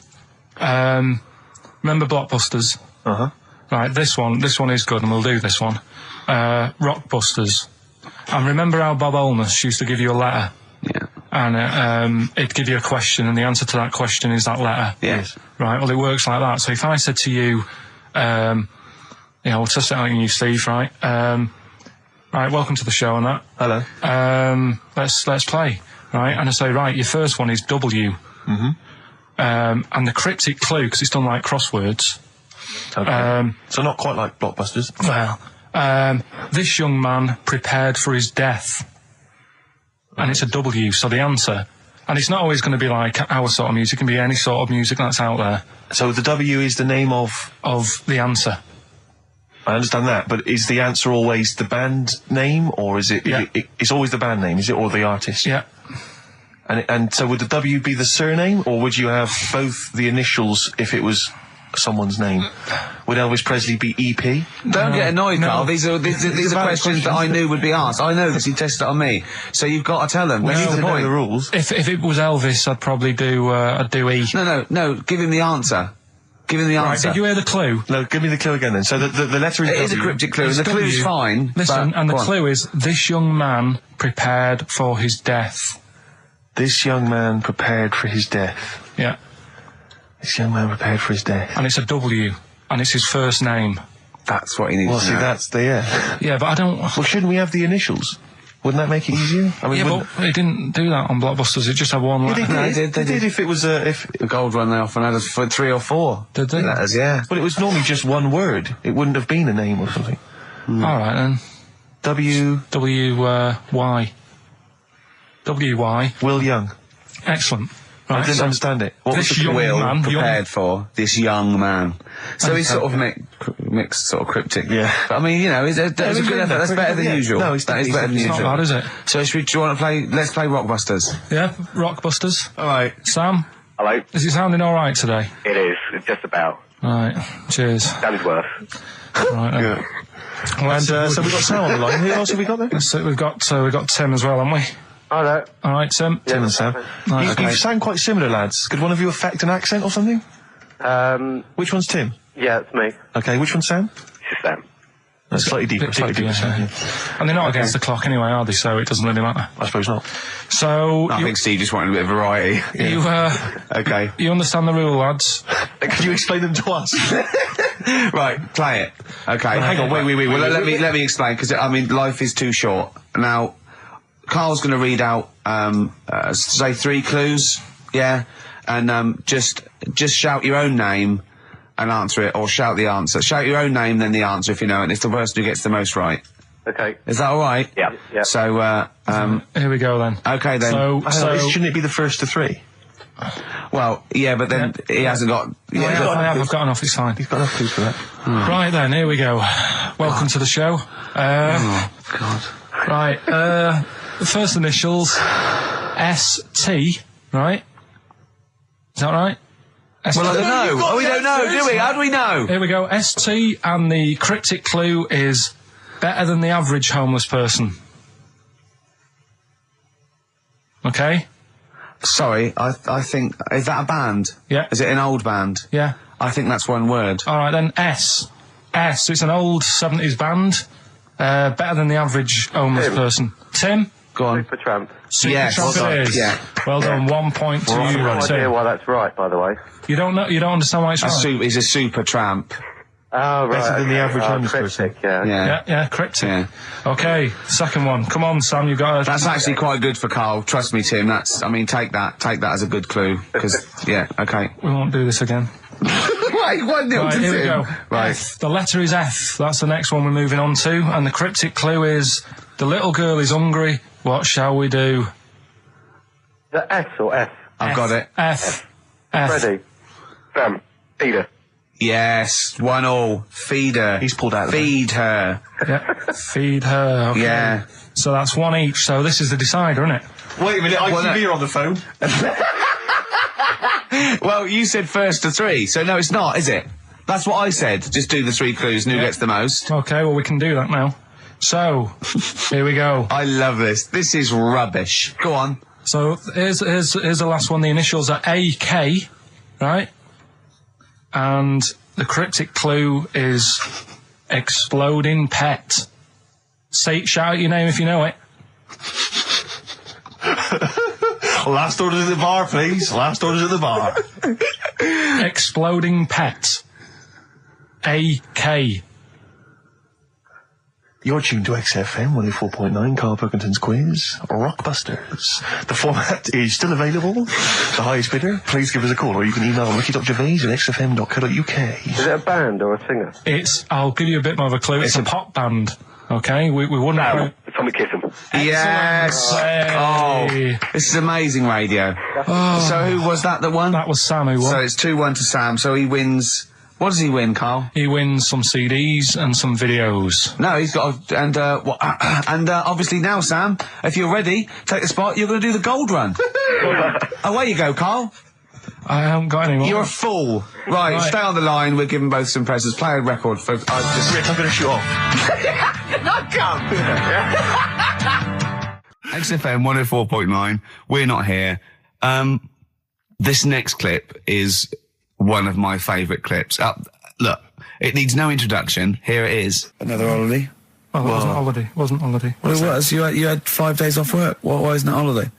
Remember Blockbusters? Uh-huh. Right, this one is good, and we'll do this one. Rockbusters. And remember how Bob Holness used to give you a letter? Yeah. And it'd give you a question, and the answer to that question is that letter. Yes. Right, well, it works like that. So if I said to you, we'll test it out on you, Steve, right? Right, welcome to the show and that. Hello. Let's play, right? And I say, right, your first one is W. Mm-hmm. And the cryptic clue, because it's done like crosswords. Okay. So not quite like Blockbusters. Well, this young man prepared for his death. And it's a W, so the answer. And it's not always going to be like our sort of music, it can be any sort of music that's out there. So the W is the name of the answer. I understand that, but is the answer always the band name, or is it? Yeah. It's always the band name, is it, or the artist? Yeah. And so would the W be the surname, or would you have both the initials if it was someone's name? Would Elvis Presley be EP? Don't get annoyed, no. Carl. These are valid questions that I knew would be asked. I know because he tested it on me. So you've got to tell them. We This need is to the know point. the rules. If it was Elvis, I'd probably do E. No. Give him the answer. Give him the Right, answer. did you hear the clue? No, give me the clue again then. So the letter is It is a W. cryptic clue, and It's the clue's W. fine. Listen, but, and the go on. clue is, this young man prepared for his death. This young man prepared for his death. Yeah. This young man prepared for his death. And it's a W. And it's his first name. That's what he needs Well, to see, know. that's the Yeah, but I don't... Well, shouldn't we have the initials? Wouldn't that make it easier? I mean, Yeah, wouldn't- but they didn't do that on Blockbusters. It just had one Yeah, letter. they No, did. they did. If it was if. The gold run they often had us for 3 or 4. Did they? Letters, yeah. But it was normally just one word. It wouldn't have been a name or something. All right, then. W. W-Y. W-Y. Will Young. Excellent. I Right, didn't so understand it. What was this the young clue? man... Prepared for this young man. So he's sort of Okay. mixed, sort of cryptic. Yeah. But I mean, you know, that was a good effort. That's better than Yeah. usual. No, it's that is better than It's not usual. bad, is it? So do you want to play? Let's play Rockbusters. Yeah, Rockbusters. All right. Sam, Hello. is it sounding all right today? It is. It's just about. Right, cheers. That is worse. Right, then. Yeah. Well, And so we've got Sam on the line. Who else have we got there? so we've got Tim as well, haven't we? Hello. All right, Tim. Tim and Sam. Right, You okay. sound quite similar, lads. Could one of you affect an accent or something? Which one's Tim? Yeah, it's me. Okay, which one's Sam? This is Sam. That's slightly deeper. Bit Slightly deeper, deeper. yeah. Sam, And they're not against the clock anyway, are they? So it doesn't really matter. I suppose not. So I think Steve just wanted a bit of variety. you Okay. you understand the rule, lads? Could you explain them to us? Right, play it. Okay. Hang on, wait. Well, let me explain, because I mean, life is too short. Now, Carl's going to read out, say 3 clues, yeah, and just shout your own name and answer it, or shout the answer. Shout your own name, then the answer if you know it, and it's the person who gets the most right. Okay. Is that all right? Yeah. Yeah. So, Here we go then. okay then. So shouldn't it be the first to three? Well, yeah, but then he hasn't got... I've got enough, it's fine. He's got enough clues for that. Right then, here we go. Welcome to the show. Oh, God. Right, the first initials, ST, right? Is that right? ST. Well, I don't know. Oh, we don't know, do we? How do we know? Here we go, ST, and the cryptic clue is better than the average homeless person. Okay? Sorry, I think... Is that a band? Yeah. Is it an old band? Yeah. I think that's one word. All right then, S. It's an old 70s band. Better than the average homeless person. Tim? Go on. Supertramp. Yes. Supertramp Well it done. is. Yeah. Well done, 1 point to I have you, no idea Tim. why that's right, by the way. You don't understand why it's right? He's a super tramp. Oh, right. Better than the average homeless cryptic, person. yeah. Yeah, cryptic. Yeah. Okay, second one. Come on, Sam, you got That's actually quite good for Carl. Trust me, Tim. Take that as a good clue. Because, yeah, okay. We won't do this again. Wait, 1-0 Right, to here we Tim. go. Right. F. The letter is F. That's the next one we're moving on to. And the cryptic clue is, the little girl is hungry. What shall we do? The S or F? I've got it. F. Ready. Peter. Yes, 1-1. Feed her. He's pulled out of Feed her. Yeah. Feed her. Okay. Yeah. So that's one each. So this is the decider, isn't it? Wait a minute, Well, ITV are on the phone. Well, you said first to three, so no, it's not, is it? That's what I said. Just do the three clues and who gets the most. Okay, well, we can do that now. So, here we go. I love this. This is rubbish. Go on. So, here's the last one. The initials are AK, right? And the cryptic clue is exploding pet. Shout out your name if you know it. Last orders at the bar, please. Last orders at the bar. Exploding pet. AK. You're tuned to XFM 104.9, Karl Pilkington's quiz, Rockbusters. The format is still available. The highest bidder, please give us a call, or you can email ricky.gervais@xfm.co.uk. Is it a band or a singer? I'll give you a bit more of a clue. It's a pop band. Okay, we wouldn't... No. Tommy Kissam. Yes. Hey. Oh, this is amazing radio. So who was that won? That was Sam who won. So it's 2-1 to Sam. So he wins. What does he win, Carl? He wins some CDs and some videos. No, he's got obviously now, Sam, if you're ready, take the spot. You're going to do the gold run. Away you go, Carl. I haven't got any more. You're a fool. Right, stay on the line. We're giving both some presents. Play a record for. Rick, I'm going to shoot off. Not come. XFM 104.9. We're not here. This next clip is one of my favourite clips. Look, it needs no introduction. Here it is. Another holiday. Well, it wasn't holiday. It wasn't holiday. Well, it was. You had 5 days off work. Why isn't it holiday?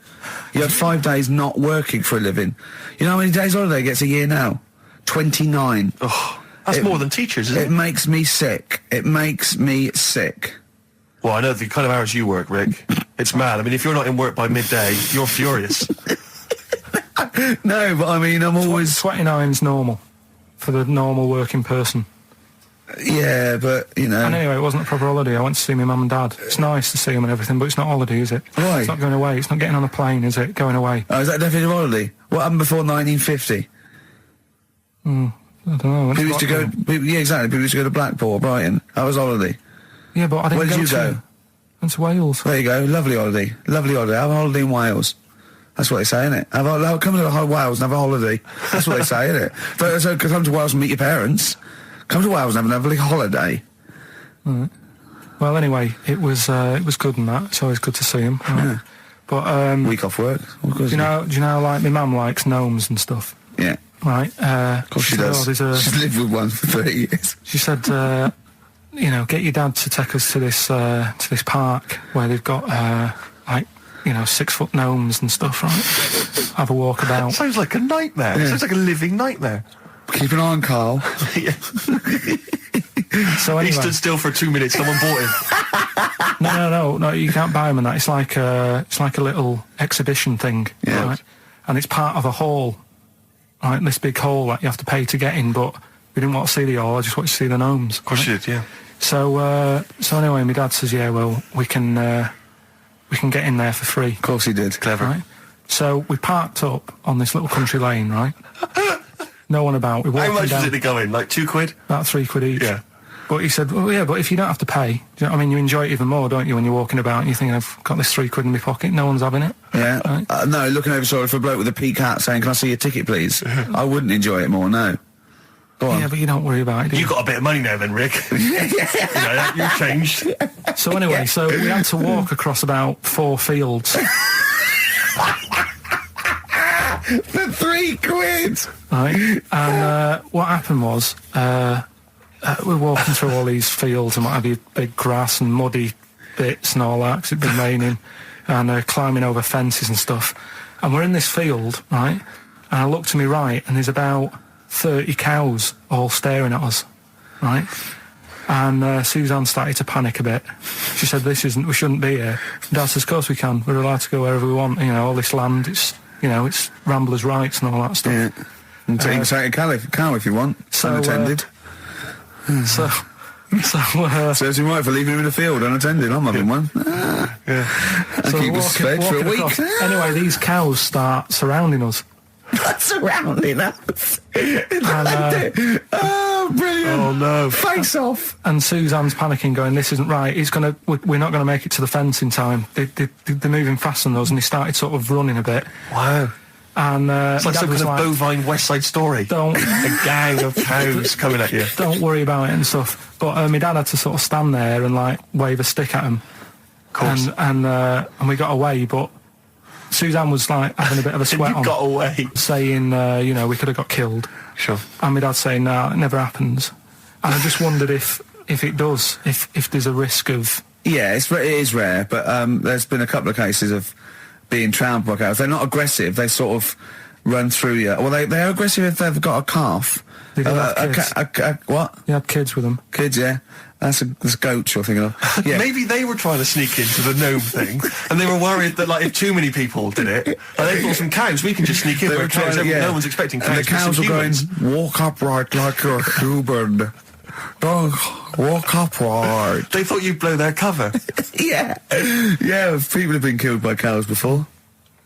You had 5 days not working for a living. You know how many days holiday gets a year now? 29. Oh, that's more than teachers, isn't it? It makes me sick. It makes me sick. Well, I know the kind of hours you work, Rick. It's mad. I mean, if you're not in work by midday, you're furious. No, but I mean, I'm always... 29's normal for the normal working person. Yeah, but, you know... And anyway, it wasn't a proper holiday. I went to see my mum and dad. It's nice to see them and everything, but it's not holiday, is it? Why? It's not going away. It's not getting on a plane, is it? Going away. Oh, is that definitely a holiday? What happened before 1950? I don't know. People used to go... yeah, exactly. People used to go to Blackpool or Brighton. That was holiday. Yeah, but I didn't Where did you go? Went to Wales. There you go. Lovely holiday. Lovely holiday. Have a holiday in Wales. That's what they say, innit? Come to Wales and have a holiday. That's what they say, innit? So come to Wales and meet your parents. Come to Wales and have a lovely holiday. Right. Well, anyway, it was good and that. It's always good to see him. Right? Yeah. But Week off work. do you know like my mum likes gnomes and stuff? Yeah. Right. Of course she does. She's lived with one for 30 years. She said, get your dad to take us to this park where they've got 6-foot gnomes and stuff, right? Have a walk about. Sounds like a nightmare. Yeah. Sounds like a living nightmare. Keep an eye on Carl. Yeah. So anyway, He stood still for 2 minutes. Someone bought him. No. You can't buy them and that. It's like a little exhibition thing, Yeah. right? And it's part of a hall, right? This big hall that you have to pay to get in, but We didn't want to see the owl, I just wanted to see the gnomes. Of course you did, yeah. So anyway, my dad says, yeah, well, we can get in there for free. Of course he did. Clever. Right? So we parked up on this little country lane, right? No one about. We walked How much down, was it to go in? Like £2? about £3 each. Yeah. But he said, well, yeah, but if you don't have to pay, do you know what I mean, you enjoy it even more, don't you, when you're walking about and you think, I've got this £3 in my pocket, no one's having it. Yeah. Right? No, looking over shoulder for a bloke with a peak hat saying, can I see your ticket, please? I wouldn't enjoy it more, no. Go on. Yeah, but you don't worry about it, do you? You got a bit of money now then, Rick. You've changed. So anyway, so we had to walk across about 4 fields. For £3! Right, and what happened was we're walking through all these fields and what have you, big grass and muddy bits and all that, 'cause it'd been raining, and climbing over fences and stuff. And we're in this field, right, and I look to my right and there's about 30 cows all staring at us, right? And Suzanne started to panic a bit. She said, we shouldn't be here. Dad says, of course we can, we're allowed to go wherever we want, you know, all this land, it's ramblers' rights and all that stuff. Yeah. And take a cow if you want, so, unattended. So Serves him right for leaving him in the field unattended. I'm having one. I keep us fed for a week. across. Anyway, these cows start surrounding us. Surrounding us. And, oh, brilliant. Oh, no. Face off. and Suzanne's panicking, going, this isn't right. We're not going to make it to the fence in time. They're moving faster than us, and he started sort of running a bit. Wow. And It's like Dad some was kind of bovine West Side Story. Don't A gang of cows coming at you. don't worry about it and stuff. But my dad had to sort of stand there and like wave a stick at him. Of course. And we got away, but Suzanne was like having a bit of a sweat You on, got away. saying, we could have got killed. Sure. And my dad saying, no, it never happens. And I just wondered if it does, if there's a risk of... Yeah, it is rare, but there's been a couple of cases of being trampled by cows. They're not aggressive. They sort of run through you. Well, they're aggressive if they've got a calf. They do have kids. What? You had kids with them. Kids, yeah. That's goats you're thinking of. Yeah. Maybe they were trying to sneak into the gnome thing, and they were worried that, like, if too many people did it, and they thought some cows, we can just sneak in They where were cows, trying, yeah. no one's expecting cows. And the but some cows were going, humans. walk upright like you're a human. Don't walk upright. They thought you'd blow their cover. Yeah. Yeah, people have been killed by cows before.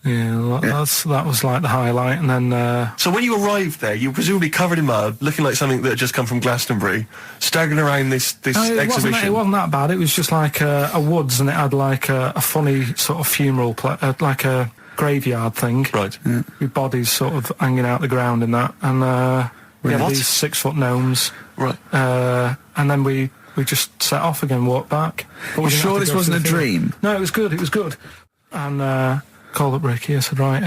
Yeah, that was like the highlight. And then... So when you arrived there, you were presumably covered in mud, looking like something that had just come from Glastonbury, staggering around this exhibition. It wasn't that bad. It was just like a woods, and it had like a funny sort of funeral, like a graveyard thing. Right. Yeah. With bodies sort of hanging out the ground and that. And we had What? these 6-foot gnomes. Right. And then we just set off again, walked back. But we You didn't sure have to this go wasn't through a the field. dream? No, it was good. And called up Ricky. I said, right,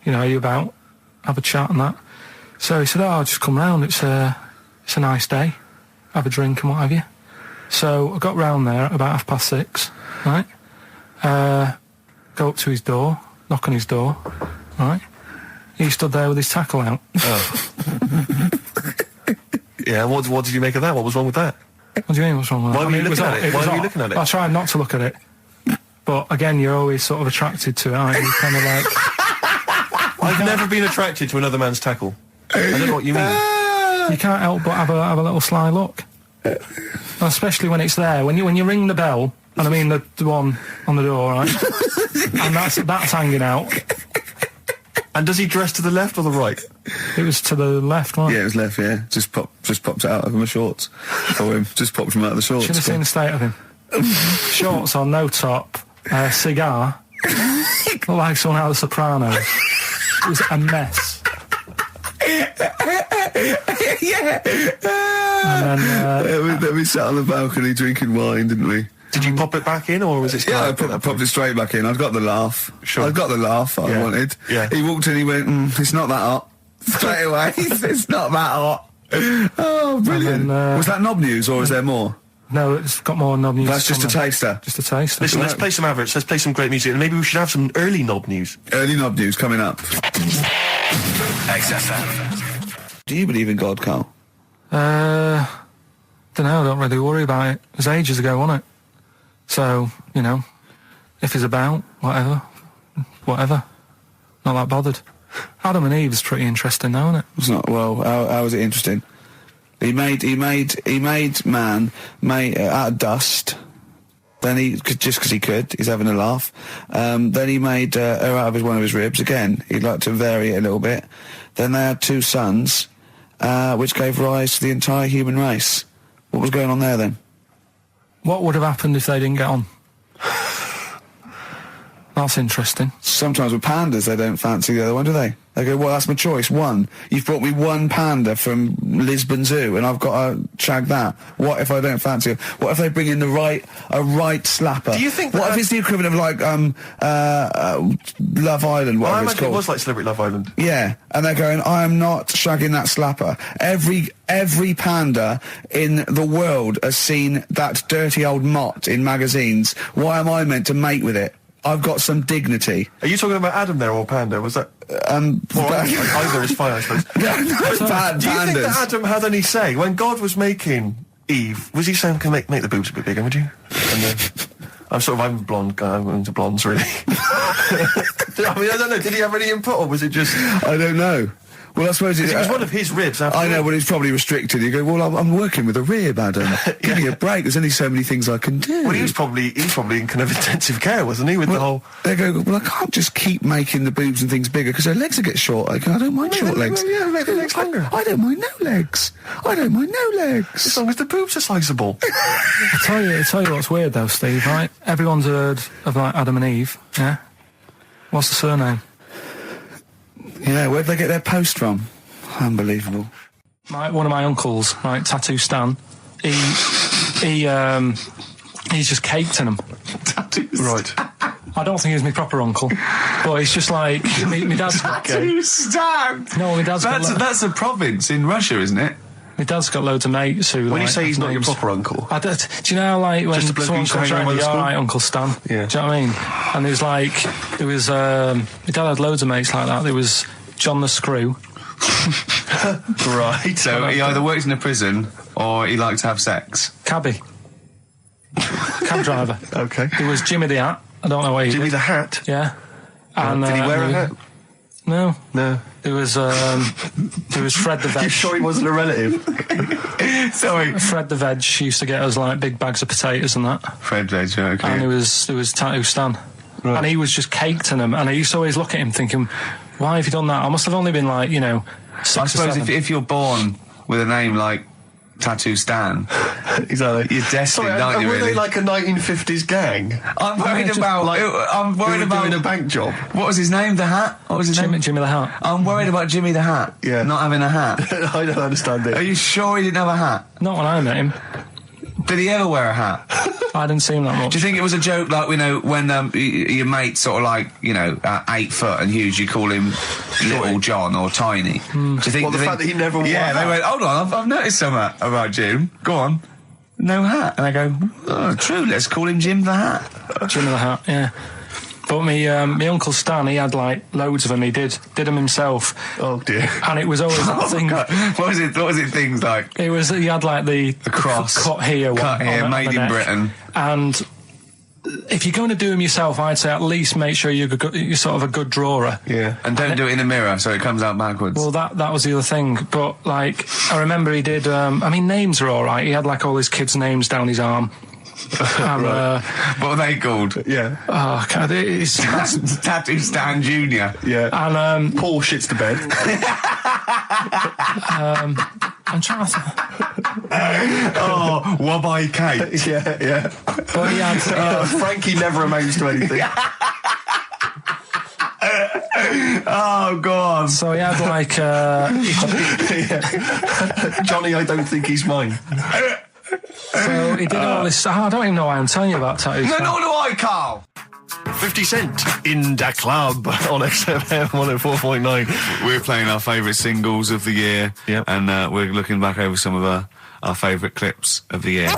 are you about? Have a chat and that. So he said, I'll just come round. It's a nice day. Have a drink and what have you. So I got round there at about 6:30, right? Go up to his door, knock on his door, right? He stood there with his tackle out. Oh. Yeah, what did you make of that? What was wrong with that? What do you mean, what's wrong with that? Why were you it was looking at odd. it? Why was were you odd. looking at it? I tried not to look at it. But again, you're always sort of attracted to it, aren't you? Kind of like... I've never been attracted to another man's tackle. I don't know what you mean. You can't help but have a little sly look. And especially when it's there. When you ring the bell, and I mean the one on the door, right? And that's hanging out. And does he dress to the left or the right? It was to the left, right? Yeah, it was left, yeah. Just popped it out of my shorts. For him. Just popped him out of the shorts. Should have seen the state of him. Shorts on, no top, cigar. Looked like someone out of The Sopranos. It was a mess. Yeah. And then... we sat on the balcony drinking wine, didn't we? Did you pop it back in, or was it still Yeah, I out at that popped it straight back in. I got the laugh. Sure. I got the laugh I Yeah. wanted. Yeah. He walked in, he went, it's not that hot. Straight away, it's not that hot. Oh, brilliant. And then, was that knob news, or is there more? No, it's got more knob news. That's just a taster. Just a taster. Listen, let's play some adverts, let's play some great music, and maybe we should have some early knob news. Early knob news coming up. XFM. Do you believe in God, Carl? Don't know, I don't really worry about it. It was ages ago, wasn't it? So, if he's about, whatever. Not that bothered. Adam and Eve is pretty interesting now, isn't it? It's not. Well, how is it interesting? He made man out of dust. Then just because he could, he's having a laugh. Then he made her out of one of his ribs. Again, he'd like to vary it a little bit. Then they had 2 sons, which gave rise to the entire human race. What was going on there then? What would have happened if they didn't get on? That's interesting. Sometimes with pandas, they don't fancy the other one, do they? They go, well, that's my choice. One. You've brought me one panda from Lisbon Zoo, and I've got to shag that. What if I don't fancy it? What if they bring in a right slapper? Do you think what if it's the equivalent of like Love Island? Well, Whatever I it's imagine called. it was like Celebrity Love Island. Yeah, and they're going, I am not shagging that slapper. Every panda in the world has seen that dirty old mott in magazines. Why am I meant to mate with it? I've got some dignity. Are you talking about Adam there or Panda? Was that... either is fine, I suppose. Bad Do you think pandas. that Adam had any say? When God was making Eve, was he saying, can make the boobs a bit bigger, would you? And then... I'm a blonde guy, I'm into blondes, really. I mean, I don't know, did he have any input, or was it just... I don't know. Well, I suppose it was one of his ribs, after I know, all. but it's probably restricted. You go, well, I'm working with a rib, Adam. Give me a break. There's only so many things I can do. Well, he was probably in kind of intensive care, wasn't he, with the whole... They go, well, I can't just keep making the boobs and things bigger because their legs will get shorter. I don't mind short legs. Yeah, make the legs longer. I don't mind no legs. I don't mind no legs. As long as the boobs are sizable. I tell you what's weird though, Steve, right? Everyone's heard of like Adam and Eve, yeah? What's the surname? Yeah, where'd they get their post from? Unbelievable. One of my uncles, right, Tattoo Stan, he's just caked in them. Right. I don't think he was my proper uncle, but it's just like my dad's got Tattoo Stan. No, my dad's got That's a province in Russia, isn't it? my dad's got loads of mates who. When like, you say he's not your names. proper uncle, Do you know how, like, when Just a bloke someone who used to comes hang around around, with the all school? right, Uncle Stan? Yeah. Do you know what I mean? And my dad had loads of mates like that. There was John the Screw. right? So he either works in a prison or he likes to have sex. Cabbie. Cab driver. Okay. There was Jimmy the Hat. I don't know what he Jimmy did. the Hat. Yeah. And, Did he wear a hat? No. No. There was Fred the Veg. You sure he wasn't a relative? Sorry. Fred the Veg used to get us like big bags of potatoes and that. Fred Veg, okay. And there was Tattoo Stan. Right. And he was just caked in them. And I used to always look at him thinking, why have you done that? I must have only been like, 6 I or suppose 7. if you're born with a name like Tattoo Stan, Exactly. you're destined, Sorry, aren't you, were really? they like a 1950s gang? I'm worried just about... I'm Who worried were about... doing a bank job? What was his name? The Hat? What was his name? Jimmy the Hat. I'm worried about Jimmy the Hat. Yeah. Not having a hat. I don't understand it. Are you sure he didn't have a hat? Not when I met him. Did he ever wear a hat? I didn't see him that much. Do you think it was a joke, like, when your mate's sort of like, 8 foot and huge, you call him Little John or Tiny? Do you think... Well, the fact that he never wore Yeah, a they hat. went, hold on, I've noticed something about Jim. Go on. No hat. And I go, oh, true, let's call him Jim the Hat. Jimmy the Hat, yeah. But my Uncle Stan, he had like loads of them. He did them himself. Oh dear. And it was always that thing. God. What was it things like? He had like the cross. cut here, Cut one here, on made the in neck. Britain. And if you're going to do them yourself, I'd say at least make sure you're sort of a good drawer. Yeah. And don't do it in the mirror so it comes out backwards. Well, that was the other thing. But like, I remember he did. Names are all right. He had like all his kids' names down his arm. And, what are they called? Yeah. oh, God, it's Tattoo Stan Jr. Yeah. and Paul shits to bed. I'm trying to. Oh, Wabbai Kate. yeah. But he had. Frankie never amounts to anything. Oh, God. So he had like. Johnny, I don't think he's mine. So he did all this. I don't even know why I'm telling you about tattoos. No, nor do I, Carl. 50 Cent in Da Club on XFM 104.9. We're playing our favourite singles of the year. Yep. And we're looking back over some of our favourite clips of the year.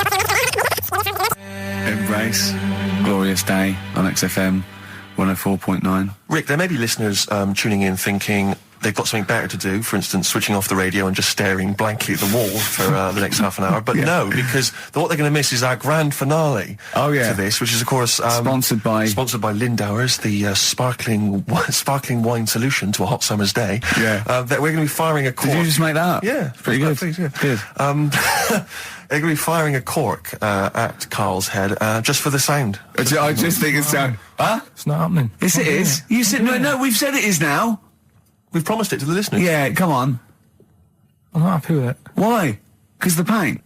Embrace. Glorious Day on XFM 104.9. Rick, there may be listeners tuning in thinking, they've got something better to do, for instance, switching off the radio and just staring blankly at the wall for the next half an hour. But no, because what they're going to miss is our grand finale Oh, yeah. to this, which is, of course... Sponsored by Lindauer's, the sparkling wine solution to a hot summer's day. Yeah. That we're going to be firing a cork. Did you just make that up? Yeah. Pretty good. Good. They're going to be firing a cork at Karl's head just for the sound. I just think it's sound. Huh? It's not happening. Yes, it is. You said no. We've said it is now. We've promised it to the listeners. Yeah, come on. I'm not happy with it. Why? Because the pain.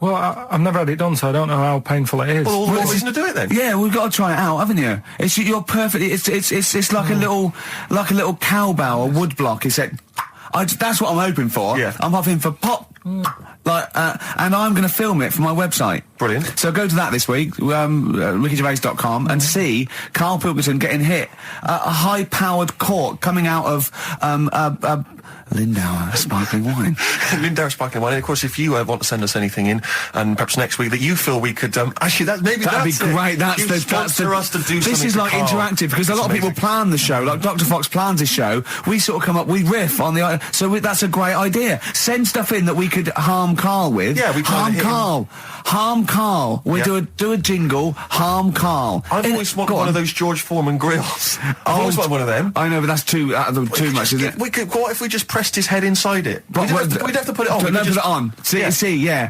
Well, I've never had it done, so I don't know how painful it is. Well, all the more reason to do it then. Yeah, we've got to try it out, haven't you? You're perfect. It's like a little cowbell or wood block. That's what I'm hoping for. Yeah. I'm hoping for pop. And I'm going to film it for my website. Brilliant. So go to that this week, rickygervais.com, and see Karl Pilkington getting hit. A high-powered cork coming out of Lindauer sparkling wine. Lindauer sparkling wine. And of course, if you want to send us anything in, and perhaps next week that you feel we could actually that'd be great. Sponsor us to do something. This is like Karl. interactive because a lot of people plan the show. Like Dr. Fox plans his show. We sort of come up, we riff on the. That's a great idea. Send stuff in that we could harm Karl with. Yeah, we try to hit him. Harm Karl. We do a jingle. Harm Karl. I've always wanted one of those George Foreman grills. I've always wanted one of them. I know, but that's too much, isn't it? What if we just pressed his head inside it? We'd have to put it on. Put it on. See.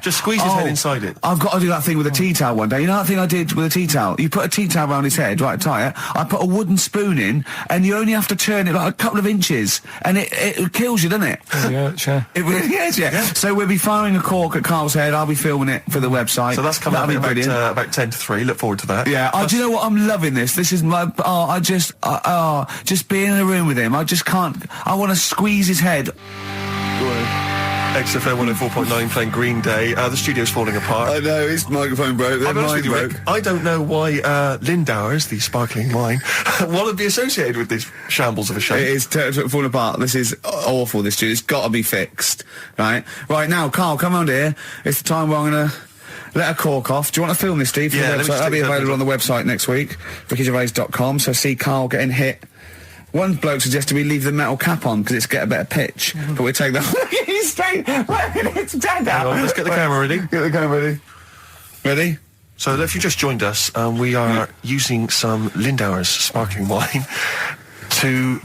Just squeeze his head inside it. I've got to do that thing with a tea towel one day. You know that thing I did with a tea towel? You put a tea towel around his head, right, tie it. I put a wooden spoon in, and you only have to turn it like a couple of inches, and it kills you, doesn't it? Yeah, sure. It really is, yeah. So we'll be firing a cork at Karl's head. I'll be filming it for the website. So that's coming up about 10 to 3. Look forward to that. Yeah. Do you know what? I'm loving this. This is my. Just being in a room with him. I just can't. I want to squeeze his head. XFM 104.9 playing Green Day. The studio's falling apart. I know, his microphone broke. I'll be honest with you, Rick, I don't know why Lindauer's, the sparkling wine, want to be associated with this shambles of a show. It is falling apart. This is awful, this studio. It's got to be fixed. Right now, Karl, come on here. It's the time where I'm going to let a cork off. Do you want to film this, Steve? Yeah, that'll be available on the website next week, rickygervais.com. So see Karl getting hit. One bloke suggested we leave the metal cap on because it's get a better pitch, but we take that. He's straight. It's dead out. Let's get the camera ready. Get the camera ready. Ready? So if you just joined us, we are using some Lindauer's sparkling wine to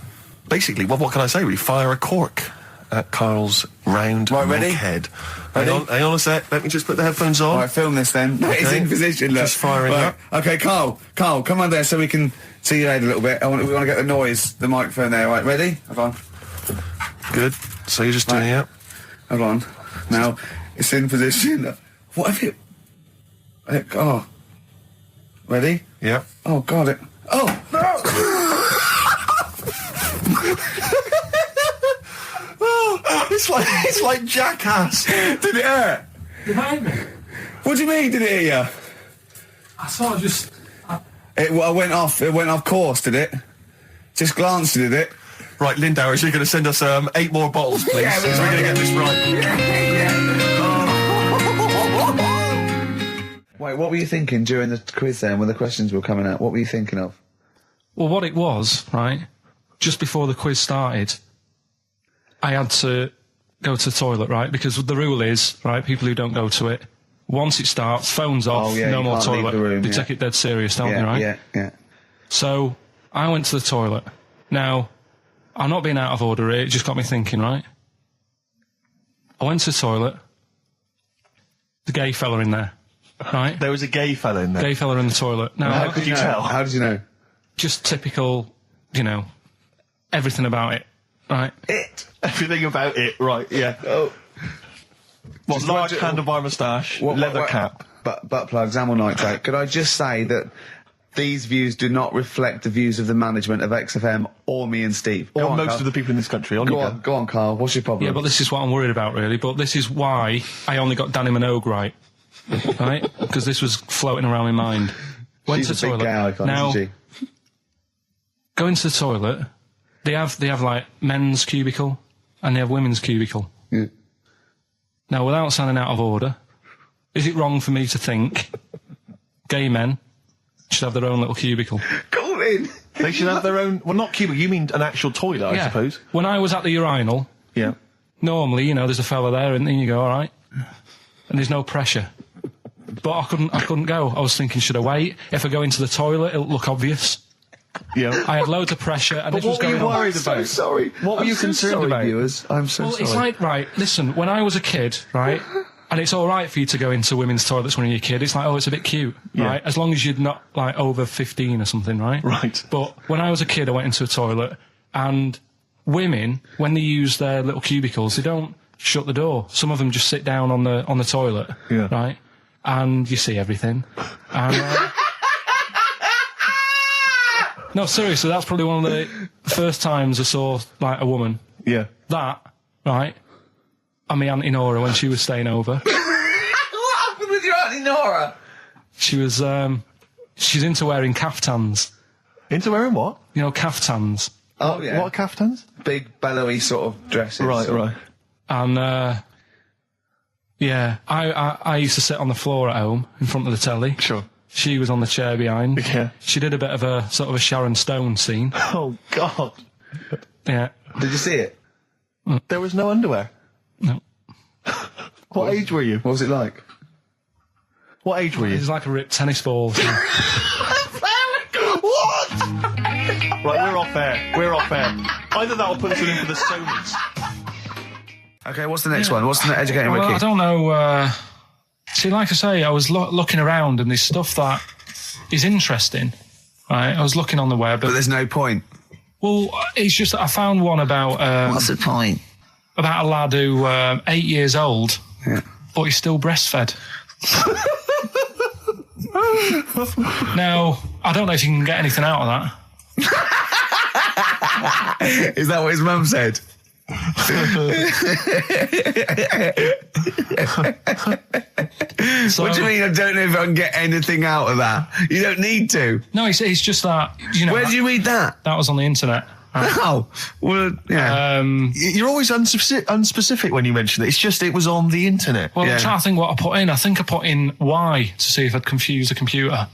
basically, what can I say? We fire a cork at Karl's round ready? head. Ready? Hang on a sec. Let me just put the headphones on. All right, film this then. Okay. It's in position. Look. Just firing up. Okay, Karl, come on there so we can see your head a little bit. We want to get the noise, the microphone there. Right, ready? Hold on. Good. So you're just doing it. Hold on. Now it's in position. What if it? Oh. Ready? Yeah. Oh God! It. Oh no! It's like Jackass. Did it hurt? Behind me. What do you mean? Did it hit you? I sort of just. It went off. It went off course. Did it? Just glanced at it. Right, Lindauer, you're going to send us 8 more bottles, please. Yeah, we're going to get this right. Wait, what were you thinking during the quiz then, when the questions were coming out? What were you thinking of? Well, what it was, right, just before the quiz started, I had to go to the toilet, right, because the rule is, right, people who don't go to it, once it starts, phones off, no more toilet. They take it dead serious, don't they, right? Yeah. So, I went to the toilet. Now, I'm not being out of order here, it just got me thinking, right? I went to the toilet, the gay fella in there, right? There was a gay fella in there. Gay fella in the toilet. Now, How could you tell? How did you know? Just typical, everything about it, right? Everything about it, right, yeah. Oh. What, large handlebar moustache, leather cap. Butt plugs, amyl nitrate. Could I just say that these views do not reflect the views of the management of XFM or me and Steve. Or most of the people in this country. Go on, Karl. What's your problem? Yeah, but this is what I'm worried about, really. But this is why I only got Danny Minogue right. Right? Because this was floating around my mind. Went to the toilet. Big gay icon, now, isn't she? Go into the toilet. They have like men's cubicle and they have women's cubicle. Yeah. Now, without sounding out of order, is it wrong for me to think gay men should have their own little cubicle? Go in. They should have their own... Well, not cubicle, you mean an actual toilet, I suppose. When I was at the urinal, normally, there's a fella there, and then you go, all right, and there's no pressure. But I couldn't go. I was thinking, should I wait? If I go into the toilet, it'll look obvious. Yeah. I had loads of pressure, and But this was what were going you on. worried about? I'm so sorry. What were you concerned about? Viewers? I'm so sorry. It's like, right, listen, when I was a kid, right, and it's all right for you to go into women's toilets when you're a kid, it's like, oh, it's a bit cute, right, as long as you're not, like, over 15 or something, right? Right. But when I was a kid, I went into a toilet, and women, when they use their little cubicles, they don't shut the door. Some of them just sit down on the toilet, right, and you see everything. And, no, seriously, that's probably one of the first times I saw, like, a woman. Yeah. That, right, and my Auntie Nora when she was staying over. What happened with your Auntie Nora? She was, she's into wearing caftans. Into wearing what? Caftans. Oh, yeah. What caftans? Big, bellowy sort of dresses. Right. And, I used to sit on the floor at home in front of the telly. Sure. She was on the chair behind. Yeah. She did a bit of a sort of a Sharon Stone scene. Oh, God. Yeah. Did you see it? There was no underwear. No. What age were you? What was it like? What age were It you? was like a ripped tennis ball. What? Right, we're off air. Either that or put us in for the Sonys. Okay, what's the next one? What's the educating Well, wiki? I don't know. See, like I say, I was looking around and there's stuff that is interesting. Right, I was looking on the web. But there's no point. Well, it's just that I found one about What's the point? about a lad who 8 years old, but he's still breastfed. Now, I don't know if you can get anything out of that. Is that what his mum said? So, What do you mean I don't know if I can get anything out of that? You don't need to. No, it's just that, Where did you read that? that was on the internet. Oh, well, yeah. You're always unspecific when you mention it. It's just it was on the internet. Well, Yeah. I'm trying to think what I put in. I think I put in Y to see if I'd confuse a computer.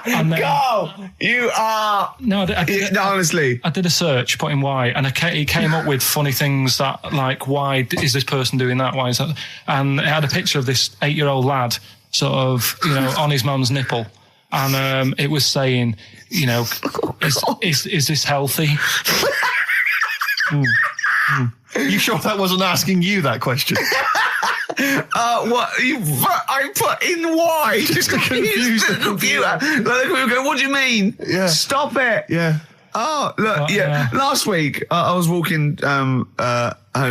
And then, Go! You are... no, I did, No, honestly. I did a search, put in why, and it came up with funny things that, like, why is this person doing that? Why is that? And it had a picture of this 8-year-old lad, sort of, on his mum's nipple. And it was saying, is this healthy? You sure that wasn't asking you that question? What? I put in why? Just to confuse the computer. Like, we go, what do you mean? Yeah. Stop it. Yeah. Oh, look, last week I was walking home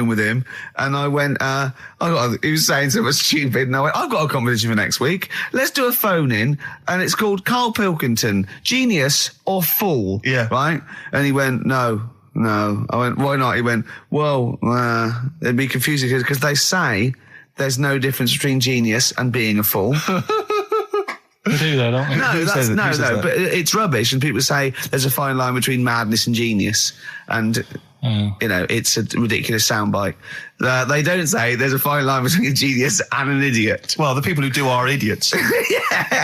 with him and I went, he was saying something stupid and I went, I've got a competition for next week. Let's do a phone in and it's called Karl Pilkington, Genius or Fool. Yeah. Right? And he went, no. I went, why not? He went, well, it'd be confusing because they say there's no difference between genius and being a fool. They do, though, don't they? No, says that? but it's rubbish. And people say there's a fine line between madness and genius. And, it's a ridiculous soundbite. They don't say there's a fine line between a genius and an idiot. Well, the people who do are idiots.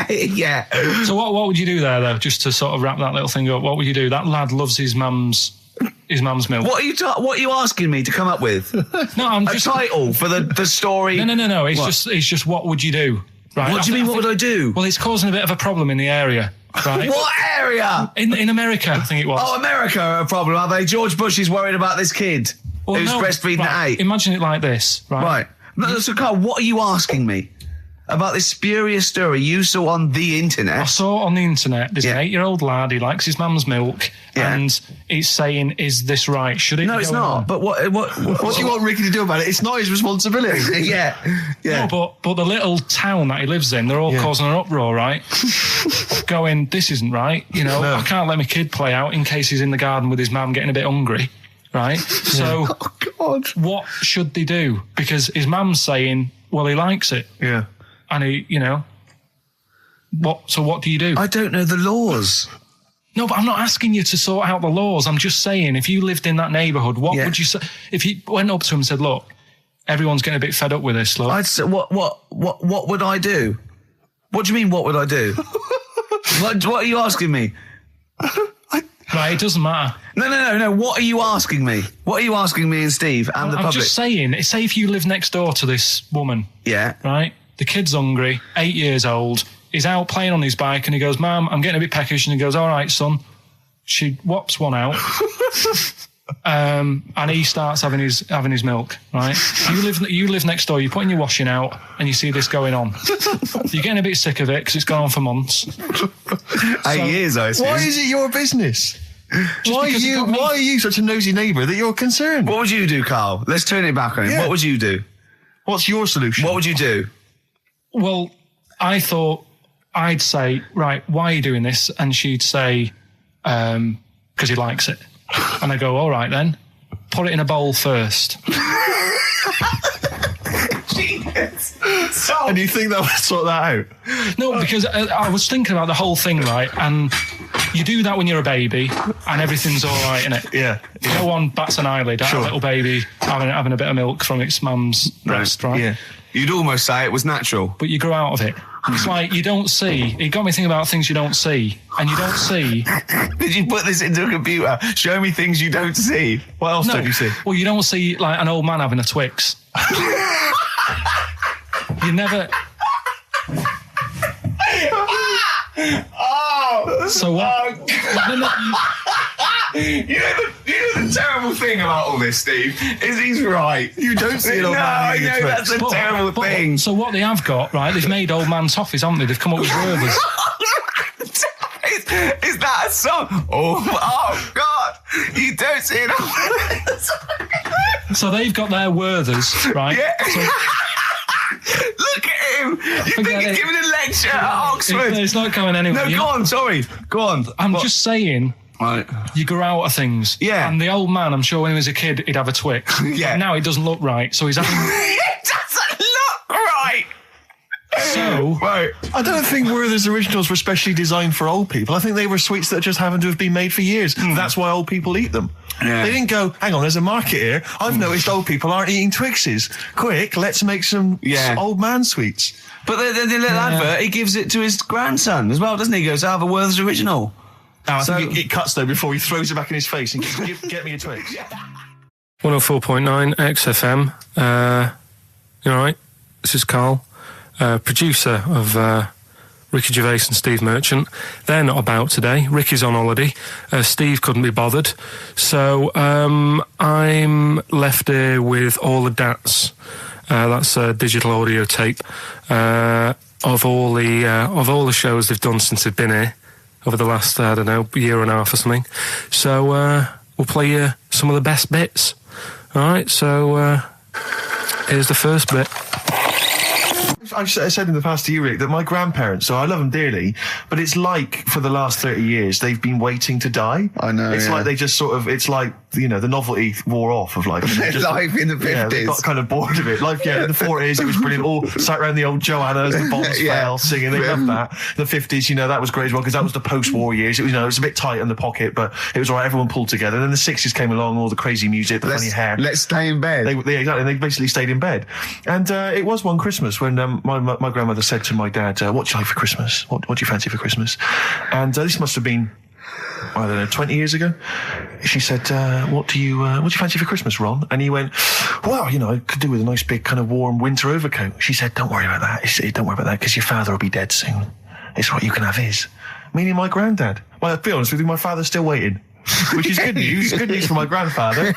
Yeah. So what would you do there, though, just to sort of wrap that little thing up? What would you do? That lad loves his mum's milk. What are you asking me to come up with? No, I'm A just... title for the story? No. It's just what would you do? Right? What do you mean, what would I do? Well, it's causing a bit of a problem in the area, right? What area? In America, I think it was. Oh, America are a problem, are they? George Bush is worried about this kid who's breastfeeding at 8. Imagine it like this, right? Right. No, so, Carl, what are you asking me? About this spurious story you saw on the internet? I saw on the internet, there's an 8-year-old lad, he likes his mum's milk, and he's saying, is this right? Should it No, be it's going not. on? But what What do you want Ricky to do about it? It's not his responsibility. Yeah. No, but the little town that he lives in, they're all causing an uproar, right? Going, this isn't right. I can't let my kid play out in case he's in the garden with his mum getting a bit hungry, right? So, Oh, God. what should they do? Because his mum's saying, well, he likes it. Yeah. And he, what do you do? I don't know the laws. No, but I'm not asking you to sort out the laws. I'm just saying, if you lived in that neighbourhood, what would you say? If you went up to him and said, look, everyone's getting a bit fed up with this, look. I'd say, what would I do? What do you mean, what would I do? What are you asking me? Right, it doesn't matter. No. What are you asking me? What are you asking me and Steve and the I'm public? just saying, say if you live next door to this woman. Yeah. Right? The kid's hungry, 8 years old. He's out playing on his bike and he goes, Mum, I'm getting a bit peckish. And he goes, all right, son. She whops one out. And he starts having his milk, right? You live next door, you're putting your washing out and you see this going on. You're getting a bit sick of it because it's gone on for months. 8 years, I assume. Why is it your business? Why are you such a nosy neighbour that you're concerned? What would you do, Carl? Let's turn it back on him. Yeah. What would you do? What's your solution? What would you do? Well, I thought I'd say, right, why are you doing this? And she'd say, because he likes it. And I go, all right then, put it in a bowl first. And you think that would sort that out? No, because I was thinking about the whole thing, right? And you do that when you're a baby and everything's all right, innit? Yeah. No one bats an eyelid at a little baby having a bit of milk from its mum's breast, right? Yeah. You'd almost say it was natural. But you grow out of it. It's like you don't see. It got me thinking about things you don't see. And you don't see. Did you put this into a computer? Show me things you don't see. What else don't you see? Well, you don't see like an old man having a Twix. You never. So what? You know the terrible thing about all this, Steve, is he's right. You don't see an old man I having a know, Twix. that's a terrible thing. So what they have got, right, they've made old man toffees, haven't they? They've come up with Gervais. Is that a song? Oh God! You don't see it. So they've got their Werthers, right? Yeah. So, look at him. You think Forget he's it. giving a lecture at Oxford? it's not going anywhere. No, go on. Sorry. Go on. I'm just saying. Right. You grow out of things. Yeah. And the old man, I'm sure when he was a kid, he'd have a Twix. Yeah. Now it doesn't look right, so he's having... It doesn't look right. So... Right. I don't think Werther's originals were specially designed for old people. I think they were sweets that just happened to have been made for years. That's why old people eat them. Yeah. They didn't go, hang on, there's a market here. I've noticed old people aren't eating Twixes. Quick, let's make some old man sweets. But the little advert, he gives it to his grandson as well, doesn't he? He goes, I have a Werther's original. Now, I think it cuts, though, before he throws it back in his face and goes, get me a Twix. 104.9 XFM. You all right? This is Carl, producer of Ricky Gervais and Steve Merchant. They're not about today. Ricky's on holiday. Steve couldn't be bothered. So I'm left here with all the DATs. That's a digital audio tape of all the shows they've done since they've been here over the last, I don't know, year and a half or something. So we'll play you some of the best bits. All right, so here's the first bit. I've said in the past to you, Rick, that my grandparents, so I love them dearly, but it's like for the last 30 years, they've been waiting to die. I know, It's yeah. like they just sort of, it's like, you know, the novelty wore off of life. Life in the 50s. Yeah, they got kind of bored of it. Life, in the 40s, it was brilliant. All sat around the old Joanna as the bombs Yeah. fell, singing. They loved that. The 50s, that was great as well, because that was the post-war years. It was, it was a bit tight in the pocket, but it was all right. Everyone pulled together. And then the 60s came along, all the crazy music, the funny hair. Let's stay in bed. Exactly. They basically stayed in bed. And it was one Christmas when my grandmother said to my dad, what do you like for Christmas? What do you fancy for Christmas? And this must have been, I don't know, 20 years ago. She said, what do you fancy for Christmas, Ron? And he went, well, I could do with a nice big kind of warm winter overcoat. She said, don't worry about that. He said, don't worry about that, because your father will be dead soon. It's right, you can have his. Meaning my granddad. Well, I'll be honest with you, my father's still waiting. Which is good news. Good news for my grandfather.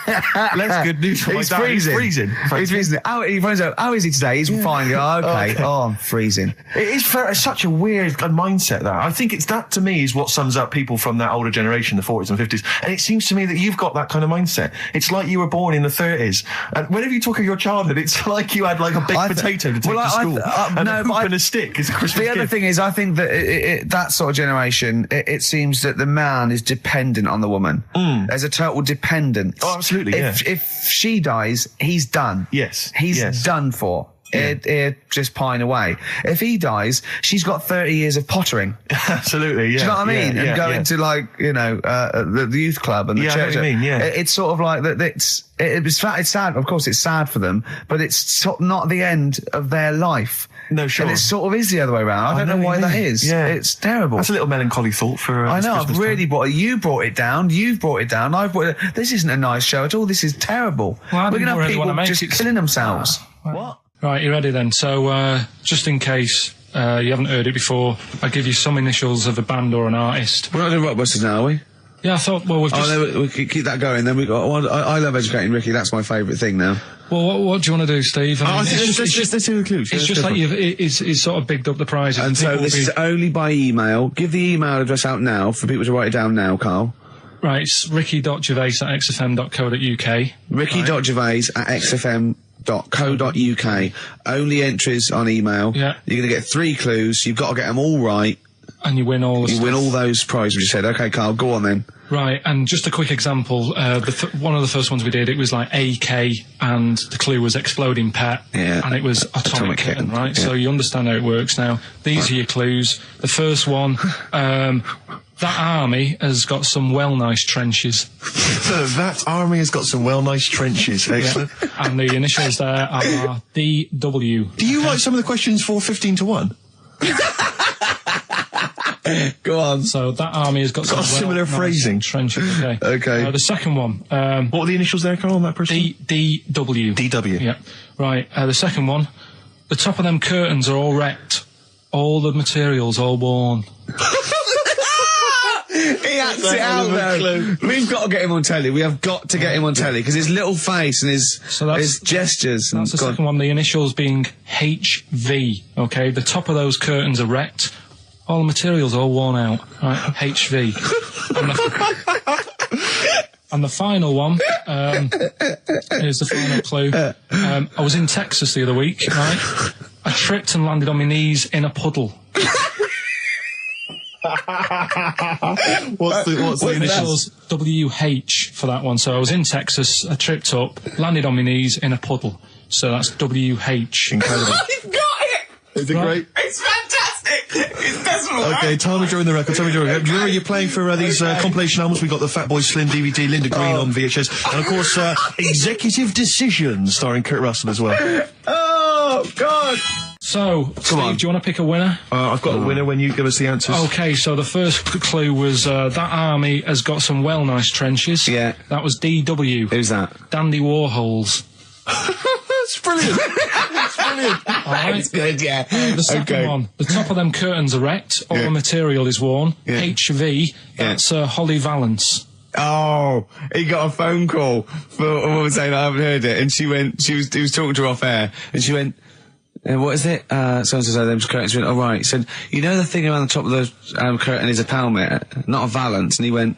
Less good news for my dad. He's freezing. He's freezing. He finds out, how is he today? He's fine. Oh, okay. Oh, I'm freezing. It is such a weird mindset, that. I think it's that, to me, is what sums up people from that older generation, the 40s and 50s. And it seems to me that you've got that kind of mindset. It's like you were born in the 30s. And whenever you talk of your childhood, it's like you had like a baked potato to take to school. And a hoop and a stick is a Christmas The other gift. thing is, I think that that sort of generation, it seems that the man is dependent on the woman. There's a total dependence. Oh, absolutely, If she dies, he's done. Yes. He's Yes. done for. He'd just pine away. If he dies, she's got 30 years of pottering. Absolutely, yeah. Do you know what I mean? Yeah, and go yeah. into, like, you know, the youth club and the Yeah, I know church. what you mean, yeah. It's sort of like that. It's sad. Of course, it's sad for them, but it's not the end of their life. No, sure. And it sort of is the other way around. I don't know what why you that mean. is. Yeah. It's terrible. That's a little melancholy thought for. I know. I've Christmas really time. you brought it down. You've brought it down. I've brought it. This isn't a nice show at all. This is terrible. Well, I We're didn't gonna have really people wanna make just it- killing themselves. What? Right, you ready then? So, just in case you haven't heard it before, I'll give you some initials of a band or an artist. We're not doing Rockbusters now, are we? Yeah, I thought, well, we've just... we keep that going. Then we got. I love educating Ricky. That's my favourite thing now. Well, what do you want to do, Steve? I mean, Let's do the clues. It's just like it's sort of bigged up the prizes. And so People this will is only by email. Give the email address out now for people to write it down now, Carl. Right, it's ricky.gervais@xfm.co.uk. Ricky.gervais@xfm.co.uk. Only entries on email. Yeah. You're going to get 3 clues. You've got to get them all right. And you win all the You stuff. win all those prizes you said. Okay, Carl, go on then. Right, and just a quick example, one of the first ones we did, it was like AK, and the clue was exploding pet, Yeah. and it was atomic kitten, right? yeah. So you understand how it works now. These are your clues. The first one, that army has got some nice trenches. That army has got some nice trenches. Excellent. And the initials there are DW. Do you write some of the questions for 15 to 1? Go on. So that army has got some similar nice phrasing. trenches. Okay. Okay. The second one, What were the initials there, Carl, on that person? DW. DW. Yeah. Right. The second one, the top of them curtains are all wrecked. All the materials all worn. He acts it out though. We've got to get him on telly. We have got to get him on telly because his little face and his gestures. That's the second one. The initials being HV. Okay. The top of those curtains are wrecked. All the materials all worn out. Right. HV. And the final one, here's the final clue. I was in Texas the other week, right? I tripped and landed on my knees in a puddle. What's the Initials WH for that one. So I was in Texas, I tripped up, landed on my knees in a puddle. So that's WH. Incredible. You've got it. Is it great? It's fantastic. It's desperate. Okay, time during the record. Do you remember you're playing for these compilation albums? We got the Fatboy Slim DVD, Linda Green on VHS, and of course Executive Decision, starring Kurt Russell as well. Oh God. So, Steve, do you want to pick a winner? I've got a winner when you give us the answers. Okay, so the first clue was that army has got some nice trenches. Yeah. That was DW. Who's that? Dandy Warhols. That's brilliant. That's brilliant. All right. That's good. Yeah. The second one, the top of them curtains are wrecked. All the material is worn. Yeah. HV. That's Holly Valance. Oh, he got a phone call for a woman saying I haven't heard it, and he was talking to her off air, and she went, what is it? So-and-so said them curtains. She went, right. He said, you know the thing around the top of the curtain is a palmet, not a valance, and he went,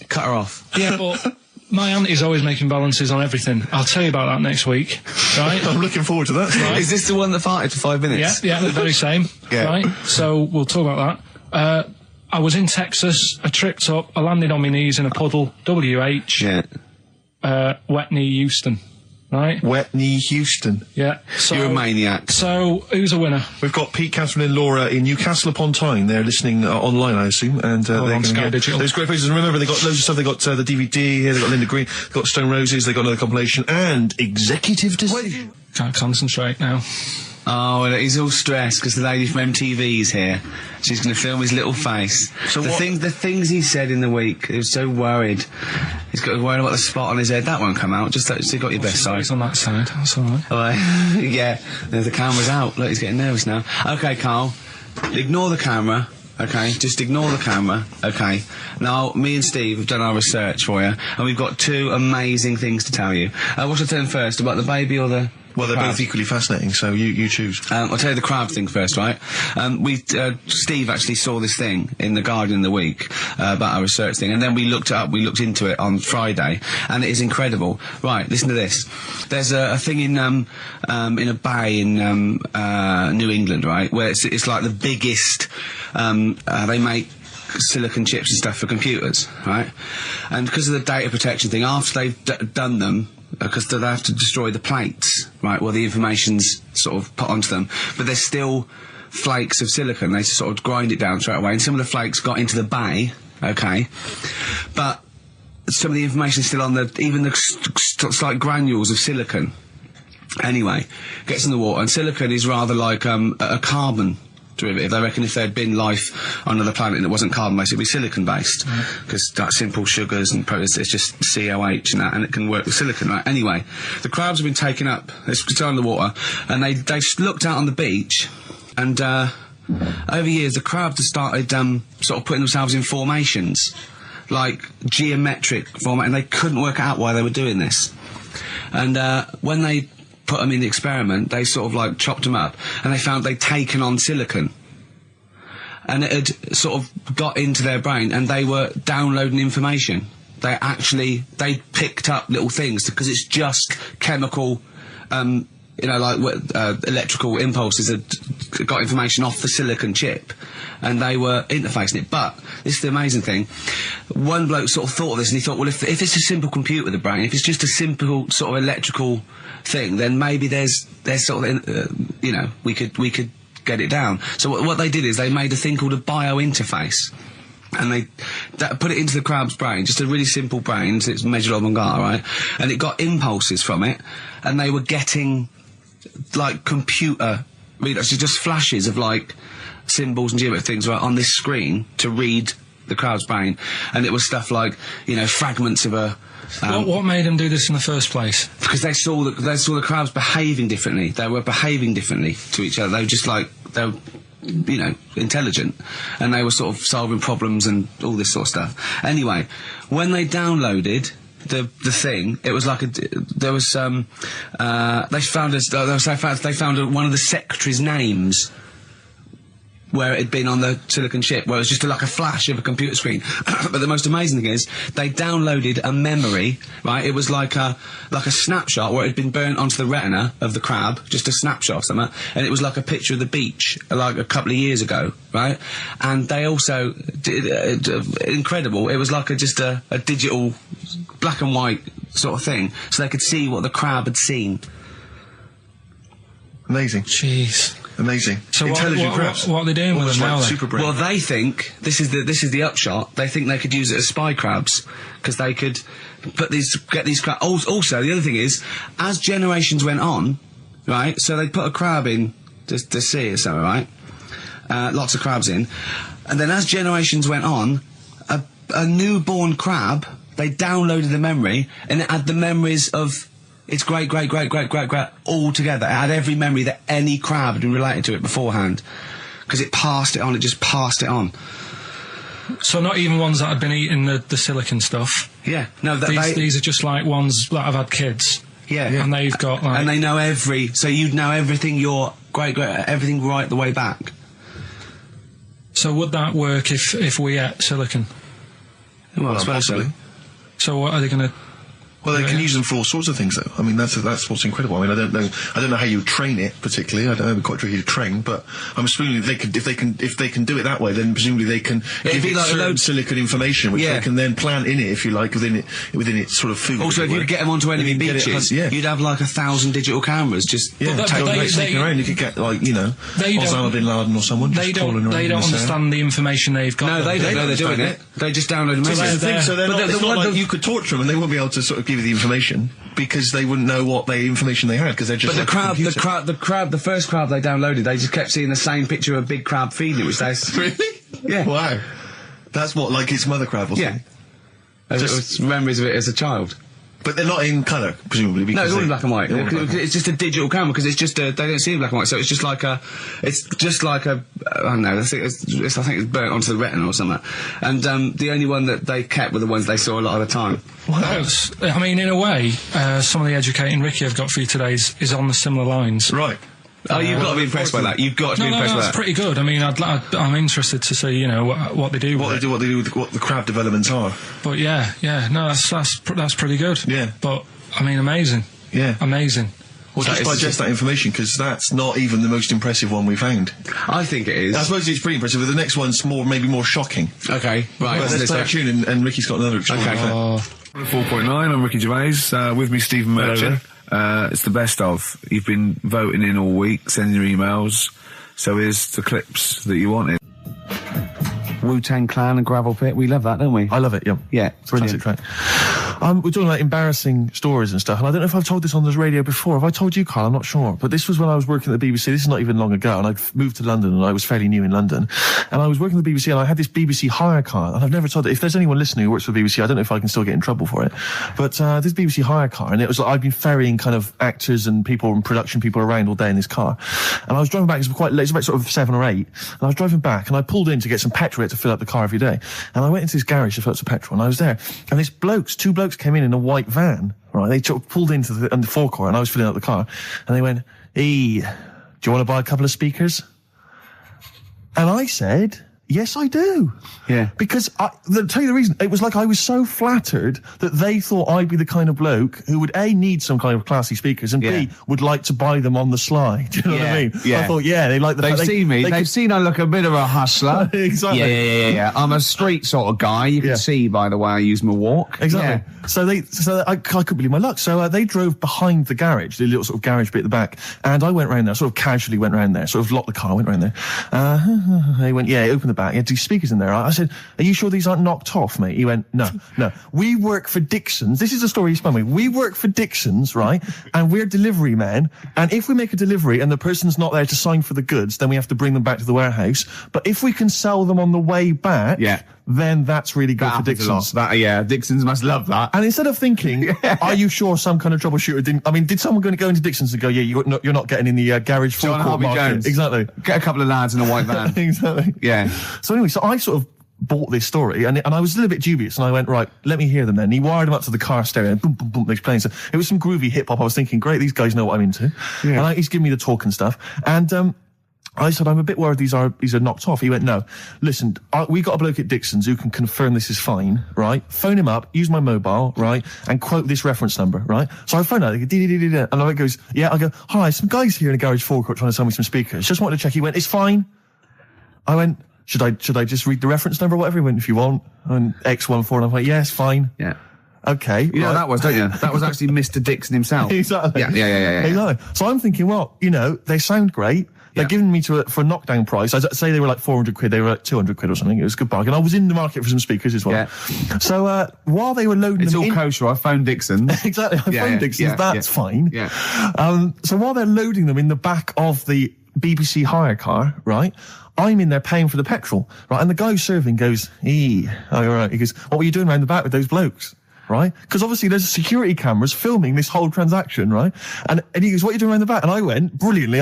cut her off. Yeah, but my auntie's always making balances on everything. I'll tell you about that next week, right? I'm looking forward to that. Right. Is this the one that farted for 5 minutes? Yeah, the very same. Yeah. Right? So we'll talk about that. I was in Texas, I tripped up, I landed on my knees in a puddle, WH, Yeah. wet knee Houston, right? Wet knee Houston. Yeah. So, You're a maniac. So, who's a winner? We've got Pete, Catherine and Laura in Newcastle upon Tyne. They're listening online, I assume, and they're on going to Sky get Digital. those great places. And remember, they got loads of stuff. They got the DVD here. They got Linda Green. They got Stone Roses. They got another compilation and Executive Decision. Can't concentrate now. Oh, well, he's all stressed because the lady from MTV is here. She's going to film his little face. So the things he said in the week, he was so worried. He's got worried about the spot on his head. That won't come out. Just so you got your best side. It's on that side, that's alright. Oh, yeah, the camera's out. Look, he's getting nervous now. Okay, Carl, ignore the camera. Okay, just ignore the camera. Okay. Now, me and Steve have done our research for you, and we've got 2 amazing things to tell you. What should I tell him first, about the baby or the... Well, they're crab? both equally fascinating, so you choose. I'll tell you the crab thing first, right? Steve actually saw this thing in The Guardian in the week about our research thing, and then we looked it up, we looked into it on Friday, and it is incredible. Right, listen to this. There's a thing in a bay in New England, right, where it's like the biggest, they make silicon chips and stuff for computers, right? And because of the data protection thing, after they've done them, because they have to destroy the plates, right? Well, the information's sort of put onto them, but there's still flakes of silicon. They sort of grind it down straight away, and some of the flakes got into the bay, okay? But some of the information is still on even the slight granules of silicon. Anyway, gets in the water, and silicon is rather like a carbon derivative. They reckon if there had been life on another planet that wasn't carbon-based, it'd be silicon-based, because that's simple sugars and proteins, it's just COH and that, and it can work with silicon, right? Anyway, the crabs have been taken up, they're still in the water, and they looked out on the beach, and over years the crabs have started sort of putting themselves in formations, like geometric format, and they couldn't work out why they were doing this. And when they put them in the experiment, they sort of like chopped them up, and they found they'd taken on silicon, and it had sort of got into their brain, and they were downloading information. They picked up little things, because it's just chemical, you know, like electrical impulses that got information off the silicon chip, and they were interfacing it. But this is the amazing thing. One bloke sort of thought of this, and he thought, well, if it's a simple computer, the brain, if it's just a simple sort of electrical thing, then maybe there's sort of, you know, we could get it down. So what they did is they made a thing called a biointerface, and they put it into the crab's brain, just a really simple brain, so it's measured avant-garde, right? And it got impulses from it, and they were getting like computer readers, just flashes of like symbols and geometric things right on this screen to read the crab's brain, and it was stuff like, you know, fragments of a what made them do this in the first place? Because they saw the crabs behaving differently. They were behaving differently to each other. They were just like, they were, you know, intelligent, and they were sort of solving problems and all this sort of stuff. Anyway, when they downloaded the thing, it was like there was they found one of the secretary's names where it had been on the silicon chip, where it was just like a flash of a computer screen. But the most amazing thing is, they downloaded a memory, right? It was like a snapshot where it had been burnt onto the retina of the crab, just a snapshot or something, and it was like a picture of the beach, like a couple of years ago, right? And they also did, incredible, it was like just a digital black and white sort of thing, so they could see what the crab had seen. Amazing. Jeez. Amazing. So intelligent crabs. What are they doing with them now? Super brain. Well, they think this is the upshot. They think they could use it as spy crabs, because they could get these crabs. Also, the other thing is, as generations went on, right? So they put a crab in the sea or something, right? Lots of crabs in, and then as generations went on, a newborn crab, they downloaded the memory, and it had the memories of its great all together. It had every memory that any crab had been related to it beforehand, because it passed it on. It just passed it on. So not even ones that had been eating the silicon stuff. Yeah, no. These are just like ones that have had kids. Yeah, and they've got like, and they know so you'd know everything. Your everything right the way back. So would that work if we ate silicon? Well, I suppose so. So what are they going to? Well, they can use them for all sorts of things, though. I mean, that's what's incredible. I mean, I don't know how you train it particularly. I don't know, it'd be quite tricky to train, but I'm assuming if they can do it that way, then presumably they can give it certain silicon information, which they can then plant in it, if you like, within its sort of food. Also, if you could get them onto enemy beaches, you'd have like 1,000 digital cameras just taking around. You could get like, you know, Osama bin Laden or someone. They don't understand the information they've got. No, they don't know they're doing it. They just download them. So it's not like you could torture them and they won't be able to sort of give you the information, because they wouldn't know what information they had, because they're just. But the first crab they downloaded, they just kept seeing the same picture of a big crab feeding it, which they really, yeah, wow, that's what, like its mother crab or something. Yeah, just memories of it as a child. But they're not in colour, presumably. Because no, it's all in black and white. It's just a digital camera, because it's just they don't see in black and white, so it's just like a I don't know. I think it's burnt onto the retina or something. And the only one that they kept were the ones they saw a lot of the time. Wow. I mean, in a way, some of the educating Ricky I've got for you today is on the similar lines. Right. Oh, you've got to be impressed by that. You've got to be impressed by that. That's pretty good. I mean, I'm interested to see, you know, what they do. What they do with what the crab developments are. But yeah, no, that's pretty good. Yeah. But I mean, amazing. Yeah. Amazing. Well, just digest that information, because that's not even the most impressive one we found. I think it is. I suppose it's pretty impressive, but the next one's maybe more shocking. Okay, right. Well, let's play a tune, and Ricky's got another extraordinary fact. 4.9, I'm Ricky Gervais, with me Stephen Merchant. It's the best of. You've been voting in all week, sending your emails. So here's the clips that you wanted. Wu-Tang Clan and Gravel Pit. We love that, don't we? I love it, yeah. Yeah, Classic track. We're talking about embarrassing stories and stuff, and I don't know if I've told this on the radio before. Have I told you, Carl? I'm not sure. But this was when I was working at the BBC. This is not even long ago, and I'd moved to London, and I was fairly new in London. And I was working at the BBC, and I had this BBC hire car, and I've never told it. If there's anyone listening who works for the BBC, I don't know if I can still get in trouble for it. But this BBC hire car, and it was like I'd been ferrying kind of actors and people and production people around all day in this car. And I was driving back, it was quite late, it was about sort of 7 or 8, and I was driving back, and I pulled in to get some petrol to fill up the car every day. And I went into this garage to fill up some petrol, and I was there, and these two blokes came in a white van, right? They pulled into the forecourt, and I was filling up the car, and they went, "Hey, do you want to buy a couple of speakers?" And I said, "Yes, I do." Yeah. Because I'll tell you the reason. It was like I was so flattered that they thought I'd be the kind of bloke who would A, need some kind of classy speakers, and B, would like to buy them on the sly. Do you know what I mean? Yeah. I thought, they like the They've fact seen me. They've seen I look a bit of a hustler. Exactly. Yeah. I'm a street sort of guy. You can see by the way I use my walk. Exactly. Yeah. So I couldn't believe my luck. So they drove behind the garage, the little sort of garage bit at the back, and I went round there, sort of casually went round there, sort of locked the car, went round there. They went, open the back. You had 2 speakers in there. I said, "Are you sure these aren't knocked off, mate?" He went, No. We work for Dixon's. This is the story he spun me. We work for Dixon's, right? And we're delivery men. And if we make a delivery and the person's not there to sign for the goods, then we have to bring them back to the warehouse. But if we can sell them on the way back, then that's really good for Dixon's. Dixon's must love that. And instead of thinking, are you sure some kind of troubleshooter did someone going to go into Dixon's and go, you're not getting in the garage forecourt market? Jones. Exactly. Get a couple of lads in a white van. Exactly. Yeah. So anyway, so I sort of bought this story, and I was a little bit dubious, and I went, right, let me hear them then. And he wired them up to the car stereo, and boom, boom, boom, they're playing. So it was some groovy hip-hop. I was thinking, great, these guys know what I'm into. Yeah. And he's giving me the talk and stuff. And I said, I'm a bit worried these are knocked off. He went, no, listen, we got a bloke at Dixon's who can confirm this is fine, right? Phone him up, use my mobile, right? And quote this reference number, right? So I phone out, and I goes, I go, hi, some guys here in the garage forecourt trying to sell me some speakers. Just wanted to check. He went, it's fine. I went, should I just read the reference number or whatever? He went, if you want. And X14, and I went, yes, fine. Yeah. Okay. You know right. that was, don't you? That was actually Mr. Dixon himself. Exactly. Yeah. Exactly. So I'm thinking, well, they sound great. They're giving me for a knockdown price. I'd say they were like 400 quid. They were like 200 quid or something. It was a good bargain. I was in the market for some speakers as well. Yeah. So while they were loading it's them all kosher. I phoned Dixon. Exactly. I phoned Dixon. That's fine. Yeah. So while they're loading them in the back of the BBC hire car, right, I'm in there paying for the petrol, right, and the guy who's serving goes, all right. He goes, what were you doing around the back with those blokes? Right? Because obviously there's security cameras filming this whole transaction, right? And he goes, what are you doing around the back? And I went, brilliantly,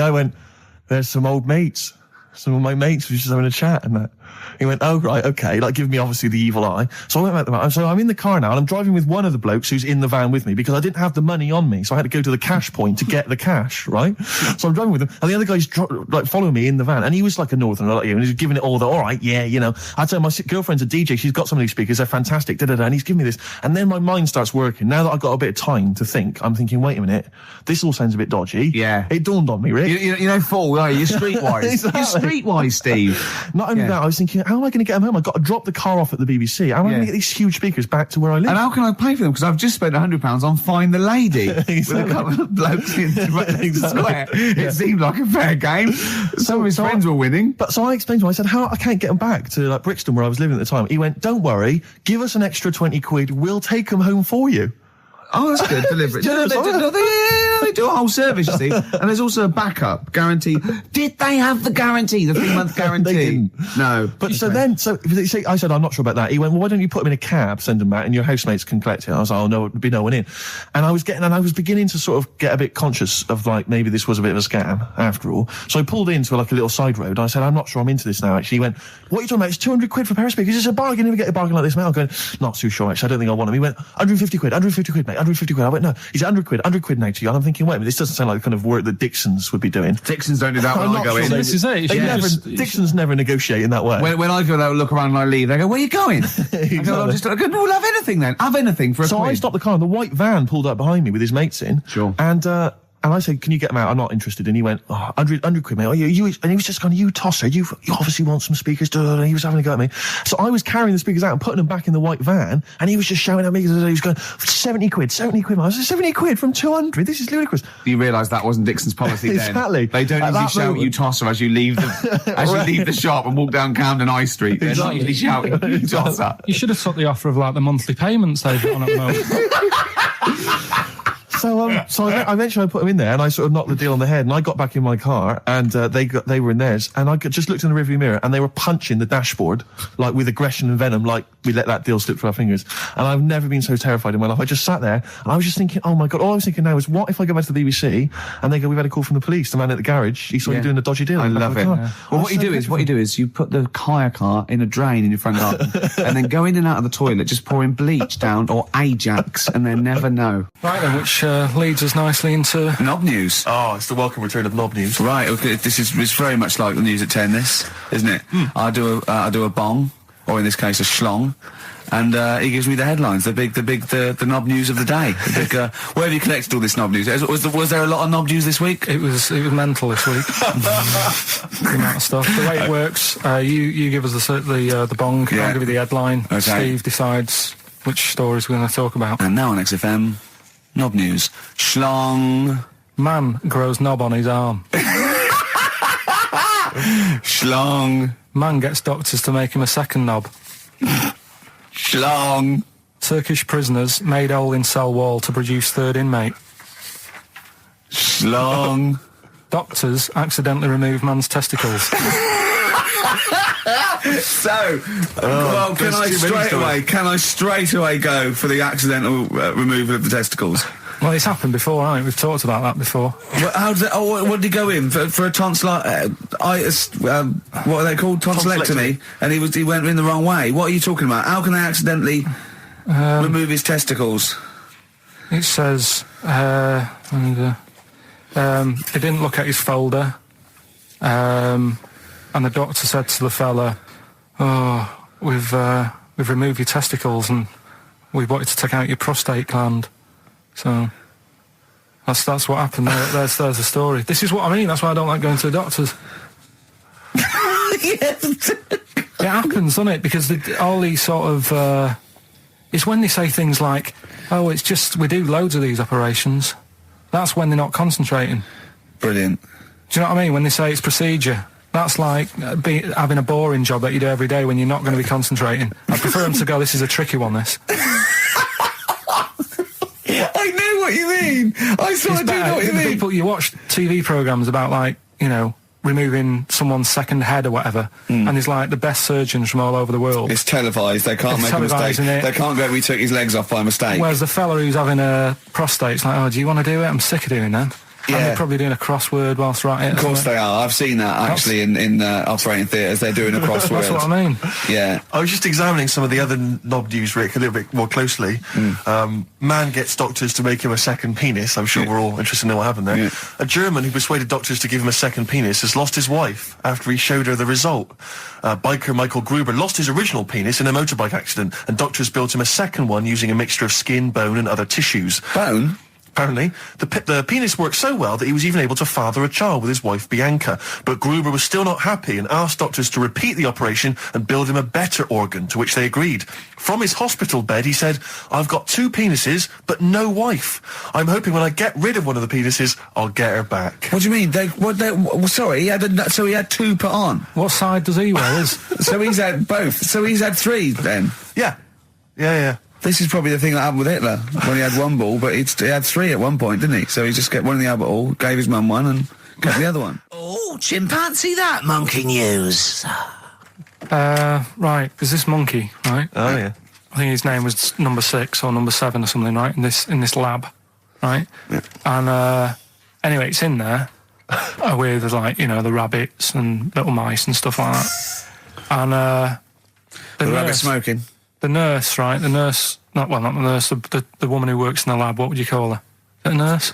there's some old mates. Some of my mates were just having a chat and that. He went, oh, right, okay, like giving me obviously the evil eye. So I went back to the van. So I'm in the car now and I'm driving with one of the blokes who's in the van with me because I didn't have the money on me. So I had to go to the cash point to get the cash, right? So I'm driving with him and the other guy's following me in the van and he was like a northerner like you and he was giving it all all right, I tell my girlfriend's a DJ, she's got some of these speakers, they're fantastic, and he's giving me this. And then my mind starts working. Now that I've got a bit of time to think, I'm thinking, wait a minute, this all sounds a bit dodgy. Yeah. It dawned on me, Rick. You're streetwise. Exactly. You're streetwise, Steve. Not only that, I was thinking, how am I going to get them home? I've got to drop the car off at the BBC. How am I going to get these huge speakers back to where I live? And how can I pay for them? Because I've just spent £100 on Find the Lady with a couple of blokes in the square. It seemed like a fair game. Some of his friends were winning. But so I explained to him, I said, I can't get them back to like Brixton where I was living at the time. He went, don't worry, give us an extra 20 quid, we'll take them home for you. Oh, that's good. Deliberate. They do a whole service, you see. And there's also a backup guarantee. Did they have the guarantee, the 3-month guarantee? They didn't. No. But I said, I'm not sure about that. He went, well, why don't you put them in a cab, send them back, and your housemates can collect it? I was like, oh, no, there'd be no one in. And I was beginning to sort of get a bit conscious of like, maybe this was a bit of a scam after all. So I pulled into like a little side road. I said, I'm not sure I'm into this now, actually. He went, what are you talking about? It's 200 quid for a pair of speakers. It's a bargain. You never get a bargain like this, mate. I'm going, not too sure, actually. I don't think I want them. He went, 150 quid, mate. 150 quid. I went, no, he's 100 quid now to you. And I'm thinking, wait a minute, this doesn't sound like the kind of work that Dixon's would be doing. Dixon's don't do that when I go in. This is it. Dixon's never negotiate in that way. When I go there, look around and I leave, they go, where are you going? Exactly. I go, no, we'll have anything then. Have anything for a So quid. I stopped the car and the white van pulled up behind me with his mates in. Sure. And And I said, can you get him out? I'm not interested. And he went, 100 quid, mate. Oh, you, and he was just going, you tosser, you obviously want some speakers. And he was having a go at me. So I was carrying the speakers out and putting them back in the white van. And he was just shouting at me. He was going, 70 quid. I was like, 70 quid from 200? This is ludicrous. You realise that wasn't Dixon's policy then. Exactly. They don't usually shout at you tosser as you leave the shop and walk down Camden High Street. They're not usually shouting you tosser. You should have took the offer of like the monthly payments they've got on at the moment. So I eventually put them in there, and I sort of knocked the deal on the head, and I got back in my car, and they were in theirs, and I just looked in the rearview mirror, and they were punching the dashboard, like with aggression and venom, like we let that deal slip through our fingers. And I've never been so terrified in my life. I just sat there, and I was just thinking, oh my God, all I was thinking now is, what if I go back to the BBC, and they go, we've had a call from the police, the man at the garage, he saw you doing a dodgy deal. I love it. Yeah. Well, what you do is you put the hire car in a drain in your front garden, and then go in and out of the toilet, just pouring bleach down, or Ajax, and they never know. Right then, which leads us nicely into Knob News. Oh, it's the welcome return of Knob News. Right, okay, it's very much like the news at 10, this, isn't it? I do a bong, or in this case a schlong, and he gives me the headlines, the knob news of the day. Where have you collected all this knob news? Was there a lot of knob news this week? it was mental this week. The amount of stuff. The way it works, you give us the bong, Yeah. I'll give you the headline. Okay. Steve decides which stories we're going to talk about. And now on XFM, knob news. Schlong. Man grows knob on his arm. Schlong. Man gets doctors to make him a second knob. Schlong. Turkish prisoners made hole in cell wall to produce third inmate. Schlong. Doctors accidentally remove man's testicles. So, well, can I straight away go for the accidental removal of the testicles? Well, it's happened before, hasn't it? We've talked about that before. Well, how did what did he go in for a what are they called, tonsillectomy? And he went in the wrong way. What are you talking about? How can they accidentally remove his testicles? It says he didn't look at his folder, and the doctor said to the fella, "Oh, we've removed your testicles and we wanted to take out your prostate gland." So that's what happened. There's the story. This is what I mean. That's why I don't like going to the doctors. Yes. It happens, doesn't it? Because all these sort of it's when they say things like, "Oh, it's just we do loads of these operations." That's when they're not concentrating. Brilliant. Do you know what I mean? When they say it's procedure, that's like having a boring job that you do every day when you're not going to be concentrating. I prefer them to go, "This is a tricky one, this." I know what you mean. I do know what you mean. People, you watch TV programmes about, like, you know, removing someone's second head or whatever, and there's like the best surgeons from all over the world. It's televised. They can't make a mistake. They can't go, "We took his legs off by mistake." Whereas the fella who's having a prostate's like, "Oh, do you want to do it? I'm sick of doing that." Yeah. And they're probably doing a crossword whilst they're at it. Of course they are. I've seen that actually in operating theatres. They're doing a crossword. That's what I mean. Yeah. I was just examining some of the other knob news, Rick, a little bit more closely. Man gets doctors to make him a second penis. I'm sure we're all interested in what happened there. Yeah. A German who persuaded doctors to give him a second penis has lost his wife after he showed her the result. Biker Michael Gruber lost his original penis in a motorbike accident, and doctors built him a second one using a mixture of skin, bone and other tissues. Bone? Apparently, the penis worked so well that he was even able to father a child with his wife Bianca. But Gruber was still not happy and asked doctors to repeat the operation and build him a better organ, to which they agreed. From his hospital bed, he said, "I've got 2 penises, but no wife. I'm hoping when I get rid of one of the penises, I'll get her back." What do you mean? Sorry, he had 2 put on. What side does he wear? So he's had both. So he's had 3 then. Yeah. Yeah. This is probably the thing that happened with Hitler when he had 1 ball, but he had 3 at one point, didn't he? So he just kept one in the Albert Hall, gave his mum one, and kept the other one. Oh, chimpanzee, that monkey news. Right, there's this monkey, right? Oh, yeah. I think his name was number 6 or number 7 or something, right? In this lab, right? Yeah. And anyway, it's in there with, like, you know, the rabbits and little mice and stuff like that. And The rabbit smoking. The nurse, right? The nurse, not the nurse, the woman who works in the lab. What would you call her? Is it a nurse?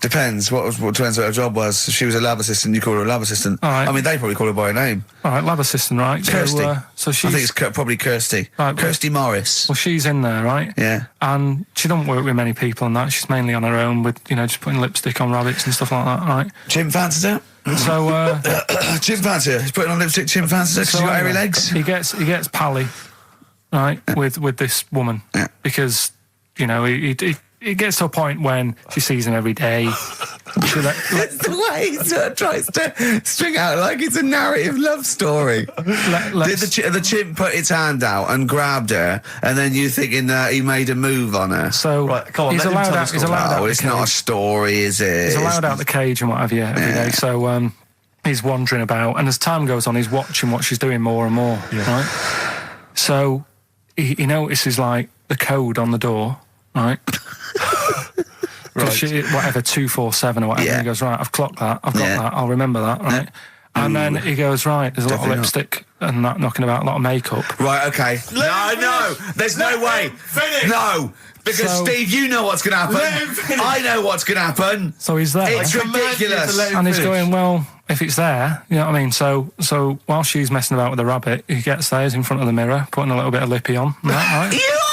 Depends. What depends what her job was. If she was a lab assistant, you call her a lab assistant. All right. I mean, they probably call her by her name. All right, lab assistant, right? Kirsty. So she's... I think it's probably Kirsty. Right, Kirsty Morris. Well, she's in there, right? Yeah. And she don't work with many people and that. She's mainly on her own with, just putting lipstick on rabbits and stuff like that, right? Chimp fancies her. So, Chimp fancy her. He's putting on lipstick. Chimp fancies her because she's got hairy legs. He gets pally, right, with this woman. Yeah. Because, it gets to a point when she sees him every day. It's the way he sort of tries to string out like it's a narrative love story. Did the chimp put its hand out and grabbed her, and then you thinking that he made a move on her? So right, come on, he's allowed out. He's allowed out. It's not a story, is it? He's allowed out the cage and what have you every day. So he's wandering about, and as time goes on, he's watching what she's doing more and more. Yeah. Right. So he notices like the code on the door. Right. Right. Whatever 247 or whatever. Yeah. And he goes, right, I've clocked that. I've got that. I'll remember that. Right. And then he goes, right, there's a lot of lipstick and that knocking about, a lot of makeup. Right. Okay. No. There's no way. Finish. No. Because Steve, you know what's going to happen. I know what's going to happen. So he's there. It's ridiculous. And he's going, well, if it's there, you know what I mean? So while she's messing about with the rabbit, he gets there, he's in front of the mirror, putting a little bit of lippy on. Right? You are!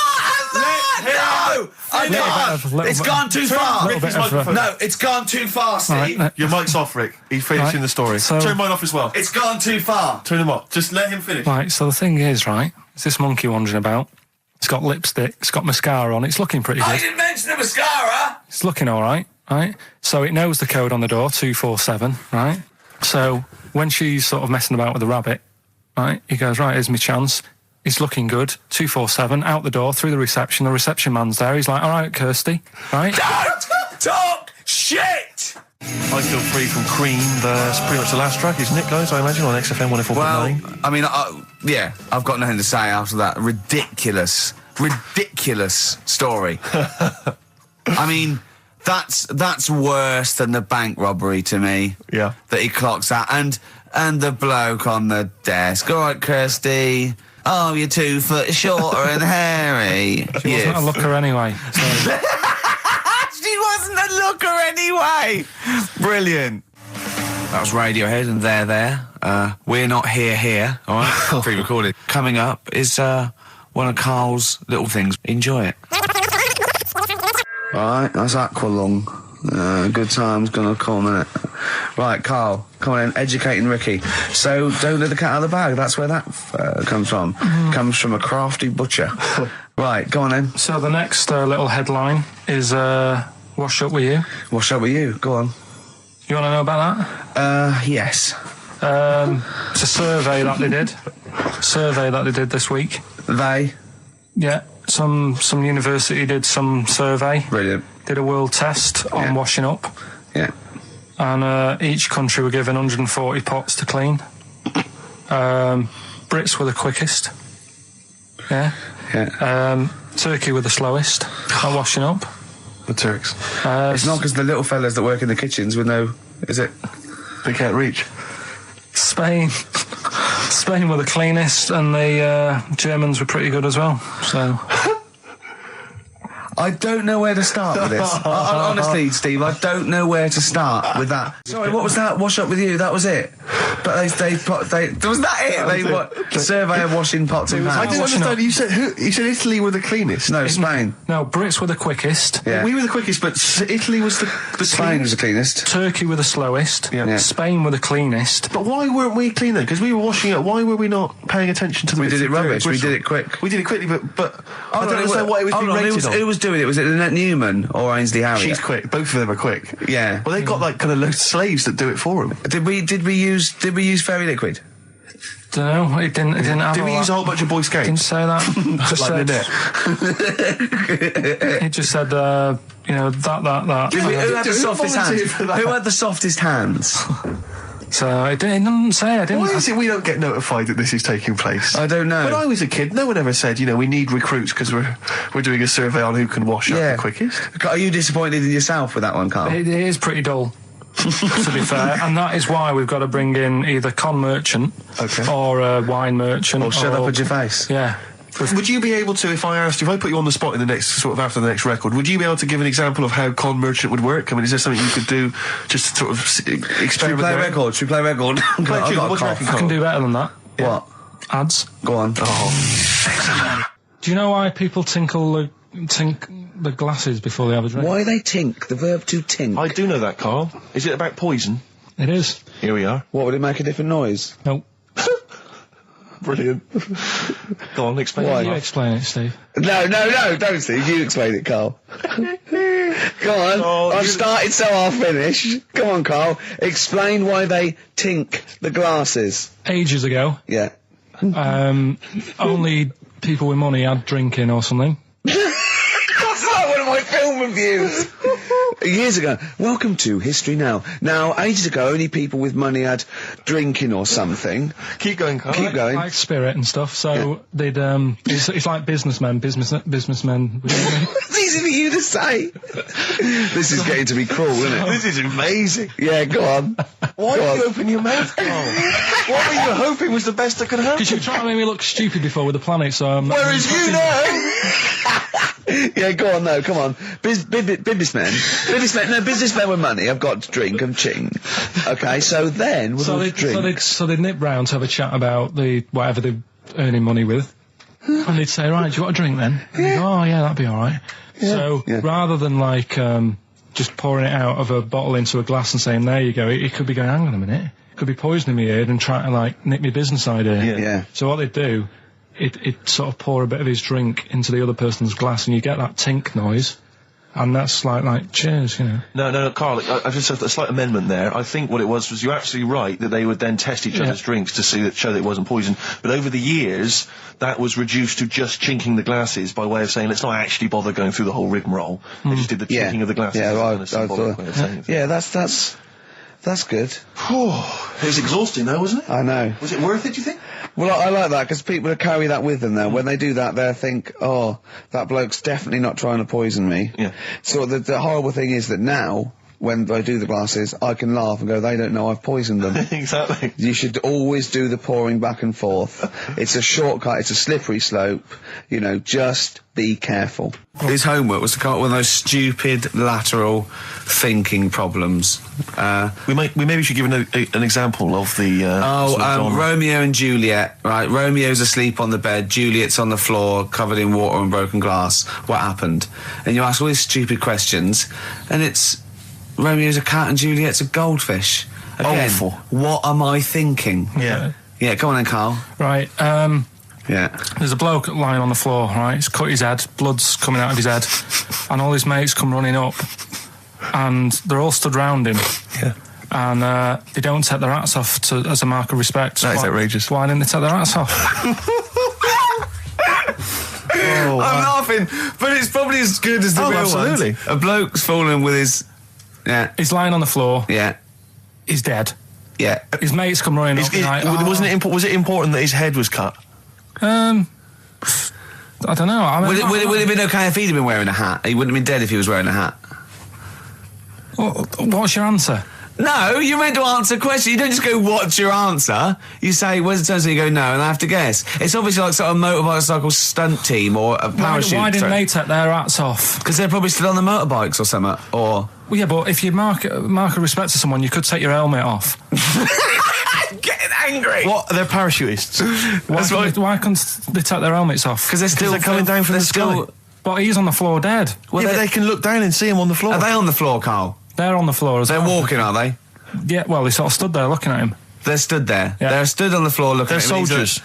No! I can't! It's gone too far! No, it's gone too far, Steve. Right, your mic's off, Rick. He's finishing the story. So, turn mine off as well. It's gone too far. Turn him off. Just let him finish. Right, so the thing is, right, it's this monkey wandering about. It's got lipstick, it's got mascara on, it's looking pretty good. I didn't mention the mascara! It's looking all right? So it knows the code on the door, 247, right? So when she's sort of messing about with the rabbit, right, he goes, right, here's my chance. He's looking good, 247, out the door, through the reception man's there. He's like, all right, Kirsty, right? Don't talk shit! I Feel Free from Cream, that's pretty much the last track, isn't it, guys? I imagine on XFM 104.9. Well, I mean, yeah, I've got nothing to say after that ridiculous story. I mean, that's worse than the bank robbery to me. Yeah. That he clocks that, and the bloke on the desk. All right, Kirsty. Oh, you're 2 foot shorter and hairy. She wasn't a looker anyway. So. She wasn't a looker anyway. Brilliant. That was Radiohead and They're There. We're Not Here, all right? Pre-recorded. Coming up is one of Carl's little things. Enjoy it. All right, that's Aqualung. Good time's gonna come, innit? Right, Carl, come on in, educating Ricky. So, don't let the cat out of the bag, that's where that comes from. Comes from a crafty butcher. Right, go on then. So the next little headline is Wash Up With You. Wash Up With You, go on. You want to know about that? Yes. It's a survey that they did. This week. They? Yeah, some university did some survey. Brilliant. Did a world test on washing up. Yeah. And each country were given 140 pots to clean. Brits were the quickest. Yeah. Yeah. Turkey were the slowest at washing up. The Turks. It's not because the little fellas that work in the kitchens with no... Is it? They can't reach. Spain were the cleanest, and the Germans were pretty good as well. So... I don't know where to start with this. Honestly, Steve, I don't know where to start with that. Sorry, what was that? Wash Up With You, that was it? But was that it? Survey of washing pots and pans. I didn't understand. You said Italy were the cleanest. No, Spain. No, Brits were the quickest. Yeah. We were the quickest, but Italy was the Spain was the cleanest. Turkey were the slowest. Yeah. Spain were the cleanest. But why weren't we clean then? Because we were washing up. Why were we not paying attention to the... We did it rubbish. We did it quick. We did it quickly, but I don't understand why it was being rated on. Who was doing it? Was it Annette Newman or Ainsley Harriott? She's quick. Both of them are quick. Yeah. Well, they've got like kind of loads of slaves that do it for them. Did we use fairy liquid? Don't know. It didn't have. Did we use a whole bunch of Boy Scouts? Didn't say that. Just like said. It just said, that. Who had the softest hands? Who had the softest hands? So it didn't say. Why is it we don't get notified that this is taking place? I don't know. When I was a kid, no one ever said, we need recruits because we're doing a survey on who can wash up the quickest. Are you disappointed in yourself with that one, Carl? It is pretty dull. To be fair, and that is why we've got to bring in either con merchant or a wine merchant or shut up a Gervais. Yeah. Would you be able to, if I put you on the spot in the next, sort of after the next record, would you be able to give an example of how con merchant would work? I mean, is there something you could do just to sort of experiment? Should we play a record? Should we play a record? Play a tune. What do you reckon, I can do better than that. Yeah. What? Ads. Go on. Do you know why people tink the glasses before they have a drink? Why they tink? The verb to tink. I do know that, Carl. Is it about poison? It is. Here we are. What, would it make a different noise? Nope. Brilliant. Go on, explain Why? it. You explain it, Steve. No, don't, Steve. You explain it, Carl. Go on. Oh, I've started, so I'll finish. Come on, Carl. Explain why they tink the glasses. Ages ago, Yeah. only people with money had drinking or something. That's like one of my film reviews. Years ago. Welcome to History Now. Now, ages ago, only people with money had drinking or something. Keep going, Carl. Keep going. Like spirit and stuff. So they'd it's like businessmen businessmen. It's easy for you to say. This is getting to be cruel, isn't it? This is amazing. Yeah, go on. Why Go did on. you open your mouth, Carl? What were you hoping was the best that could happen? Because you tried to make me look stupid before with the planet, so I'm... Whereas you know... Yeah, go on, no, come on. Businessmen with money have got to drink and ching. Okay, so then, with all the drinks... So they'd nip round to have a chat about whatever they're earning money with. And they'd say, right, do you want a drink then? And they'd go, oh, yeah, that'd be alright. So, rather than just pouring it out of a bottle into a glass and saying, there you go, it could be going, hang on a minute, it could be poisoning me here and trying to, nip my business idea. Yeah. So what they'd do, it'd sort of pour a bit of his drink into the other person's glass and you get that tink noise. And that's like cheers, you know. No, Carl, I just have a slight amendment there. I think what it was you're absolutely right that they would then test each other's drinks to show that it wasn't poison. But over the years, that was reduced to just chinking the glasses by way of saying, let's not actually bother going through the whole rigmarole. They just did the chinking of the glasses. Yeah, that's good. It was exhausting though, wasn't it? I know. Was it worth it, do you think? Well, I like that, because people carry that with them now. When they do that, they think, oh, that bloke's definitely not trying to poison me. Yeah. So the horrible thing is that now, when I do the glasses, I can laugh and go, they don't know I've poisoned them. Exactly. You should always do the pouring back and forth. It's a shortcut, it's a slippery slope. You know, just be careful. His homework was to come up with those stupid lateral thinking problems. We maybe should give an example of the... sort of genre. Romeo and Juliet, right? Romeo's asleep on the bed, Juliet's on the floor, covered in water and broken glass. What happened? And you ask all these stupid questions, and it's... Romeo's a cat and Juliet's a goldfish. Again, Awful. What am I thinking? Yeah. Yeah, come on then, Carl. Right, Yeah. there's a bloke lying on the floor, right? He's cut his head, blood's coming out of his head, and all his mates come running up, and they're all stood round him. Yeah. And they don't take their hats off as a mark of respect. That is outrageous. Why didn't they take their hats off? I'm laughing, but it's probably as good as the real absolutely. ones. A bloke's fallen with his... Yeah. He's lying on the floor. Yeah. He's dead. Yeah. His mates come running up. Was it important that his head was cut? I don't know. I mean, Would it have been okay if he'd have been wearing a hat? He wouldn't have been dead if he was wearing a hat. What's your answer? No, you're meant to answer questions. You don't just go, what's your answer? You say, where's the turn? So you go, no, and I have to guess. It's obviously like sort of motorcycle stunt team or a parachute. Why didn't they take their hats off? Because they're probably still on the motorbikes or something, or... Well, yeah, but if you mark a respect to someone, you could take your helmet off. I'm getting angry. What? They're parachutists. Why couldn't they take their helmets off? Because they're coming down from the sky. But he's on the floor dead. Well, yeah, but they can look down and see him on the floor. Are they on the floor, Carl? They're on the floor as well. They're walking, are they? Yeah, well, they sort of stood there looking at him. They're stood there. Yeah. They're stood on the floor looking They're at him. soldiers.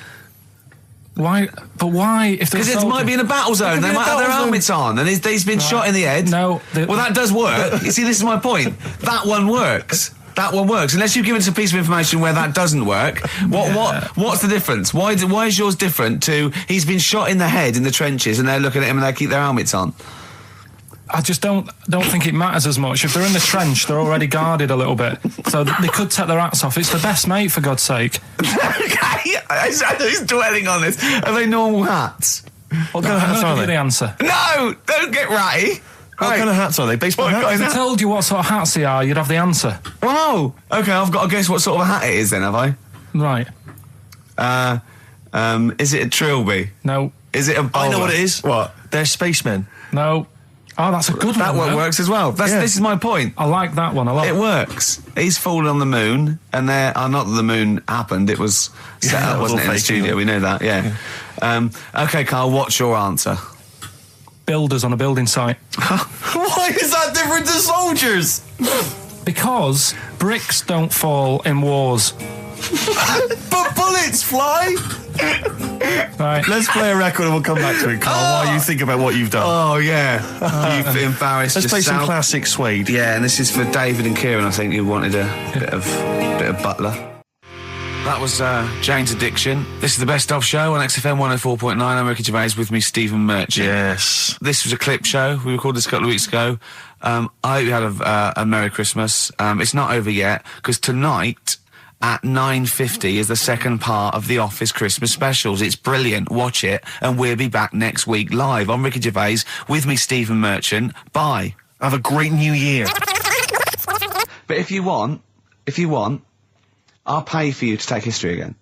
Why? But why? Because it might be in a battle zone. They might have their helmets on, and he's been shot in the head. No. Well, that does work. You see, this is my point. That one works. That one works. Unless you've given us a piece of information where that doesn't work. What's the difference? Why is yours different to he's been shot in the head in the trenches and they're looking at him and they keep their helmets on? I just don't think it matters as much. If they're in the trench, they're already guarded a little bit. So they could take their hats off. It's the best mate, for God's sake. Okay, he's dwelling on this. Are they normal hats? What kind of hats are they? The answer. No, don't get ratty. What kind of hats are they? Baseball hats? If I told you what sort of hats they are, you'd have the answer. Wow. Okay, I've got to guess what sort of a hat it is then, have I? Right. Is it a trilby? No. Is it a bowler? I know what it is. What? They're spacemen. No. Oh, that's a good That one. one though. works as well. This is my point. I like that one a lot. It works. He's fallen on the moon, and not that the moon happened, it was set up, wasn't it, in the fake, studio? We know that, yeah. Okay, Carl, what's your answer? Builders on a building site. Why is that different to soldiers? Because bricks don't fall in wars. But bullets fly. Right. Let's play a record and we'll come back to it, Carl, while you think about what you've done. Oh, yeah. You've embarrassed Let's play yourself. some classic Suede. Yeah, and this is for David and Kieran, I think, who wanted a bit of Butler. That was Jane's Addiction. This is the Best Of Show on XFM 104.9. I'm Ricky Gervais, with me, Stephen Merchant. Yes. This was a clip show. We recorded this a couple of weeks ago. I hope you had a Merry Christmas. It's not over yet, because tonight at 9:50 is the second part of The Office Christmas specials. It's brilliant. Watch it, and we'll be back next week live. I'm Ricky Gervais, with me, Stephen Merchant. Bye. Have a great new year. But if you want, I'll pay for you to take history again.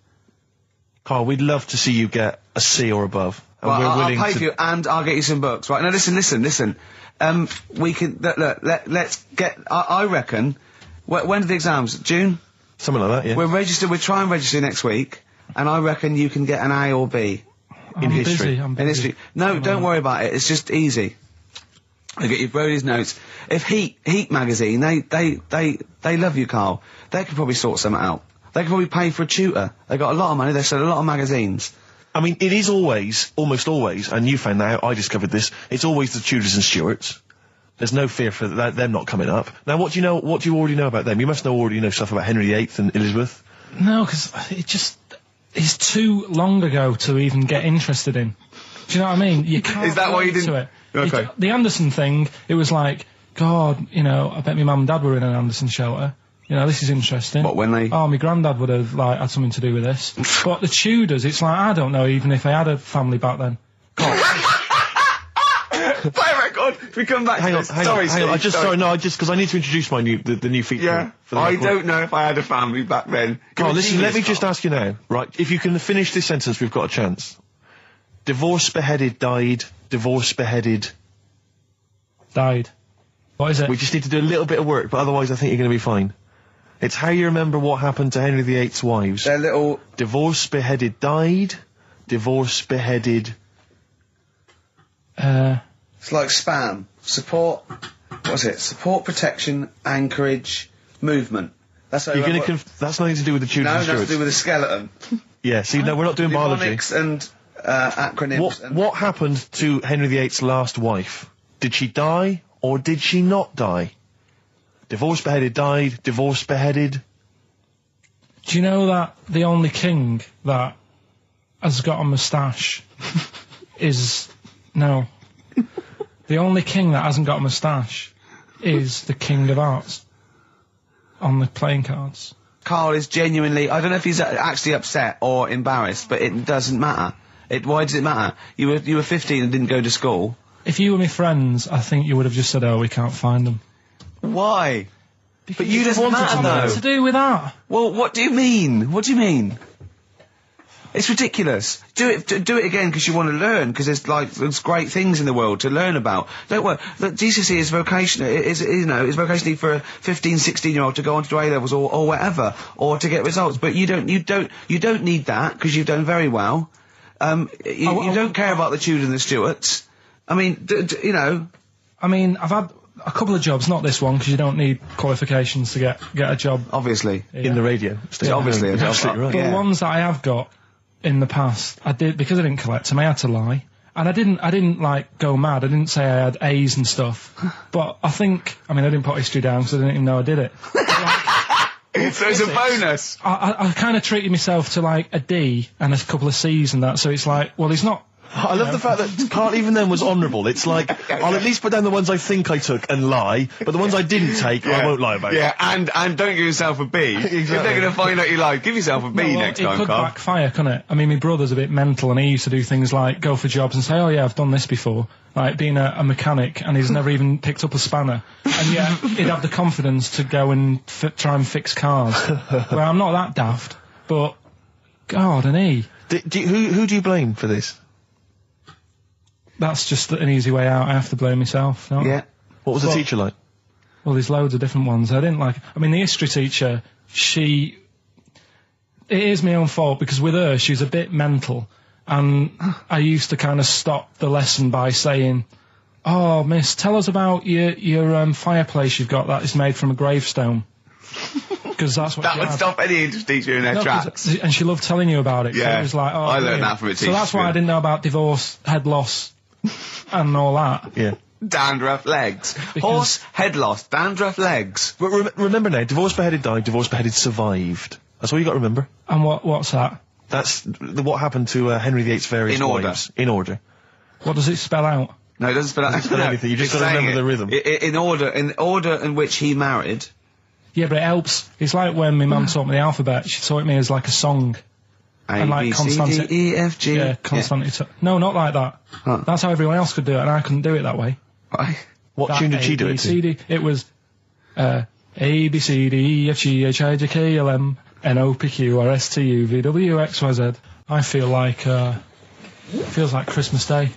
Carl, we'd love to see you get a C or above. And Well, we're I'll willing pay to... for you, and I'll get you some books. Right, now listen. We can, let's get, I reckon, when are the exams? June? Something like that, yeah. We'll try and register next week, and I reckon you can get an A or B. I'm history. Busy, I'm In busy. history. No, don't worry about it, it's just easy. I'll get you Brody's notes. If Heat magazine, they love you, Carl. They could probably sort something out. They could probably pay for a tutor. They got a lot of money, they sell a lot of magazines. I mean, it is always, almost always, and you found that out, I discovered this, it's always the Tudors and Stuarts. There's no fear for them not coming up. Now, what do you already know about them? You must already know stuff about Henry VIII and Elizabeth. No, because it's too long ago to even get interested in. Do you know what I mean? You can't Is that why you relate to didn't- it. Okay. The Anderson thing, it was like, God, I bet my mum and dad were in an Anderson shelter. This is interesting. What, when they- Oh, my granddad would have, had something to do with this. But the Tudors, it's like, I don't know even if they had a family back then. Play a record, if we come back Hang to on, this. hang Sorry, on. Steve, Because I need to introduce my the new feature. Yeah, for the I record. don't know if I had a family back then. Carl, listen, let me just Carl. ask you now, right? If you can finish this sentence, we've got a chance. Divorced, beheaded, died. Divorced, beheaded. Died. What is it? We just need to do a little bit of work, but otherwise I think you're going to be fine. It's how you remember what happened to Henry VIII's wives. They're little... Divorced, beheaded, died. Divorced, beheaded. It's like spam. Support... What is it? Support, protection, anchorage, movement. That's how You're going to that's nothing to do with the Tudors No, and that's to Stuarts. do with the skeleton. Yeah, see, no, we're not doing biology. Mnemonics and acronyms. and What happened to Henry VIII's last wife? Did she die, or did she not die? Divorced, beheaded, died. Divorced, beheaded. Do you know that the only king that has got a moustache is... No. The only king that hasn't got a moustache is the King of Hearts on the playing cards. Carl is genuinely... I don't know if he's actually upset or embarrassed, but it doesn't matter. Why does it matter? You were 15 and didn't go to school. If you were my friends, I think you would have just said, oh, we can't find them. Why? But you doesn't matter, Nothing though. to do with that. Well, what do you mean? What do you mean? It's ridiculous. Do it again because you want to learn, because there's great things in the world to learn about. Don't worry. Look, GCSE is vocational. Is vocationally for a 15, 16-year-old to go on to do A-levels or whatever, or to get results. But you don't need that because you've done very well. You don't care about the Tudors and the Stuarts. I mean, I mean, I've had a couple of jobs, not this one, because you don't need qualifications to get a job. Obviously. In the radio. Yeah, obviously. You're absolutely right. But Yeah. the ones that I have got in the past, I did, because I didn't collect them, I had to lie. And I didn't like go mad. I didn't say I had A's and stuff. But I didn't put history down because I didn't even know I did it. So it's a bonus. I kind of treated myself to like a D and a couple of C's and that, so it's like, well, he's not... I love the fact that Carl even then was honourable. It's like, I'll at least put down the ones I think I took and lie, but the ones I didn't take, I won't lie about. Yeah, and don't give yourself a B. If they're going to find out you lied, give yourself a B next time, It could Carl. backfire, couldn't it? I mean, my brother's a bit mental and he used to do things like go for jobs and say, oh yeah, I've done this before. Like being a mechanic, and he's never even picked up a spanner. And yet, he'd have the confidence to go and try and fix cars. Well, I'm not that daft, but... God, and he... Who do you blame for this? that's just an easy way out. I have to blame myself. No? Yeah. What was the teacher like? Well, there's loads of different ones. I didn't like... I mean, the history teacher, it is my own fault, because with her, she's a bit mental. And I used to kind of stop the lesson by saying, "Oh, miss, tell us about your fireplace you've got that is made from a gravestone." Because that's what That she would had. stop any English teacher in their tracks. And she loved telling you about it. Yeah. So it was like, oh, I learned brilliant. that from a teacher. So that's why I didn't know about divorce, head loss, and all that. Yeah. Dandruff legs. Horse, head loss, dandruff legs. But remember now, divorced, beheaded, died, divorced, beheaded, survived. That's all you got to remember. And what's that? That's what happened to Henry VIII's various In order. wives. In order. What does it spell out? No, it doesn't spell out spell anything, you just it's gotta saying remember the rhythm. In order in which he married. Yeah, but it helps. It's like when my mum taught me the alphabet. She taught me as like a song. A, B, C, D, E, F, G. Yeah, constant. No, not like that. Huh. That's how everyone else could do it, and I couldn't do it that way. Right. What tune did she do it to? A, B, C, D. It was A, B, C, D, E, F, G, H, I, J, K, L, M, N, O, P, Q, R, S, T, U, V, W, X, Y, Z. I feel like, it feels like Christmas Day.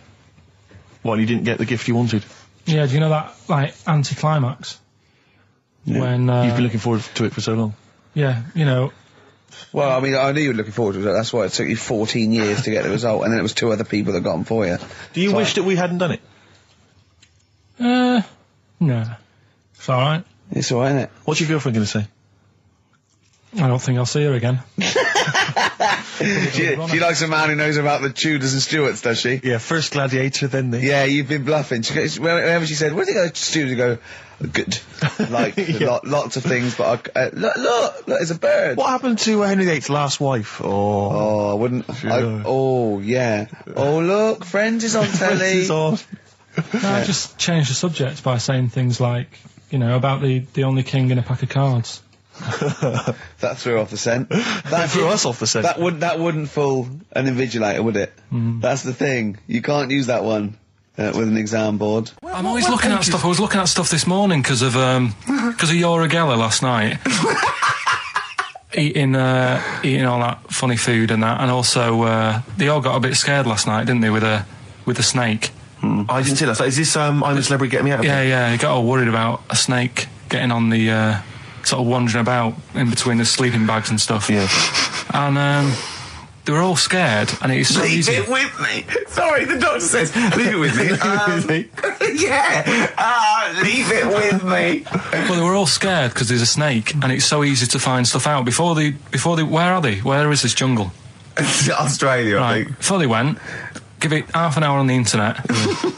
What, you didn't get the gift you wanted? Yeah, do you know that, like, anticlimax? Yeah. When, You've been looking forward to it for so long. yeah, you know. Well, I mean, I knew you were looking forward to it. That's why it took you 14 years to get the result, and then it was 2 other people that got them for you. Do you wish that we hadn't done it? No. It's alright. It's alright, isn't it? What's your girlfriend going to say? I don't think I'll see her again. She likes a man who knows about the Tudors and Stuarts, does she? Yeah, first Gladiator, then the... Yeah, you've been bluffing. Whenever she said, "Where did you go to Studios?" You go, "Good." Like, lots of things, but look, it's a bird. What happened to Henry VIII's last wife? Oh, I wouldn't. Oh, yeah. Oh, look, Friends is on telly. No, I just changed the subject by saying things like, you know, about the only king in a pack of cards. That threw off the scent. That threw us off the scent. That wouldn't fool an invigilator, would it? That's the thing. You can't use that one with an exam board. I'm always looking at stuff. I was looking at stuff this morning because of Yora Geller last night. eating all that funny food and that, and also they all got a bit scared last night, didn't they, with a snake? I didn't see that. So is this I'm a Celebrity, Get Me Out of Here? Yeah, he got all worried about a snake getting on the sort of wandering about in between the sleeping bags and stuff. Yeah. And they were all scared, and it's so easy. Leave it with me. Sorry, the doctor says, leave it with me. Yeah. Leave it with me. Well, they were all scared because there's a snake, and it's so easy to find stuff out. Before they, where are they? Where is this jungle? Australia, I think. Before they went, give it half an hour on the internet.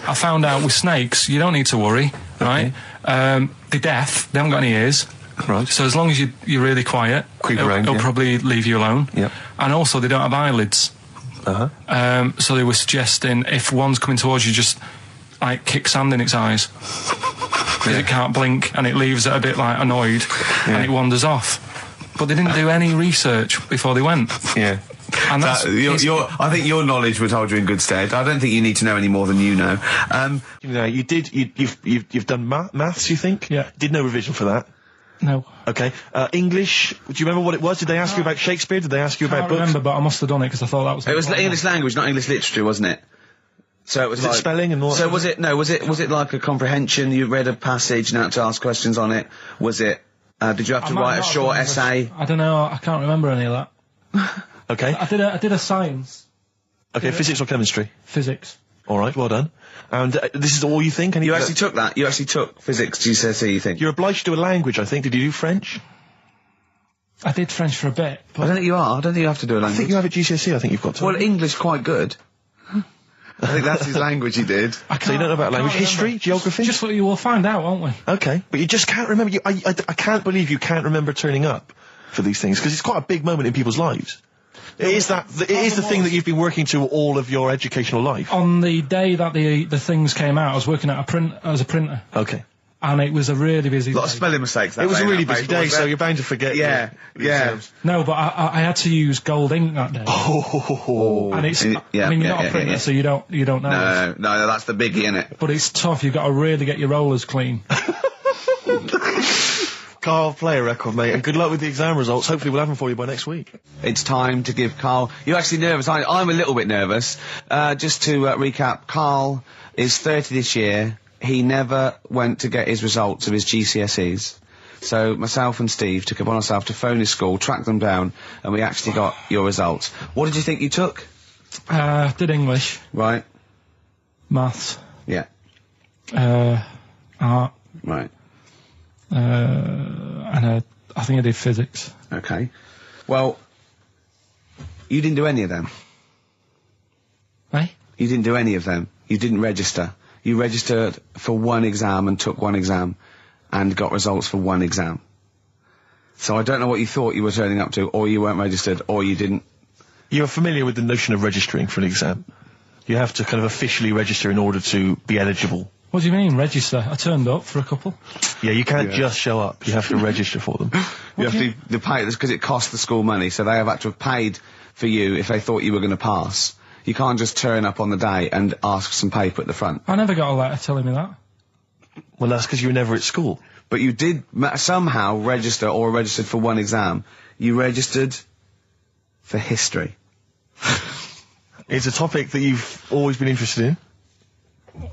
I found out with snakes, you don't need to worry, right? They're deaf, they haven't got any ears. Right. So as long as you're really quiet, it'll probably leave you alone. Yep. And also, they don't have eyelids. So they were suggesting if one's coming towards you, just like kick sand in its eyes. Because it can't blink, and it leaves it a bit like annoyed, and it wanders off. But they didn't do any research before they went. Yeah. And that's, I think your knowledge would hold you in good stead. I don't think you need to know any more than you know. You know, you've done maths, you think? Yeah. Did no revision for that? No. Okay. English, do you remember what it was? Did they ask you about Shakespeare? Did they ask you I about can't books? remember, but I must have done it because I thought that was... It was English language, not English literature, wasn't it? So it was Was it like spelling and all that? So was it like a comprehension? You read a passage and had to ask questions on it. Was it? Did you have to write a short essay? I don't know. I can't remember any of that. Okay. I did a science. Okay, physics or chemistry? Physics. All right, well done. And this is all you think? You actually took that? You actually took physics GCSE, you think? You're obliged to do a language, I think. Did you do French? I did French for a bit. I don't think you are. I don't think you have to do a language. I think you have at GCSE, I think you've got to. Well, English quite good. I think that's his language he did. So you don't know about language. History? Geography? Just what you will find out, won't we? Okay, but you just can't remember. I can't believe you can't remember turning up for these things, because it's quite a big moment in people's lives. It is the thing that you've been working to all of your educational life. On the day that the things came out, I was working at as a printer. Okay. And it was a really busy day. A lot of spelling mistakes. It was a really busy day, so you're bound to forget. Yeah. No, but I had to use gold ink that day. Oh. And it's, I mean, you're not a printer, so you don't know. No, that's the biggie, innit? But it's tough. You've got to really get your rollers clean. Carl, play a record, mate, and good luck with the exam results. Hopefully we'll have them for you by next week. It's time to give Carl... You're actually nervous, aren't you? I'm a little bit nervous. Just to recap, Carl is 30 this year. He never went to get his results of his GCSEs. So myself and Steve took it upon ourselves to phone his school, track them down, and we actually got your results. What did you think you took? Did English. Right. Maths. Yeah. Art. Right. And I think I did physics. Okay. Well, you didn't do any of them. Eh? You didn't do any of them. You didn't register. You registered for one exam and took one exam and got results for one exam. So I don't know what you thought you were turning up to, or you weren't registered, or you didn't. You're familiar with the notion of registering for an exam. You have to kind of officially register in order to be eligible. What do you mean, register? I turned up for a couple. Yeah, you can't just show up. You have to register for them. You have to pay this because it costs the school money, so they have had to have paid for you if they thought you were going to pass. You can't just turn up on the day and ask some paper at the front. I never got a letter telling me that. Well, that's because you were never at school. But you did somehow register or registered for one exam. You registered for history. It's a topic that you've always been interested in.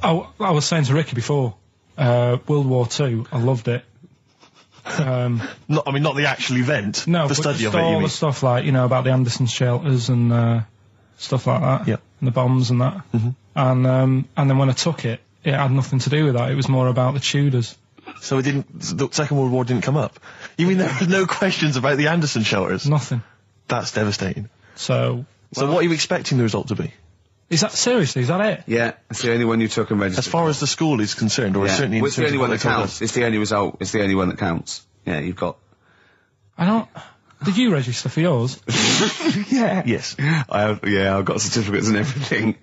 I was saying to Ricky before, World War II, I loved it. Not the actual event. No, the but study just of it. You all mean? the stuff like, you know, about the Anderson shelters and stuff like that. Yep. And the bombs and that. And then when I took it, it had nothing to do with that. It was more about the Tudors. So it didn't. The Second World War didn't come up. You mean there were no questions about the Anderson shelters? Nothing. That's devastating. So what are you expecting the result to be? is that seriously? Is that it? Yeah, it's the only one you took and registered. As far as the school is concerned, or yeah. certainly in Well, it's the terms only of one what that they told counts. us. It's the only result. It's the only one that counts. Yeah, you've got. I don't. Did you register for yours? Yeah. Yes. I've got certificates and everything.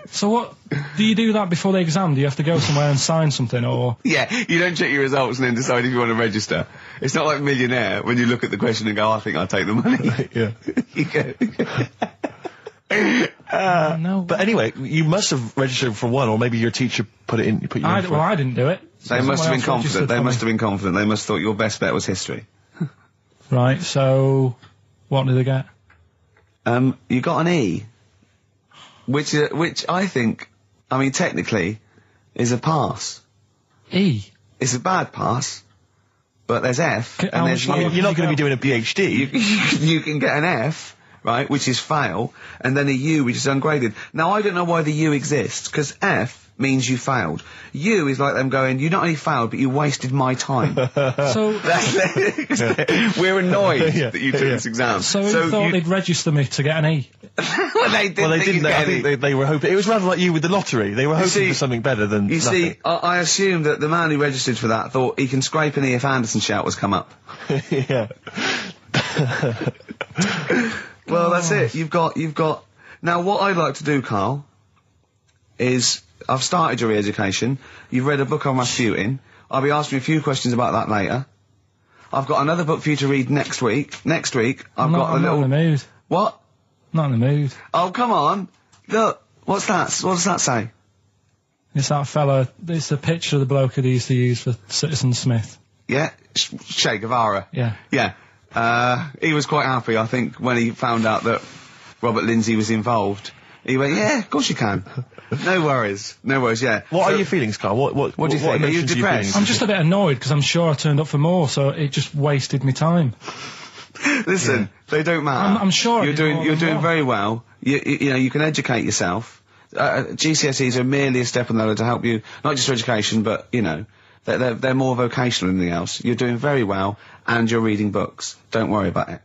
So what? Do you do that before the exam? Do you have to go somewhere and sign something, or? Yeah, you don't check your results and then decide if you want to register. It's not like Millionaire when you look at the question and go, I think I'll take the money. Yeah. You go. No. But anyway, you must have registered for one, or maybe your teacher put you in for it. I didn't do it. They must have been Someone else confident. registered They for must me. have been confident. They must have thought your best bet was history. Right. So, what did they get? You got an E, which I think, I mean, technically, is a pass. E. It's a bad pass, but there's F, How and there's much I mean, you're not going to be doing a PhD. you can get an F, right, which is fail, and then a U, which is ungraded. Now, I don't know why the U exists, because F means you failed. U is like them going, you not only failed, but you wasted my time. So, We're annoyed that you took this exam. so who thought they'd register me to get an E? well, they didn't. Well, they think you'd didn't. I get think any. they were hoping. It was rather like you with the lottery. They were hoping see- for something better than You nothing. see, I assumed that the man who registered for that thought he can scrape an E if Anderson shouters come up. Yeah. Well, that's it. You've got. Now, what I'd like to do, Carl, is I've started your re-education. You've read a book on Rasputin. I'll be asking you a few questions about that later. I've got another book for you to read next week. Next week, I've got a I'm little. not in the mood. What? Not in the mood. Oh, come on. Look. What's that? What does that say? It's that fella. It's a picture of the bloke that he used to use for Citizen Smith. Yeah? Che Guevara. Yeah. Yeah. He was quite happy, I think, when he found out that Robert Lindsay was involved. He went, yeah, of course you can. No worries. No worries, yeah. What are your feelings, Carl? What do you think? Are you emotions depressed? I'm just a bit annoyed because I'm sure I turned up for more, so it just wasted me time. Listen, they don't matter. I'm sure I you're did more doing than one. very well. You know, you can educate yourself. GCSEs are merely a step on the ladder to help you, not just for education, but, you know, they're more vocational than anything else. You're doing very well, and you're reading books. Don't worry about it.